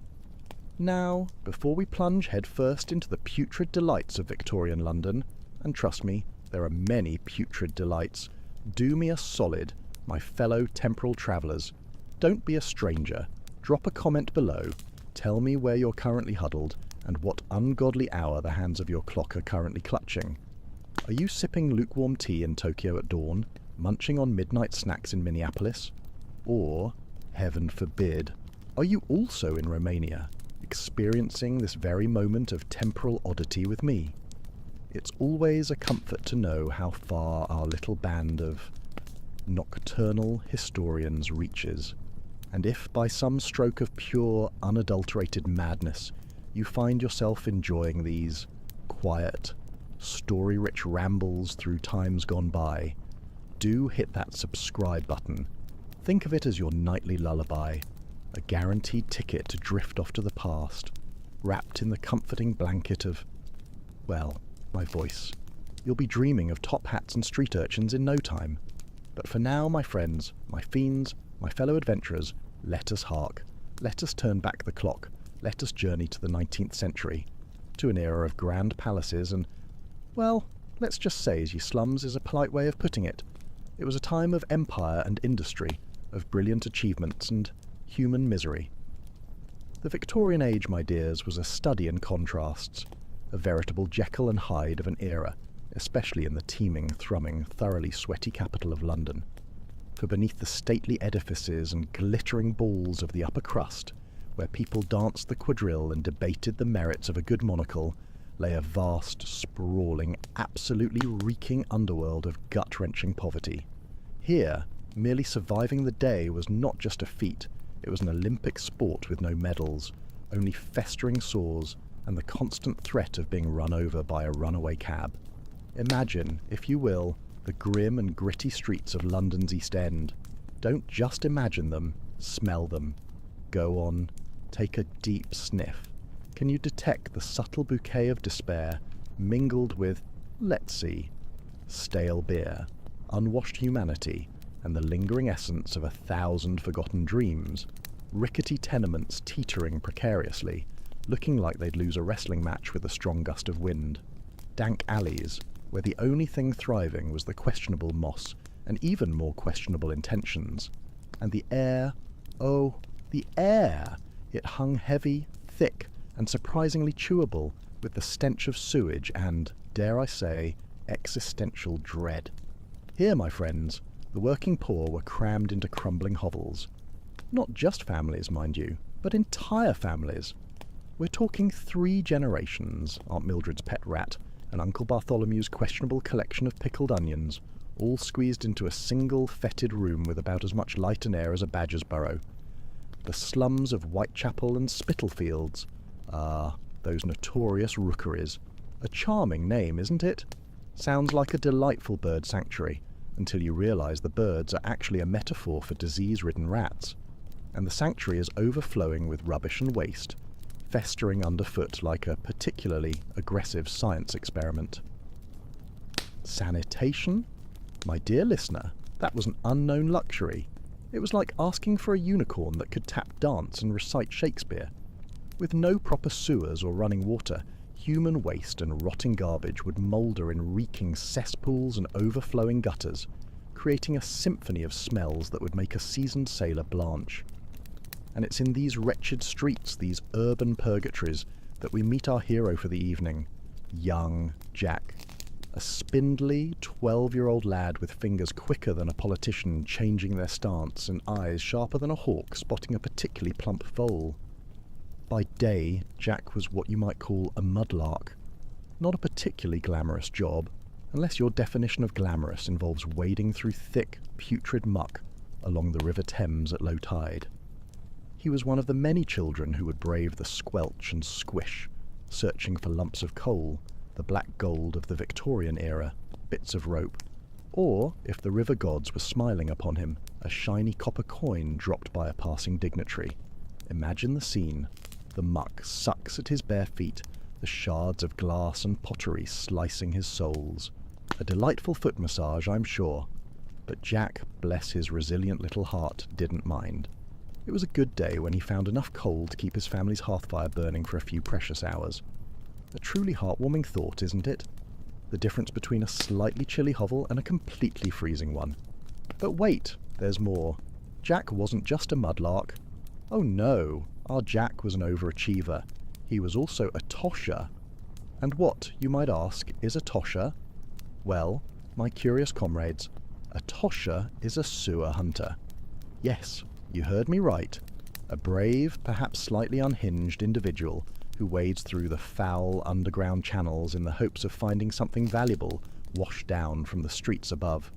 [SPEAKER 1] Now, before we plunge headfirst into the putrid delights of Victorian London, and trust me, there are many putrid delights. Do me a solid, my fellow temporal travellers. Don't be a stranger. Drop a comment below. Tell me where you're currently huddled and what ungodly hour the hands of your clock are currently clutching. Are you sipping lukewarm tea in Tokyo at dawn, munching on midnight snacks in Minneapolis? Or, heaven forbid, are you also in Romania, experiencing this very moment of temporal oddity with me? It's always a comfort to know how far our little band of nocturnal historians reaches, and if by some stroke of pure, unadulterated madness you find yourself enjoying these quiet, story-rich rambles through times gone by, do hit that subscribe button. Think of it as your nightly lullaby, a guaranteed ticket to drift off to the past, wrapped in the comforting blanket of, well, my voice. You'll be dreaming of top hats and street urchins in no time. But for now, my friends, my fiends, my fellow adventurers, let us hark. Let us turn back the clock. Let us journey to the 19th century, to an era of grand palaces and, well, let's just say, as ye slums is a polite way of putting it. It was a time of empire and industry, of brilliant achievements and human misery. The Victorian age, my dears, was a study in contrasts, a veritable Jekyll and Hyde of an era, especially in the teeming, thrumming, thoroughly sweaty capital of London. For beneath the stately edifices and glittering balls of the upper crust, where people danced the quadrille and debated the merits of a good monocle, lay a vast, sprawling, absolutely reeking underworld of gut-wrenching poverty. Here, merely surviving the day was not just a feat, it was an Olympic sport with no medals, only festering sores and the constant threat of being run over by a runaway cab. Imagine, if you will, the grim and gritty streets of London's East End. Don't just imagine them, smell them. Go on, take a deep sniff. Can you detect the subtle bouquet of despair mingled with, let's see, stale beer, unwashed humanity, and the lingering essence of 1,000 forgotten dreams? Rickety tenements teetering precariously, looking like they'd lose a wrestling match with a strong gust of wind. Dank alleys, where the only thing thriving was the questionable moss and even more questionable intentions. And the air, oh, the air! It hung heavy, thick, and surprisingly chewable, with the stench of sewage and, dare I say, existential dread. Here, my friends, the working poor were crammed into crumbling hovels. Not just families, mind you, but entire families. We're talking 3 generations, Aunt Mildred's pet rat, and Uncle Bartholomew's questionable collection of pickled onions, all squeezed into a single fetid room with about as much light and air as a badger's burrow. The slums of Whitechapel and Spitalfields. Ah, those notorious rookeries. A charming name, isn't it? Sounds like a delightful bird sanctuary, until you realise the birds are actually a metaphor for disease-ridden rats, and the sanctuary is overflowing with rubbish and waste, festering underfoot like a particularly aggressive science experiment. Sanitation? My dear listener, that was an unknown luxury. It was like asking for a unicorn that could tap dance and recite Shakespeare. With no proper sewers or running water, human waste and rotting garbage would moulder in reeking cesspools and overflowing gutters, creating a symphony of smells that would make a seasoned sailor blanch. And it's in these wretched streets, these urban purgatories, that we meet our hero for the evening, young Jack. A spindly, 12-year-old lad with fingers quicker than a politician changing their stance and eyes sharper than a hawk spotting a particularly plump foal. By day, Jack was what you might call a mudlark. Not a particularly glamorous job, unless your definition of glamorous involves wading through thick, putrid muck along the River Thames at low tide. He was one of the many children who would brave the squelch and squish, searching for lumps of coal, the black gold of the Victorian era, bits of rope, or, if the river gods were smiling upon him, a shiny copper coin dropped by a passing dignitary. Imagine the scene. The muck sucks at his bare feet, the shards of glass and pottery slicing his soles. A delightful foot massage, I'm sure, but Jack, bless his resilient little heart, didn't mind. It was a good day when he found enough coal to keep his family's hearth fire burning for a few precious hours. A truly heartwarming thought, isn't it? the difference between a slightly chilly hovel and a completely freezing one. But wait, there's more. Jack wasn't just a mudlark. Oh no, our Jack was an overachiever. He was also a tosher. And what, you might ask, is a tosher? Well, my curious comrades, a tosher is a sewer hunter. Yes, you heard me right. A brave, perhaps slightly unhinged individual who wades through the foul underground channels in the hopes of finding something valuable washed down from the streets above.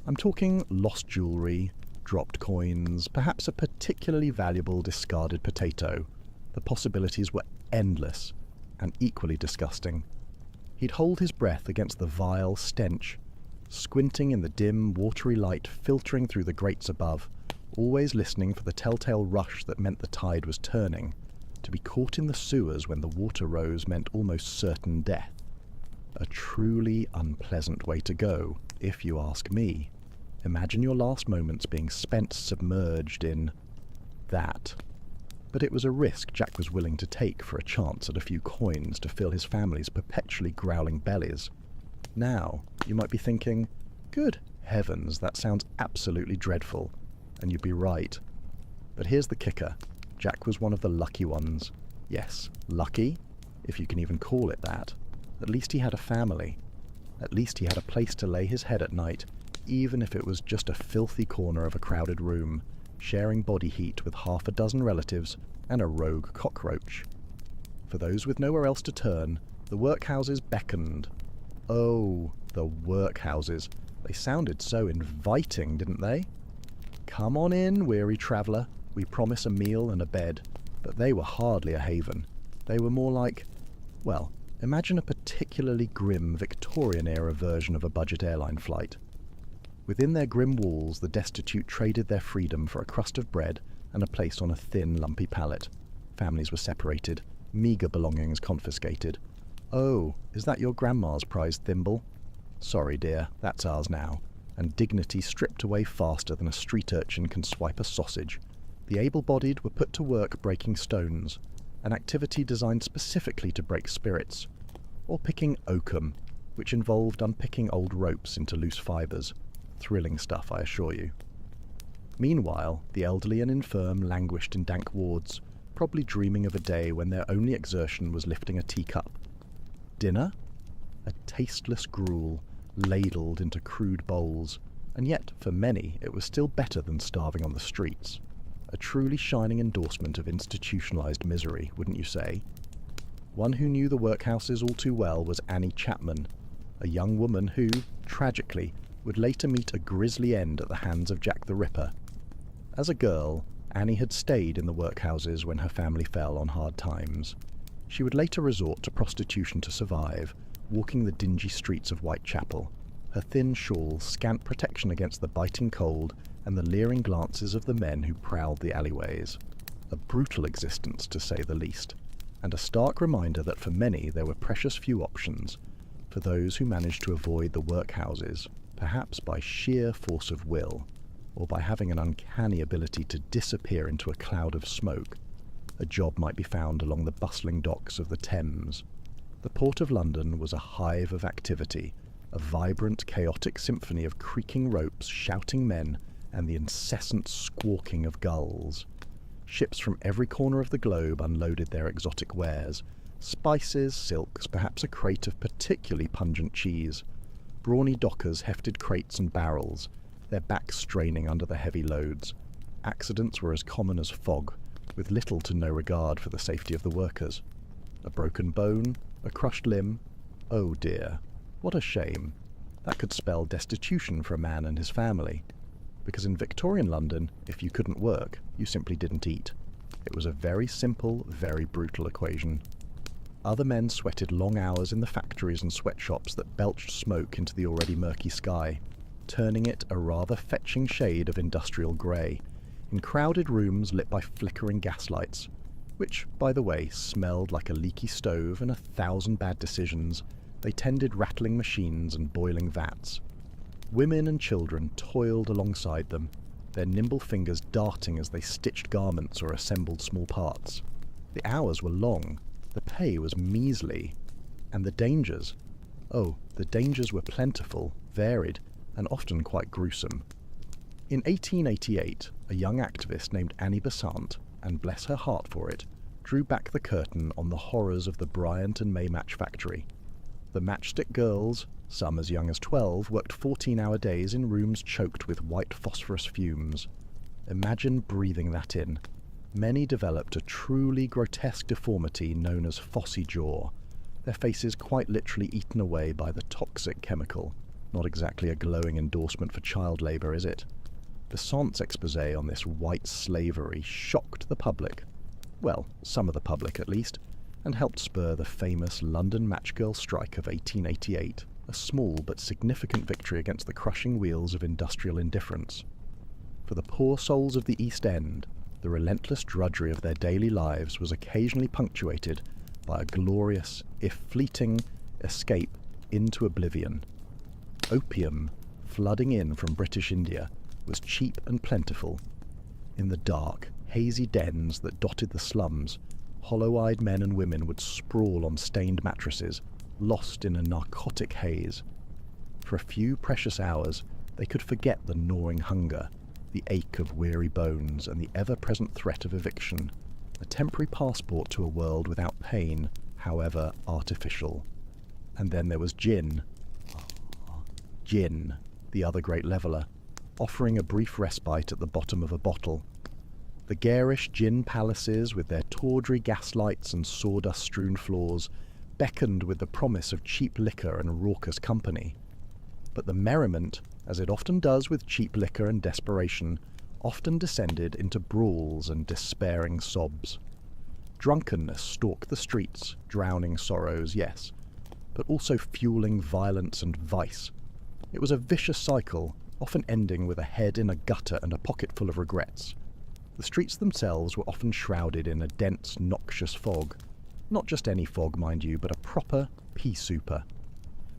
[SPEAKER 1] I'm talking lost jewellery, dropped coins, perhaps a particularly valuable discarded potato. The possibilities were endless and equally disgusting. He'd hold his breath against the vile stench, squinting in the dim, watery light filtering through the grates above, always listening for the telltale rush that meant the tide was turning. To be caught in the sewers when the water rose meant almost certain death. A truly unpleasant way to go, if you ask me. Imagine your last moments being spent submerged in that. But it was a risk Jack was willing to take for a chance at a few coins to fill his family's perpetually growling bellies. Now, you might be thinking, good heavens, that sounds absolutely dreadful. And you'd be right. But here's the kicker. Jack was one of the lucky ones. Yes, lucky, if you can even call it that. At least he had a family. At least he had a place to lay his head at night, even if it was just a filthy corner of a crowded room, sharing body heat with half a dozen relatives and a rogue cockroach. For those with nowhere else to turn, the workhouses beckoned. Oh, the workhouses. They sounded so inviting, didn't they? Come on in, weary traveller. We promise a meal and a bed. But they were hardly a haven. They were more like, well, imagine a particularly grim Victorian-era version of a budget airline flight. Within their grim walls, the destitute traded their freedom for a crust of bread and a place on a thin, lumpy pallet. Families were separated, meagre belongings confiscated. Oh, is that your grandma's prized thimble? Sorry, dear, that's ours now. And dignity stripped away faster than a street urchin can swipe a sausage. The able-bodied were put to work breaking stones, an activity designed specifically to break spirits, or picking oakum, which involved unpicking old ropes into loose fibres. Thrilling stuff, I assure you. Meanwhile, the elderly and infirm languished in dank wards, probably dreaming of a day when their only exertion was lifting a teacup. Dinner? A tasteless gruel, ladled into crude bowls, and yet, for many, it was still better than starving on the streets. A truly shining endorsement of institutionalized misery, wouldn't you say? One who knew the workhouses all too well was Annie Chapman, a young woman who, tragically, would later meet a grisly end at the hands of Jack the Ripper. As a girl, Annie had stayed in the workhouses when her family fell on hard times. She would later resort to prostitution to survive, walking the dingy streets of Whitechapel, her thin shawl scant protection against the biting cold and the leering glances of the men who prowled the alleyways. A brutal existence, to say the least, and a stark reminder that for many there were precious few options, for those who managed to avoid the workhouses, perhaps by sheer force of will, or by having an uncanny ability to disappear into a cloud of smoke. A job might be found along the bustling docks of the Thames. The Port of London was a hive of activity, a vibrant, chaotic symphony of creaking ropes, shouting men, and the incessant squawking of gulls. Ships from every corner of the globe unloaded their exotic wares, spices, silks, perhaps a crate of particularly pungent cheese. Brawny dockers hefted crates and barrels, their backs straining under the heavy loads. Accidents were as common as fog, with little to no regard for the safety of the workers. A broken bone, a crushed limb. Oh dear, what a shame. That could spell destitution for a man and his family. Because in Victorian London, if you couldn't work, you simply didn't eat. It was a very simple, very brutal equation. Other men sweated long hours in the factories and sweatshops that belched smoke into the already murky sky, turning it a rather fetching shade of industrial grey, in crowded rooms lit by flickering gaslights, which, by the way, smelled like a leaky stove and 1,000 bad decisions. They tended rattling machines and boiling vats. Women and children toiled alongside them, their nimble fingers darting as they stitched garments or assembled small parts. The hours were long, the pay was measly, and the dangers, Oh, the dangers were plentiful, varied, and often quite gruesome. In 1888, a young activist named Annie Besant, and bless her heart for it, drew back the curtain on the horrors of the Bryant and Maymatch factory. The matchstick girls, some as young as 12, worked 14-hour days in rooms choked with white phosphorus fumes. Imagine breathing that in. Many developed a truly grotesque deformity known as phossy jaw, their faces quite literally eaten away by the toxic chemical. Not exactly a glowing endorsement for child labour, is it? Besant's exposé on this white slavery shocked the public, well, some of the public at least, and helped spur the famous London Matchgirl strike of 1888, a small but significant victory against the crushing wheels of industrial indifference. For the poor souls of the East End, the relentless drudgery of their daily lives was occasionally punctuated by a glorious, if fleeting, escape into oblivion. Opium, flooding in from British India, was cheap and plentiful. In the dark, hazy dens that dotted the slums, hollow-eyed men and women would sprawl on stained mattresses, lost in a narcotic haze. For a few precious hours, they could forget the gnawing hunger, the ache of weary bones, and the ever-present threat of eviction, a temporary passport to a world without pain, however artificial. And then there was gin. Gin, the other great leveller, offering a brief respite at the bottom of a bottle. The garish gin palaces, with their tawdry gaslights and sawdust-strewn floors, beckoned with the promise of cheap liquor and raucous company. But the merriment, as it often does with cheap liquor and desperation, often descended into brawls and despairing sobs. Drunkenness stalked the streets, drowning sorrows, yes, but also fueling violence and vice. It was a vicious cycle, often ending with a head in a gutter and a pocket full of regrets. The streets themselves were often shrouded in a dense, noxious fog. Not just any fog, mind you, but a proper pea-souper.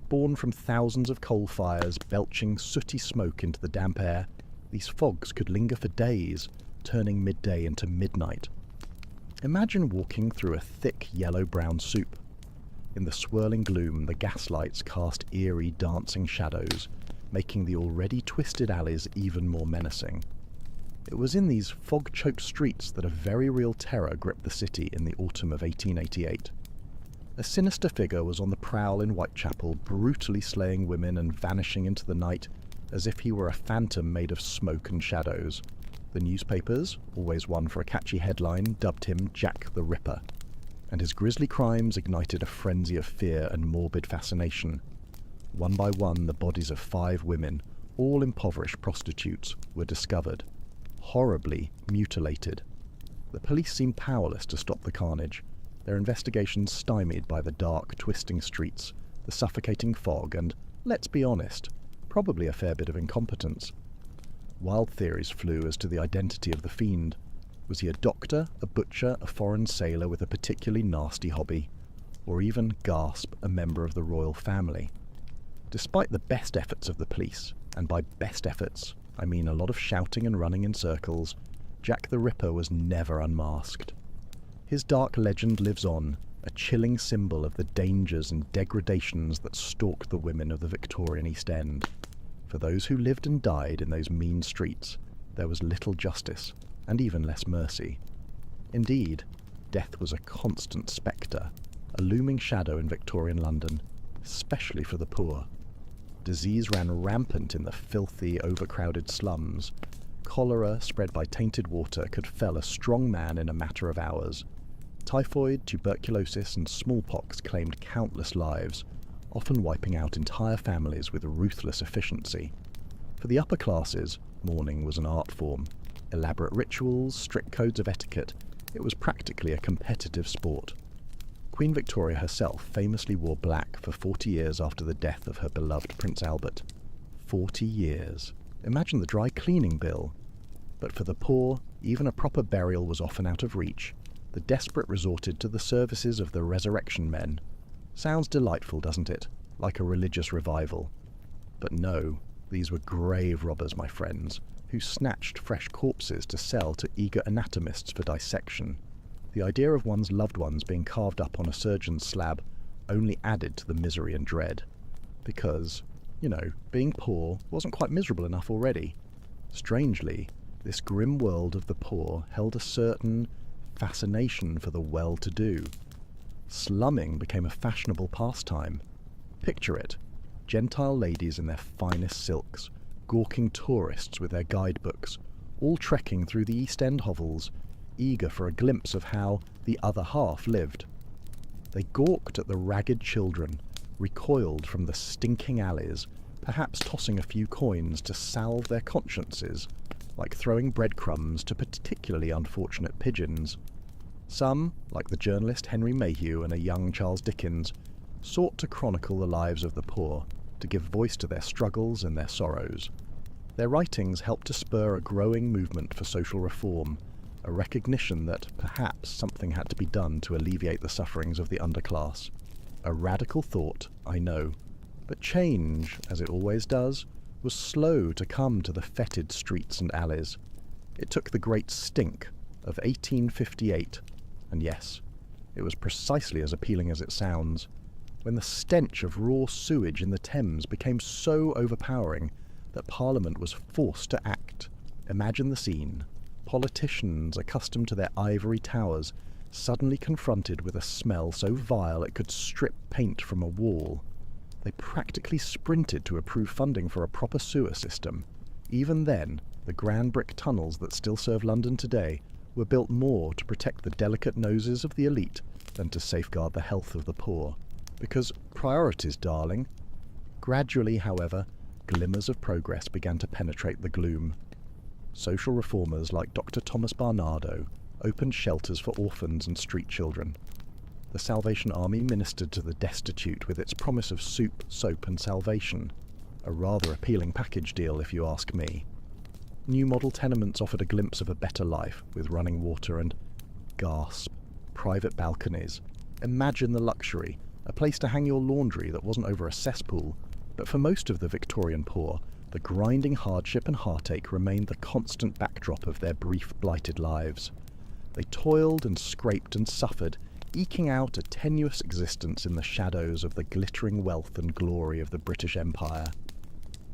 [SPEAKER 1] Born from thousands of coal fires belching sooty smoke into the damp air, these fogs could linger for days, turning midday into midnight. Imagine walking through a thick yellow-brown soup. In the swirling gloom, the gaslights cast eerie, dancing shadows, making the already twisted alleys even more menacing. It was in these fog-choked streets that a very real terror gripped the city in the autumn of 1888. A sinister figure was on the prowl in Whitechapel, brutally slaying women and vanishing into the night as if he were a phantom made of smoke and shadows. The newspapers, always one for a catchy headline, dubbed him Jack the Ripper, and his grisly crimes ignited a frenzy of fear and morbid fascination. One by one, the bodies of 5 women, all impoverished prostitutes, were discovered, horribly mutilated. The police seemed powerless to stop the carnage, their investigations stymied by the dark, twisting streets, the suffocating fog, and, let's be honest, probably a fair bit of incompetence. Wild theories flew as to the identity of the fiend. Was he a doctor, a butcher, a foreign sailor with a particularly nasty hobby, or even, gasp, a member of the royal family? Despite the best efforts of the police, and by best efforts, I mean a lot of shouting and running in circles, Jack the Ripper was never unmasked. His dark legend lives on, a chilling symbol of the dangers and degradations that stalked the women of the Victorian East End. For those who lived and died in those mean streets, there was little justice, and even less mercy. Indeed, death was a constant spectre, a looming shadow in Victorian London, especially for the poor. Disease ran rampant in the filthy, overcrowded slums. Cholera, spread by tainted water, could fell a strong man in a matter of hours. Typhoid, tuberculosis, and smallpox claimed countless lives, often wiping out entire families with ruthless efficiency. For the upper classes, mourning was an art form. Elaborate rituals, strict codes of etiquette, it was practically a competitive sport. Queen Victoria herself famously wore black for 40 years after the death of her beloved Prince Albert. 40 years. Imagine the dry cleaning bill. But for the poor, even a proper burial was often out of reach. The desperate resorted to the services of the resurrection men. Sounds delightful, doesn't it? Like a religious revival. But no, these were grave robbers, my friends, who snatched fresh corpses to sell to eager anatomists for dissection. The idea of one's loved ones being carved up on a surgeon's slab only added to the misery and dread. because, being poor wasn't quite miserable enough already. Strangely, this grim world of the poor held a certain fascination for the well-to-do. Slumming became a fashionable pastime. Picture it, Gentile ladies in their finest silks, gawking tourists with their guidebooks, all trekking through the East End hovels, eager for a glimpse of how the other half lived. They gawked at the ragged children, recoiled from the stinking alleys, perhaps tossing a few coins to salve their consciences, like throwing breadcrumbs to particularly unfortunate pigeons. Some, like the journalist Henry Mayhew and a young Charles Dickens, sought to chronicle the lives of the poor, to give voice to their struggles and their sorrows. Their writings helped to spur a growing movement for social reform, a recognition that perhaps something had to be done to alleviate the sufferings of the underclass. A radical thought, I know, but change, as it always does, was slow to come to the fetid streets and alleys. It took the great stink of 1858, and yes, it was precisely as appealing as it sounds, when the stench of raw sewage in the Thames became so overpowering that Parliament was forced to act. Imagine the scene. Politicians accustomed to their ivory towers suddenly confronted with a smell so vile it could strip paint from a wall. They practically sprinted to approve funding for a proper sewer system. Even then, the grand brick tunnels that still serve London today were built more to protect the delicate noses of the elite than to safeguard the health of the poor. Because priorities, darling. Gradually, however, glimmers of progress began to penetrate the gloom. Social reformers like Dr. Thomas Barnardo opened shelters for orphans and street children. The Salvation Army ministered to the destitute with its promise of soup, soap and salvation. A rather appealing package deal, if you ask me. New model tenements offered a glimpse of a better life, with running water and, gasp, private balconies. Imagine the luxury, a place to hang your laundry that wasn't over a cesspool. But for most of the Victorian poor, the grinding hardship and heartache remained the constant backdrop of their brief, blighted lives. They toiled and scraped and suffered, eking out a tenuous existence in the shadows of the glittering wealth and glory of the British Empire.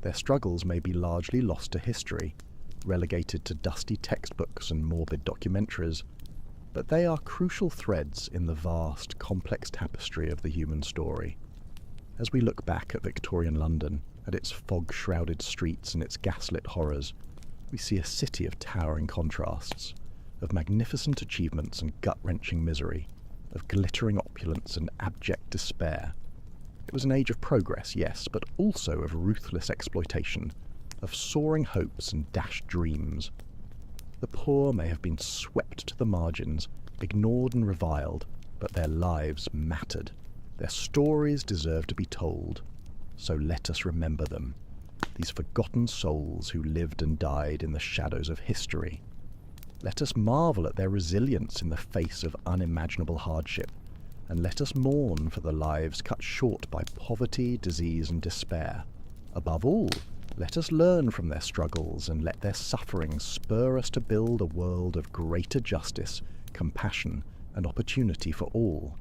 [SPEAKER 1] Their struggles may be largely lost to history, relegated to dusty textbooks and morbid documentaries, but they are crucial threads in the vast, complex tapestry of the human story. As we look back at Victorian London, at its fog-shrouded streets and its gaslit horrors, we see a city of towering contrasts, of magnificent achievements and gut-wrenching misery, of glittering opulence and abject despair. It was an age of progress, yes, but also of ruthless exploitation, of soaring hopes and dashed dreams. The poor may have been swept to the margins, ignored and reviled, but their lives mattered. Their stories deserve to be told. So let us remember them, these forgotten souls who lived and died in the shadows of history. Let us marvel at their resilience in the face of unimaginable hardship, and let us mourn for the lives cut short by poverty, disease, and despair. Above all, let us learn from their struggles and let their suffering spur us to build a world of greater justice, compassion, and opportunity for all.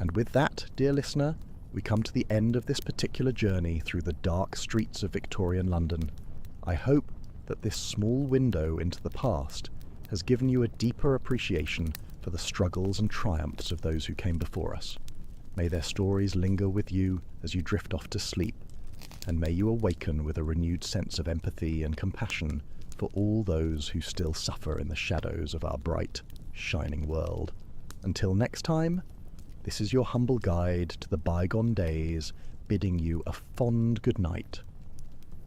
[SPEAKER 1] And with that, dear listener, we come to the end of this particular journey through the dark streets of Victorian London. I hope that this small window into the past has given you a deeper appreciation for the struggles and triumphs of those who came before us. May their stories linger with you as you drift off to sleep, and may you awaken with a renewed sense of empathy and compassion for all those who still suffer in the shadows of our bright, shining world. Until next time, this is your humble guide to the bygone days, bidding you a fond good night.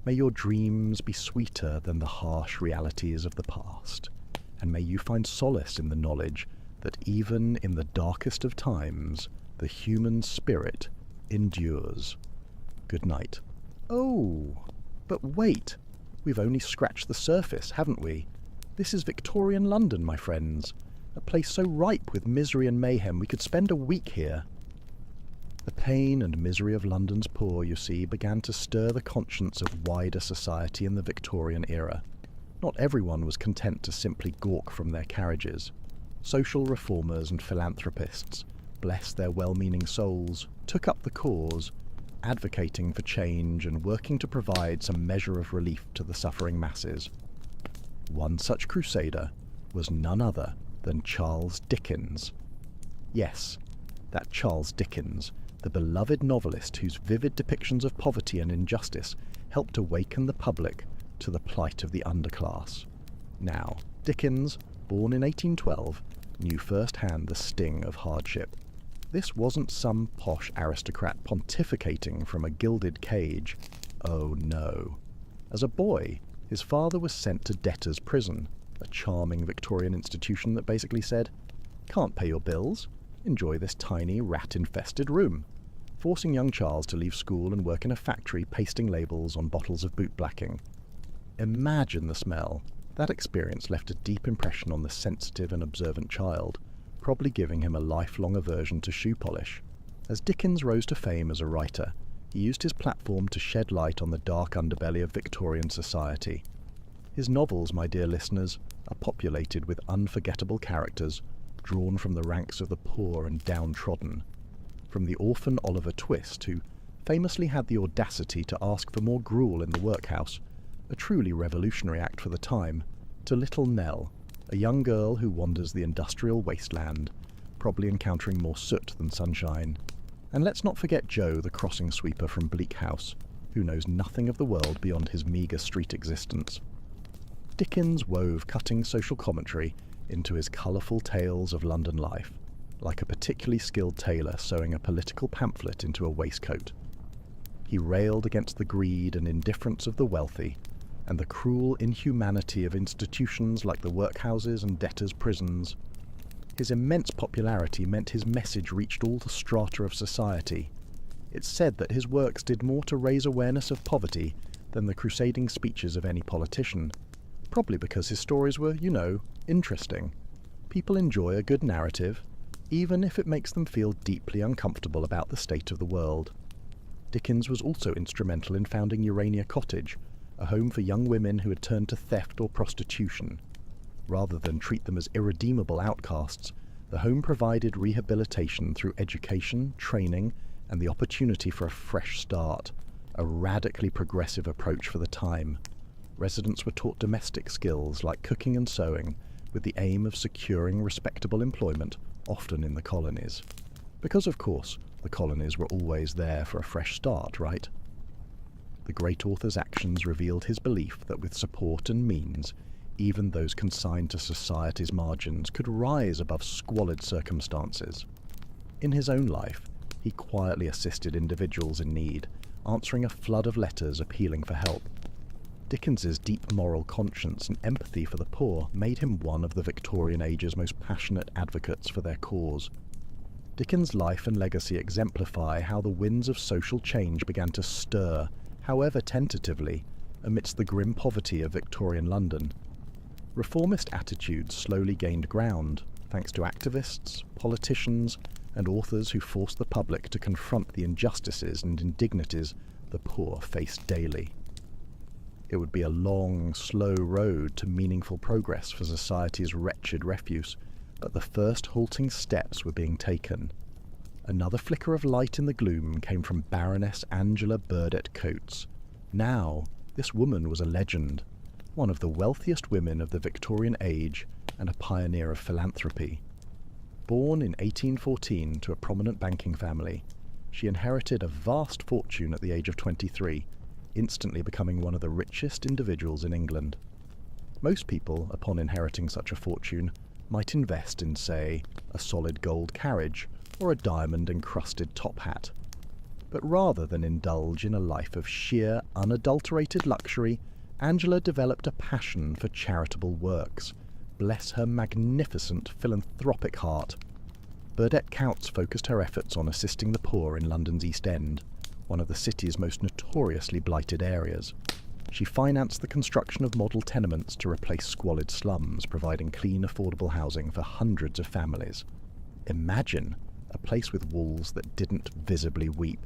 [SPEAKER 1] May your dreams be sweeter than the harsh realities of the past, and may you find solace in the knowledge that even in the darkest of times, the human spirit endures. Good night. Oh, but wait, we've only scratched the surface, haven't we? This is Victorian London, my friends. A place so ripe with misery and mayhem we could spend a week here. The pain and misery of London's poor, you see, began to stir the conscience of wider society in the Victorian era. Not everyone was content to simply gawk from their carriages. Social reformers and philanthropists, bless their well-meaning souls, took up the cause, advocating for change and working to provide some measure of relief to the suffering masses. One such crusader was none other than Charles Dickens. Yes, that Charles Dickens, the beloved novelist whose vivid depictions of poverty and injustice helped awaken the public to the plight of the underclass. Now, Dickens, born in 1812, knew firsthand the sting of hardship. This wasn't some posh aristocrat pontificating from a gilded cage. Oh no. As a boy, his father was sent to debtor's prison, a charming Victorian institution that basically said, "Can't pay your bills? Enjoy this tiny rat-infested room," forcing young Charles to leave school and work in a factory pasting labels on bottles of bootblacking. Imagine the smell. That experience left a deep impression on the sensitive and observant child, probably giving him a lifelong aversion to shoe polish. As Dickens rose to fame as a writer, he used his platform to shed light on the dark underbelly of Victorian society. His novels, my dear listeners, are populated with unforgettable characters drawn from the ranks of the poor and downtrodden. From the orphan Oliver Twist, who famously had the audacity to ask for more gruel in the workhouse, a truly revolutionary act for the time, to little Nell, a young girl who wanders the industrial wasteland, probably encountering more soot than sunshine. And let's not forget Joe, the crossing sweeper from Bleak House, who knows nothing of the world beyond his meagre street existence. Dickens wove cutting social commentary into his colourful tales of London life, like a particularly skilled tailor sewing a political pamphlet into a waistcoat. He railed against the greed and indifference of the wealthy, and the cruel inhumanity of institutions like the workhouses and debtors' prisons. His immense popularity meant his message reached all the strata of society. It's said that his works did more to raise awareness of poverty than the crusading speeches of any politician, probably because his stories were, interesting. People enjoy a good narrative, even if it makes them feel deeply uncomfortable about the state of the world. Dickens was also instrumental in founding Urania Cottage, a home for young women who had turned to theft or prostitution. Rather than treat them as irredeemable outcasts, the home provided rehabilitation through education, training, and the opportunity for a fresh start, a radically progressive approach for the time. Residents were taught domestic skills like cooking and sewing, with the aim of securing respectable employment, often in the colonies. Because, of course, the colonies were always there for a fresh start, right? The great author's actions revealed his belief that with support and means, even those consigned to society's margins could rise above squalid circumstances. In his own life, he quietly assisted individuals in need, answering a flood of letters appealing for help. Dickens's deep moral conscience and empathy for the poor made him one of the Victorian age's most passionate advocates for their cause. Dickens' life and legacy exemplify how the winds of social change began to stir, however tentatively, amidst the grim poverty of Victorian London. Reformist attitudes slowly gained ground, thanks to activists, politicians, and authors who forced the public to confront the injustices and indignities the poor faced daily. It would be a long, slow road to meaningful progress for society's wretched refuse, but the first halting steps were being taken. Another flicker of light in the gloom came from Baroness Angela Burdett Coates. Now, this woman was a legend, one of the wealthiest women of the Victorian age and a pioneer of philanthropy. Born in 1814 to a prominent banking family, she inherited a vast fortune at the age of 23, instantly becoming one of the richest individuals in England. Most people, upon inheriting such a fortune, might invest in, say, a solid gold carriage or a diamond-encrusted top hat. But rather than indulge in a life of sheer, unadulterated luxury, Angela developed a passion for charitable works. Bless her magnificent philanthropic heart. Burdett Coates focused her efforts on assisting the poor in London's East End, one of the city's most notoriously blighted areas. She financed the construction of model tenements to replace squalid slums, providing clean, affordable housing for hundreds of families. Imagine a place with walls that didn't visibly weep.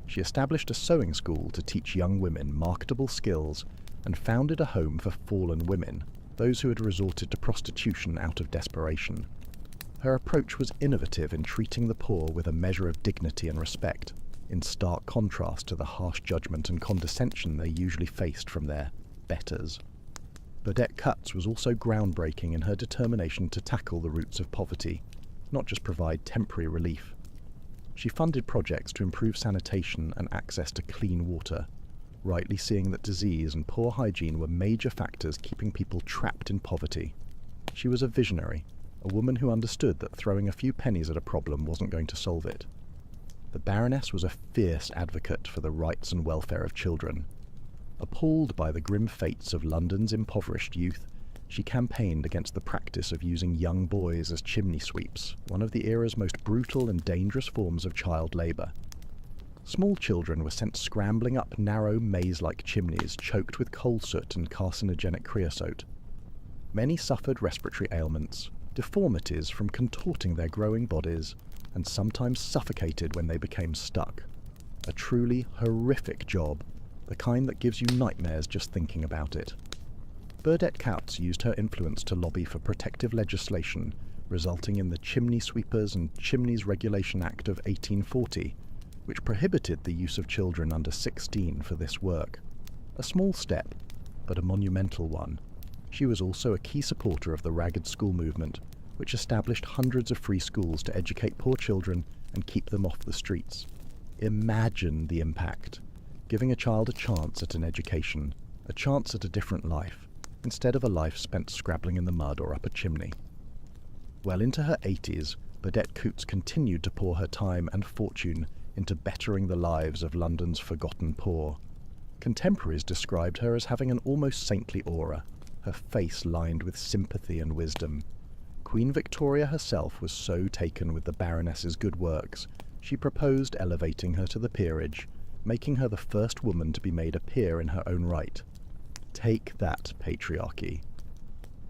[SPEAKER 1] She established a sewing school to teach young women marketable skills and founded a home for fallen women, those who had resorted to prostitution out of desperation. Her approach was innovative in treating the poor with a measure of dignity and respect, in stark contrast to the harsh judgment and condescension they usually faced from their betters. Burdett Coutts was also groundbreaking in her determination to tackle the roots of poverty, not just provide temporary relief. She funded projects to improve sanitation and access to clean water, rightly seeing that disease and poor hygiene were major factors keeping people trapped in poverty. She was a visionary, a woman who understood that throwing a few pennies at a problem wasn't going to solve it. The Baroness was a fierce advocate for the rights and welfare of children. Appalled by the grim fates of London's impoverished youth, she campaigned against the practice of using young boys as chimney sweeps, one of the era's most brutal and dangerous forms of child labour. Small children were sent scrambling up narrow maze-like chimneys choked with coal soot and carcinogenic creosote. Many suffered respiratory ailments, deformities from contorting their growing bodies, and sometimes suffocated when they became stuck. A truly horrific job, the kind that gives you nightmares just thinking about it. Burdett Coutts used her influence to lobby for protective legislation, resulting in the Chimney Sweepers and Chimneys Regulation Act of 1840, which prohibited the use of children under 16 for this work. A small step, but a monumental one. She was also a key supporter of the Ragged School movement, which established hundreds of free schools to educate poor children and keep them off the streets. Imagine the impact. Giving a child a chance at an education, a chance at a different life, instead of a life spent scrabbling in the mud or up a chimney. Well into her 80s, Burdett Coutts continued to pour her time and fortune into bettering the lives of London's forgotten poor. Contemporaries described her as having an almost saintly aura, her face lined with sympathy and wisdom. Queen Victoria herself was so taken with the Baroness's good works, she proposed elevating her to the peerage, making her the first woman to be made a peer in her own right. Take that, patriarchy.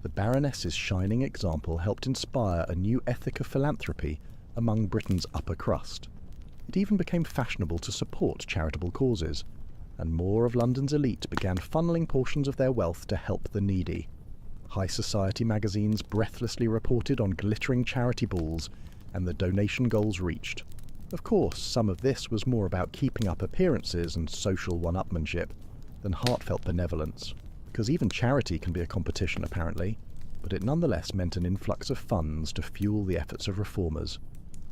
[SPEAKER 1] The Baroness's shining example helped inspire a new ethic of philanthropy among Britain's upper crust. It even became fashionable to support charitable causes, and more of London's elite began funneling portions of their wealth to help the needy. High society magazines breathlessly reported on glittering charity balls and the donation goals reached. Of course, some of this was more about keeping up appearances and social one-upmanship than heartfelt benevolence, because even charity can be a competition apparently, but it nonetheless meant an influx of funds to fuel the efforts of reformers.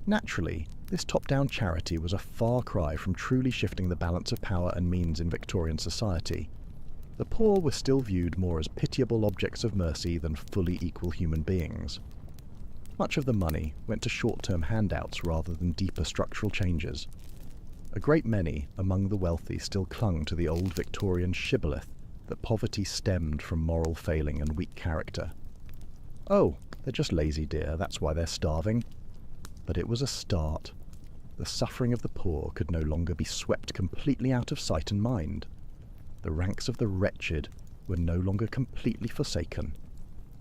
[SPEAKER 1] Naturally, this top-down charity was a far cry from truly shifting the balance of power and means in Victorian society. The poor were still viewed more as pitiable objects of mercy than fully equal human beings. Much of the money went to short-term handouts rather than deeper structural changes. A great many among the wealthy still clung to the old Victorian shibboleth that poverty stemmed from moral failing and weak character. Oh, they're just lazy, dear, that's why they're starving. But it was a start. The suffering of the poor could no longer be swept completely out of sight and mind. The ranks of the wretched were no longer completely forsaken.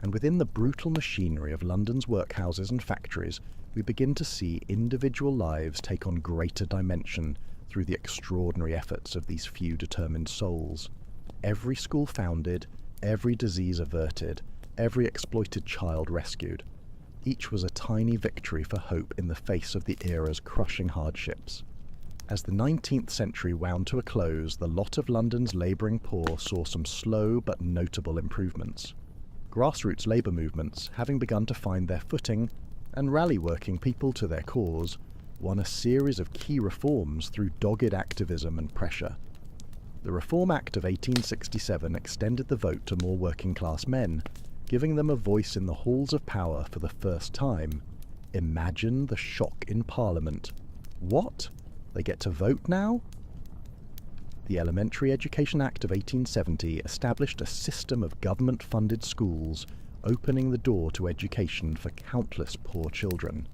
[SPEAKER 1] And within the brutal machinery of London's workhouses and factories, we begin to see individual lives take on greater dimension through the extraordinary efforts of these few determined souls. Every school founded, every disease averted, every exploited child rescued. Each was a tiny victory for hope in the face of the era's crushing hardships. As the 19th century wound to a close, the lot of London's labouring poor saw some slow but notable improvements. Grassroots labour movements, having begun to find their footing and rally working people to their cause, won a series of key reforms through dogged activism and pressure. The Reform Act of 1867 extended the vote to more working-class men, giving them a voice in the halls of power for the first time. Imagine the shock in Parliament. What? They get to vote now? The Elementary Education Act of 1870 established a system of government-funded schools, opening the door to education for countless poor children.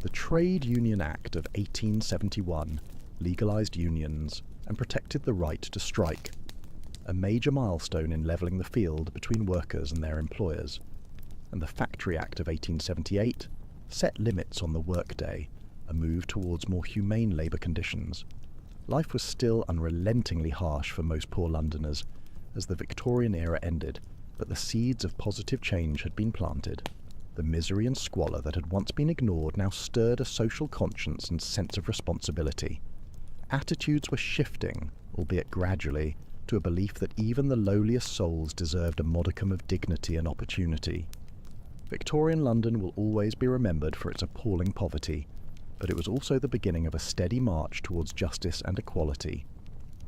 [SPEAKER 1] The Trade Union Act of 1871 legalised unions and protected the right to strike, a major milestone in levelling the field between workers and their employers. And the Factory Act of 1878 set limits on the workday, a move towards more humane labour conditions. Life was still unrelentingly harsh for most poor Londoners as the Victorian era ended, but the seeds of positive change had been planted. The misery and squalor that had once been ignored now stirred a social conscience and sense of responsibility. Attitudes were shifting, albeit gradually, to a belief that even the lowliest souls deserved a modicum of dignity and opportunity. Victorian London will always be remembered for its appalling poverty, but it was also the beginning of a steady march towards justice and equality.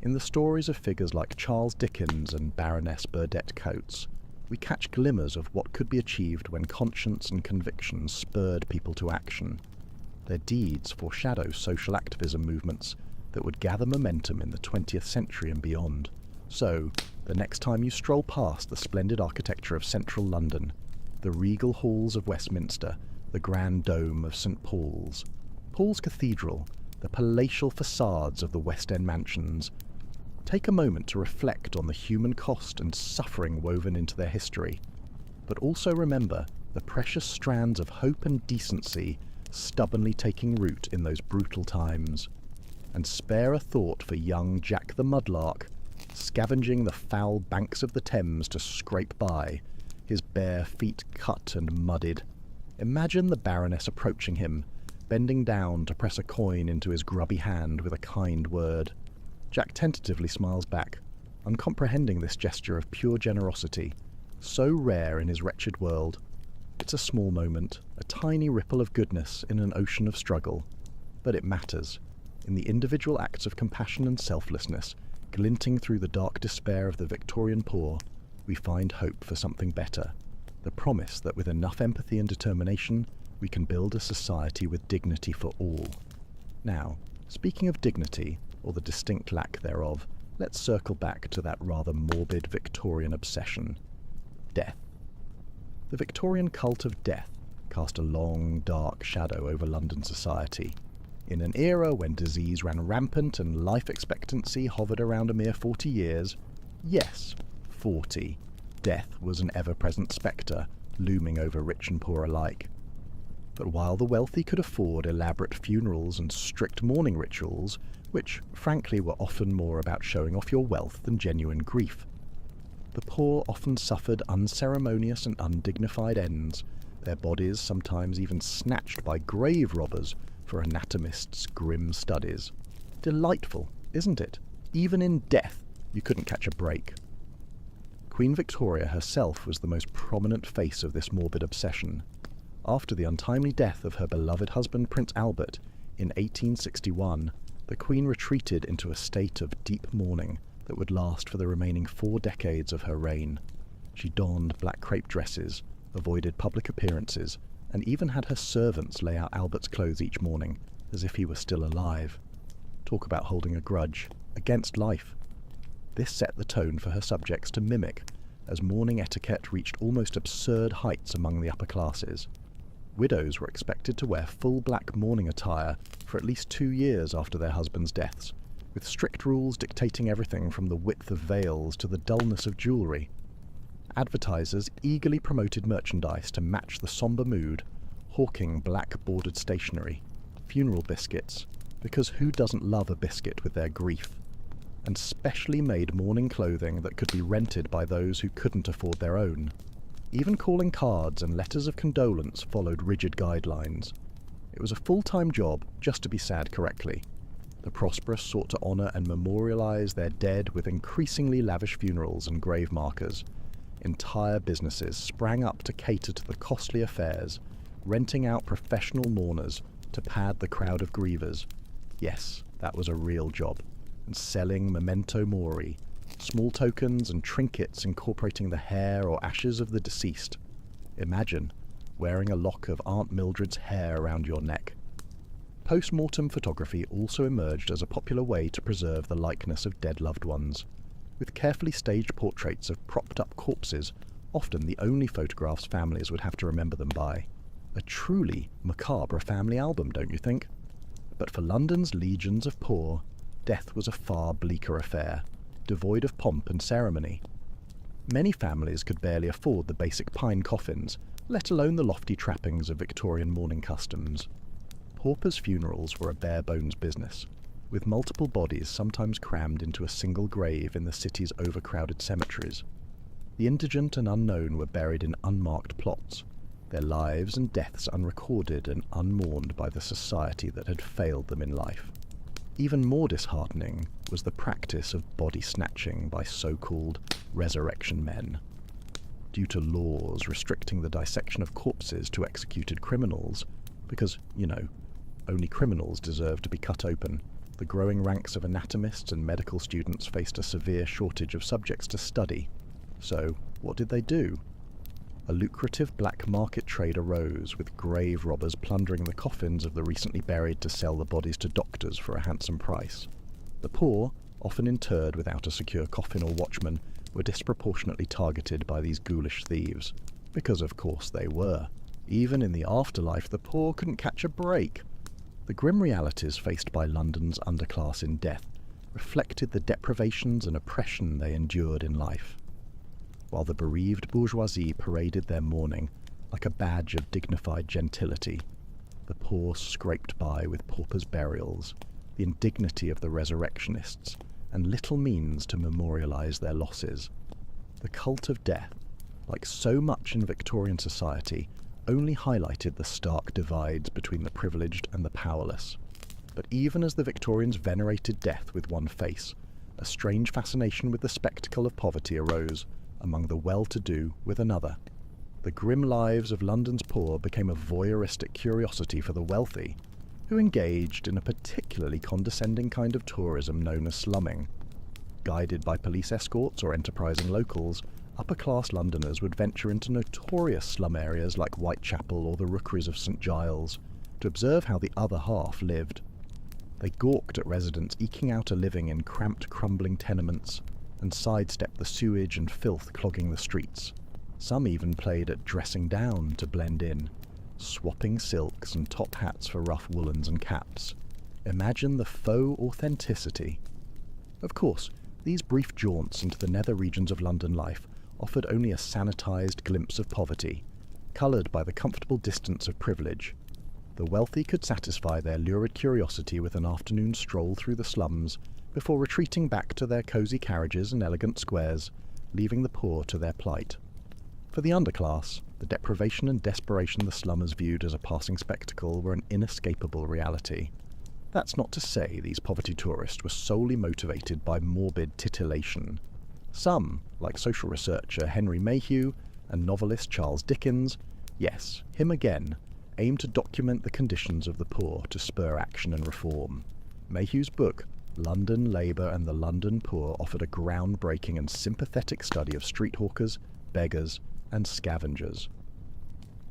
[SPEAKER 1] In the stories of figures like Charles Dickens and Baroness Burdett Coates, we catch glimmers of what could be achieved when conscience and conviction spurred people to action. Their deeds foreshadow social activism movements that would gather momentum in the 20th century and beyond. So, the next time you stroll past the splendid architecture of central London, the regal halls of Westminster, the grand dome of St. Paul's Cathedral, the palatial facades of the West End mansions, take a moment to reflect on the human cost and suffering woven into their history, but also remember the precious strands of hope and decency stubbornly taking root in those brutal times, and spare a thought for young Jack the Mudlark, scavenging the foul banks of the Thames to scrape by, his bare feet cut and mudded. Imagine the Baroness approaching him, bending down to press a coin into his grubby hand with a kind word. Jack tentatively smiles back, uncomprehending this gesture of pure generosity, so rare in his wretched world. It's a small moment, a tiny ripple of goodness in an ocean of struggle, but it matters. In the individual acts of compassion and selflessness, glinting through the dark despair of the Victorian poor, we find hope for something better, the promise that with enough empathy and determination, we can build a society with dignity for all. Now, speaking of dignity, or the distinct lack thereof, let's circle back to that rather morbid Victorian obsession: death. The Victorian cult of death cast a long, dark shadow over London society. In an era when disease ran rampant and life expectancy hovered around a mere 40 years, yes, 40, death was an ever-present spectre, looming over rich and poor alike. But while the wealthy could afford elaborate funerals and strict mourning rituals, which frankly were often more about showing off your wealth than genuine grief, the poor often suffered unceremonious and undignified ends, their bodies sometimes even snatched by grave robbers for anatomists' grim studies. Delightful, isn't it? Even in death, you couldn't catch a break. Queen Victoria herself was the most prominent face of this morbid obsession. After the untimely death of her beloved husband Prince Albert in 1861, the Queen retreated into a state of deep mourning that would last for the remaining 4 decades of her reign. She donned black crepe dresses, avoided public appearances, and even had her servants lay out Albert's clothes each morning, as if he were still alive. Talk about holding a grudge, against life. This set the tone for her subjects to mimic, as mourning etiquette reached almost absurd heights among the upper classes. Widows were expected to wear full black mourning attire for at least 2 years after their husbands' deaths, with strict rules dictating everything from the width of veils to the dullness of jewellery. Advertisers eagerly promoted merchandise to match the sombre mood, hawking black-bordered stationery, funeral biscuits, because who doesn't love a biscuit with their grief, and specially made mourning clothing that could be rented by those who couldn't afford their own. Even calling cards and letters of condolence followed rigid guidelines. It was a full-time job just to be sad correctly. The prosperous sought to honour and memorialise their dead with increasingly lavish funerals and grave markers. Entire businesses sprang up to cater to the costly affairs, renting out professional mourners to pad the crowd of grievers. Yes, that was a real job. And selling memento mori, small tokens and trinkets incorporating the hair or ashes of the deceased. Imagine wearing a lock of Aunt Mildred's hair around your neck. Post-mortem photography also emerged as a popular way to preserve the likeness of dead loved ones, with carefully staged portraits of propped-up corpses, often the only photographs families would have to remember them by. A truly macabre family album, don't you think? But for London's legions of poor, death was a far bleaker affair, devoid of pomp and ceremony. Many families could barely afford the basic pine coffins, let alone the lofty trappings of Victorian mourning customs. Paupers' funerals were a bare-bones business, with multiple bodies sometimes crammed into a single grave in the city's overcrowded cemeteries. The indigent and unknown were buried in unmarked plots, their lives and deaths unrecorded and unmourned by the society that had failed them in life. Even more disheartening was the practice of body snatching by so-called resurrection men. Due to laws restricting the dissection of corpses to executed criminals, because, only criminals deserve to be cut open, the growing ranks of anatomists and medical students faced a severe shortage of subjects to study. So, what did they do? A lucrative black market trade arose, with grave robbers plundering the coffins of the recently buried to sell the bodies to doctors for a handsome price. The poor, often interred without a secure coffin or watchman, were disproportionately targeted by these ghoulish thieves, because of course they were. Even in the afterlife, the poor couldn't catch a break. The grim realities faced by London's underclass in death reflected the deprivations and oppression they endured in life. While the bereaved bourgeoisie paraded their mourning like a badge of dignified gentility, the poor scraped by with paupers' burials, the indignity of the resurrectionists, and little means to memorialise their losses. The cult of death, like so much in Victorian society, only highlighted the stark divides between the privileged and the powerless. But even as the Victorians venerated death with one face, a strange fascination with the spectacle of poverty arose among the well-to-do with another. The grim lives of London's poor became a voyeuristic curiosity for the wealthy, who engaged in a particularly condescending kind of tourism known as slumming. Guided by police escorts or enterprising locals, upper-class Londoners would venture into notorious slum areas like Whitechapel or the rookeries of St Giles to observe how the other half lived. They gawked at residents eking out a living in cramped, crumbling tenements and sidestepped the sewage and filth clogging the streets. Some even played at dressing down to blend in, swapping silks and top hats for rough woolens and caps. Imagine the faux authenticity. Of course, these brief jaunts into the nether regions of London life offered only a sanitised glimpse of poverty, coloured by the comfortable distance of privilege. The wealthy could satisfy their lurid curiosity with an afternoon stroll through the slums before retreating back to their cosy carriages and elegant squares, leaving the poor to their plight. For the underclass, the deprivation and desperation the slummers viewed as a passing spectacle were an inescapable reality. That's not to say these poverty tourists were solely motivated by morbid titillation. Some, like social researcher Henry Mayhew and novelist Charles Dickens, yes, him again, aimed to document the conditions of the poor to spur action and reform. Mayhew's book, London, Labour and the London Poor, offered a groundbreaking and sympathetic study of street hawkers, beggars, and scavengers.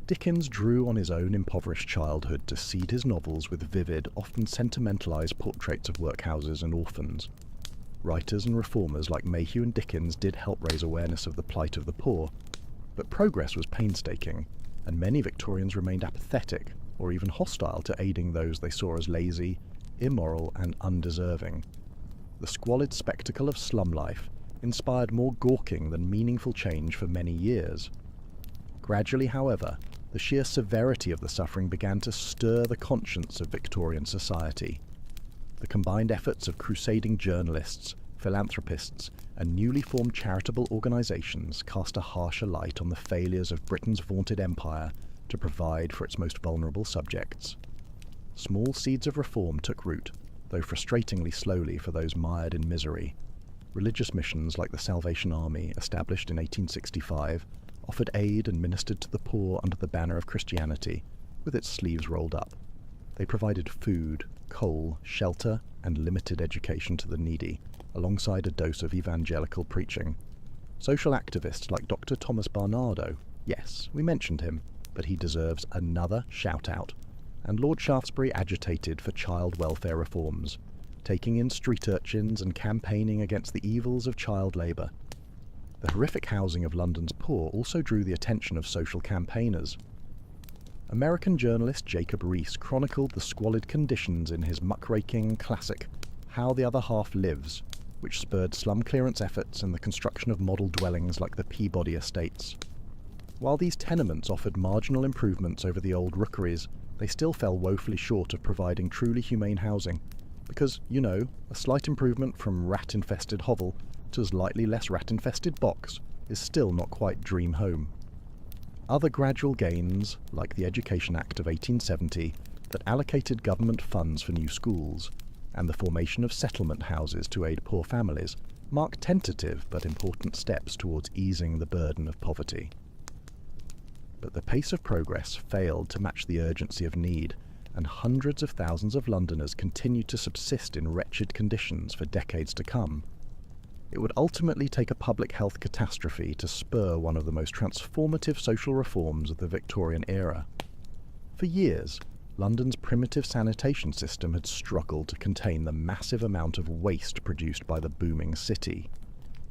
[SPEAKER 1] Dickens drew on his own impoverished childhood to seed his novels with vivid, often sentimentalised portraits of workhouses and orphans. Writers and reformers like Mayhew and Dickens did help raise awareness of the plight of the poor, but progress was painstaking, and many Victorians remained apathetic or even hostile to aiding those they saw as lazy, immoral and undeserving. The squalid spectacle of slum life inspired more gawking than meaningful change for many years. Gradually, however, the sheer severity of the suffering began to stir the conscience of Victorian society. The combined efforts of crusading journalists, philanthropists, and newly formed charitable organisations cast a harsher light on the failures of Britain's vaunted empire to provide for its most vulnerable subjects. Small seeds of reform took root, though frustratingly slowly for those mired in misery. Religious missions like the Salvation Army, established in 1865, offered aid and ministered to the poor under the banner of Christianity, with its sleeves rolled up. They provided food, coal, shelter, and limited education to the needy, alongside a dose of evangelical preaching. Social activists like Dr. Thomas Barnardo, yes, we mentioned him, but he deserves another shout-out, and Lord Shaftesbury agitated for child welfare reforms, taking in street urchins and campaigning against the evils of child labour. The horrific housing of London's poor also drew the attention of social campaigners. American journalist Jacob Riis chronicled the squalid conditions in his muckraking classic, How the Other Half Lives, which spurred slum clearance efforts and the construction of model dwellings like the Peabody Estates. While these tenements offered marginal improvements over the old rookeries, they still fell woefully short of providing truly humane housing, because, a slight improvement from rat-infested hovel to slightly less rat-infested box is still not quite dream home. Other gradual gains, like the Education Act of 1870, that allocated government funds for new schools, and the formation of settlement houses to aid poor families mark tentative but important steps towards easing the burden of poverty. But the pace of progress failed to match the urgency of need, and hundreds of thousands of Londoners continued to subsist in wretched conditions for decades to come. It would ultimately take a public health catastrophe to spur one of the most transformative social reforms of the Victorian era. For years, London's primitive sanitation system had struggled to contain the massive amount of waste produced by the booming city.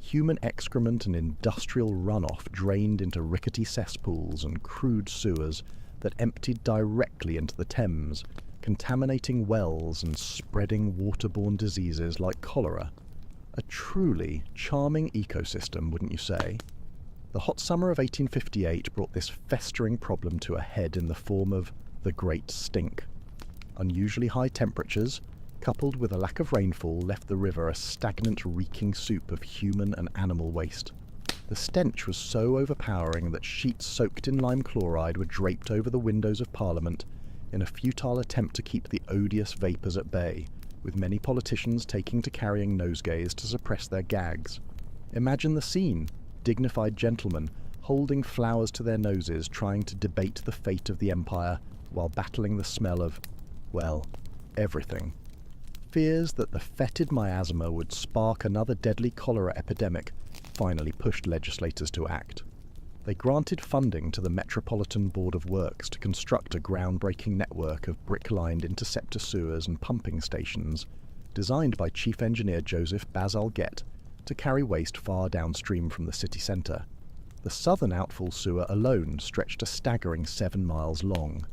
[SPEAKER 1] Human excrement and industrial runoff drained into rickety cesspools and crude sewers that emptied directly into the Thames, contaminating wells and spreading waterborne diseases like cholera. A truly charming ecosystem, wouldn't you say? The hot summer of 1858 brought this festering problem to a head in the form of the Great Stink. Unusually high temperatures, coupled with a lack of rainfall, left the river a stagnant, reeking soup of human and animal waste. The stench was so overpowering that sheets soaked in lime chloride were draped over the windows of Parliament in a futile attempt to keep the odious vapours at bay, with many politicians taking to carrying nosegays to suppress their gags. Imagine the scene: dignified gentlemen holding flowers to their noses, trying to debate the fate of the empire while battling the smell of, well, everything. Fears that the fetid miasma would spark another deadly cholera epidemic finally pushed legislators to act. They granted funding to the Metropolitan Board of Works to construct a groundbreaking network of brick-lined interceptor sewers and pumping stations, designed by Chief Engineer Joseph Bazalgette to carry waste far downstream from the city centre. The southern outfall sewer alone stretched a staggering 7 miles long.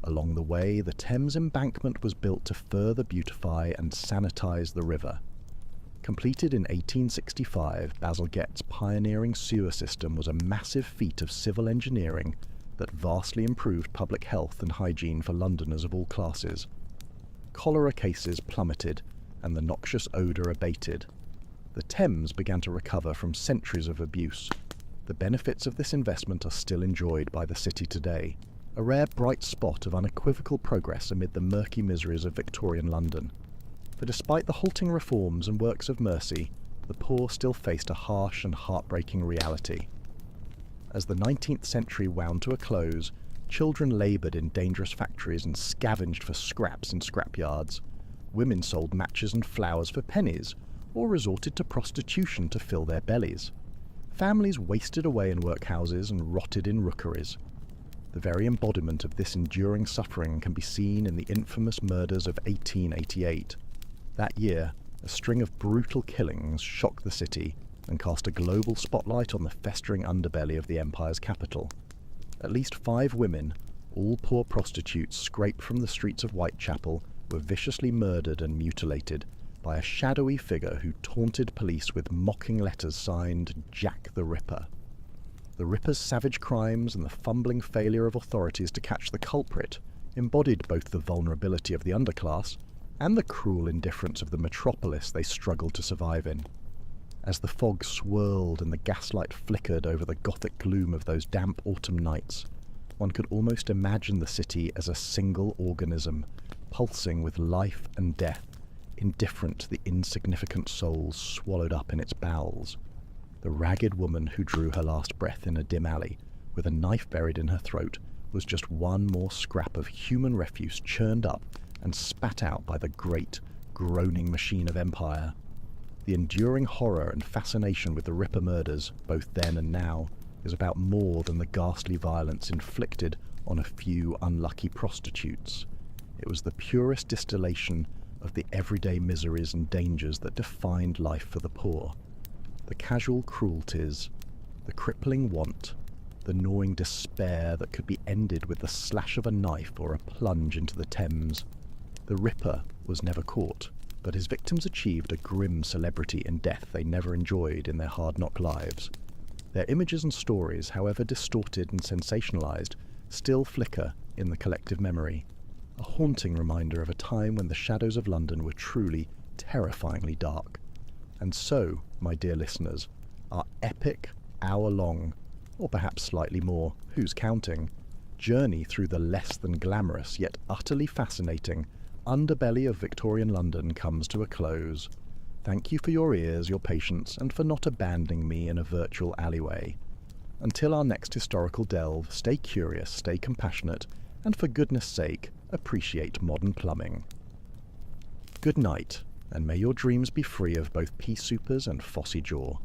[SPEAKER 1] Along the way, the Thames embankment was built to further beautify and sanitise the river. Completed in 1865, Bazalgette's pioneering sewer system was a massive feat of civil engineering that vastly improved public health and hygiene for Londoners of all classes. Cholera cases plummeted, and the noxious odour abated. The Thames began to recover from centuries of abuse. The benefits of this investment are still enjoyed by the city today, a rare bright spot of unequivocal progress amid the murky miseries of Victorian London. For despite the halting reforms and works of mercy, the poor still faced a harsh and heartbreaking reality. As the 19th century wound to a close, children laboured in dangerous factories and scavenged for scraps in scrapyards. Women sold matches and flowers for pennies, or resorted to prostitution to fill their bellies. Families wasted away in workhouses and rotted in rookeries. The very embodiment of this enduring suffering can be seen in the infamous murders of 1888. That year, a string of brutal killings shocked the city and cast a global spotlight on the festering underbelly of the empire's capital. At least 5 women, all poor prostitutes scraped from the streets of Whitechapel, were viciously murdered and mutilated by a shadowy figure who taunted police with mocking letters signed Jack the Ripper. The Ripper's savage crimes and the fumbling failure of authorities to catch the culprit embodied both the vulnerability of the underclass and the cruel indifference of the metropolis they struggled to survive in. As the fog swirled and the gaslight flickered over the gothic gloom of those damp autumn nights, one could almost imagine the city as a single organism, pulsing with life and death, indifferent to the insignificant souls swallowed up in its bowels. The ragged woman who drew her last breath in a dim alley, with a knife buried in her throat, was just one more scrap of human refuse churned up and spat out by the great, groaning machine of empire. The enduring horror and fascination with the Ripper murders, both then and now, is about more than the ghastly violence inflicted on a few unlucky prostitutes. It was the purest distillation of the everyday miseries and dangers that defined life for the poor. The casual cruelties, the crippling want, the gnawing despair that could be ended with the slash of a knife or a plunge into the Thames. The Ripper was never caught, but his victims achieved a grim celebrity in death they never enjoyed in their hard-knock lives. Their images and stories, however distorted and sensationalized, still flicker in the collective memory, a haunting reminder of a time when the shadows of London were truly terrifyingly dark. And so, my dear listeners, our epic, hour-long, or perhaps slightly more, who's counting, journey through the less than glamorous yet utterly fascinating underbelly of Victorian London comes to a close. Thank you for your ears, your patience, and for not abandoning me in a virtual alleyway. Until our next historical delve, stay curious, stay compassionate, and for goodness sake, appreciate modern plumbing. Good night, and may your dreams be free of both pea soupers and phossy jaw.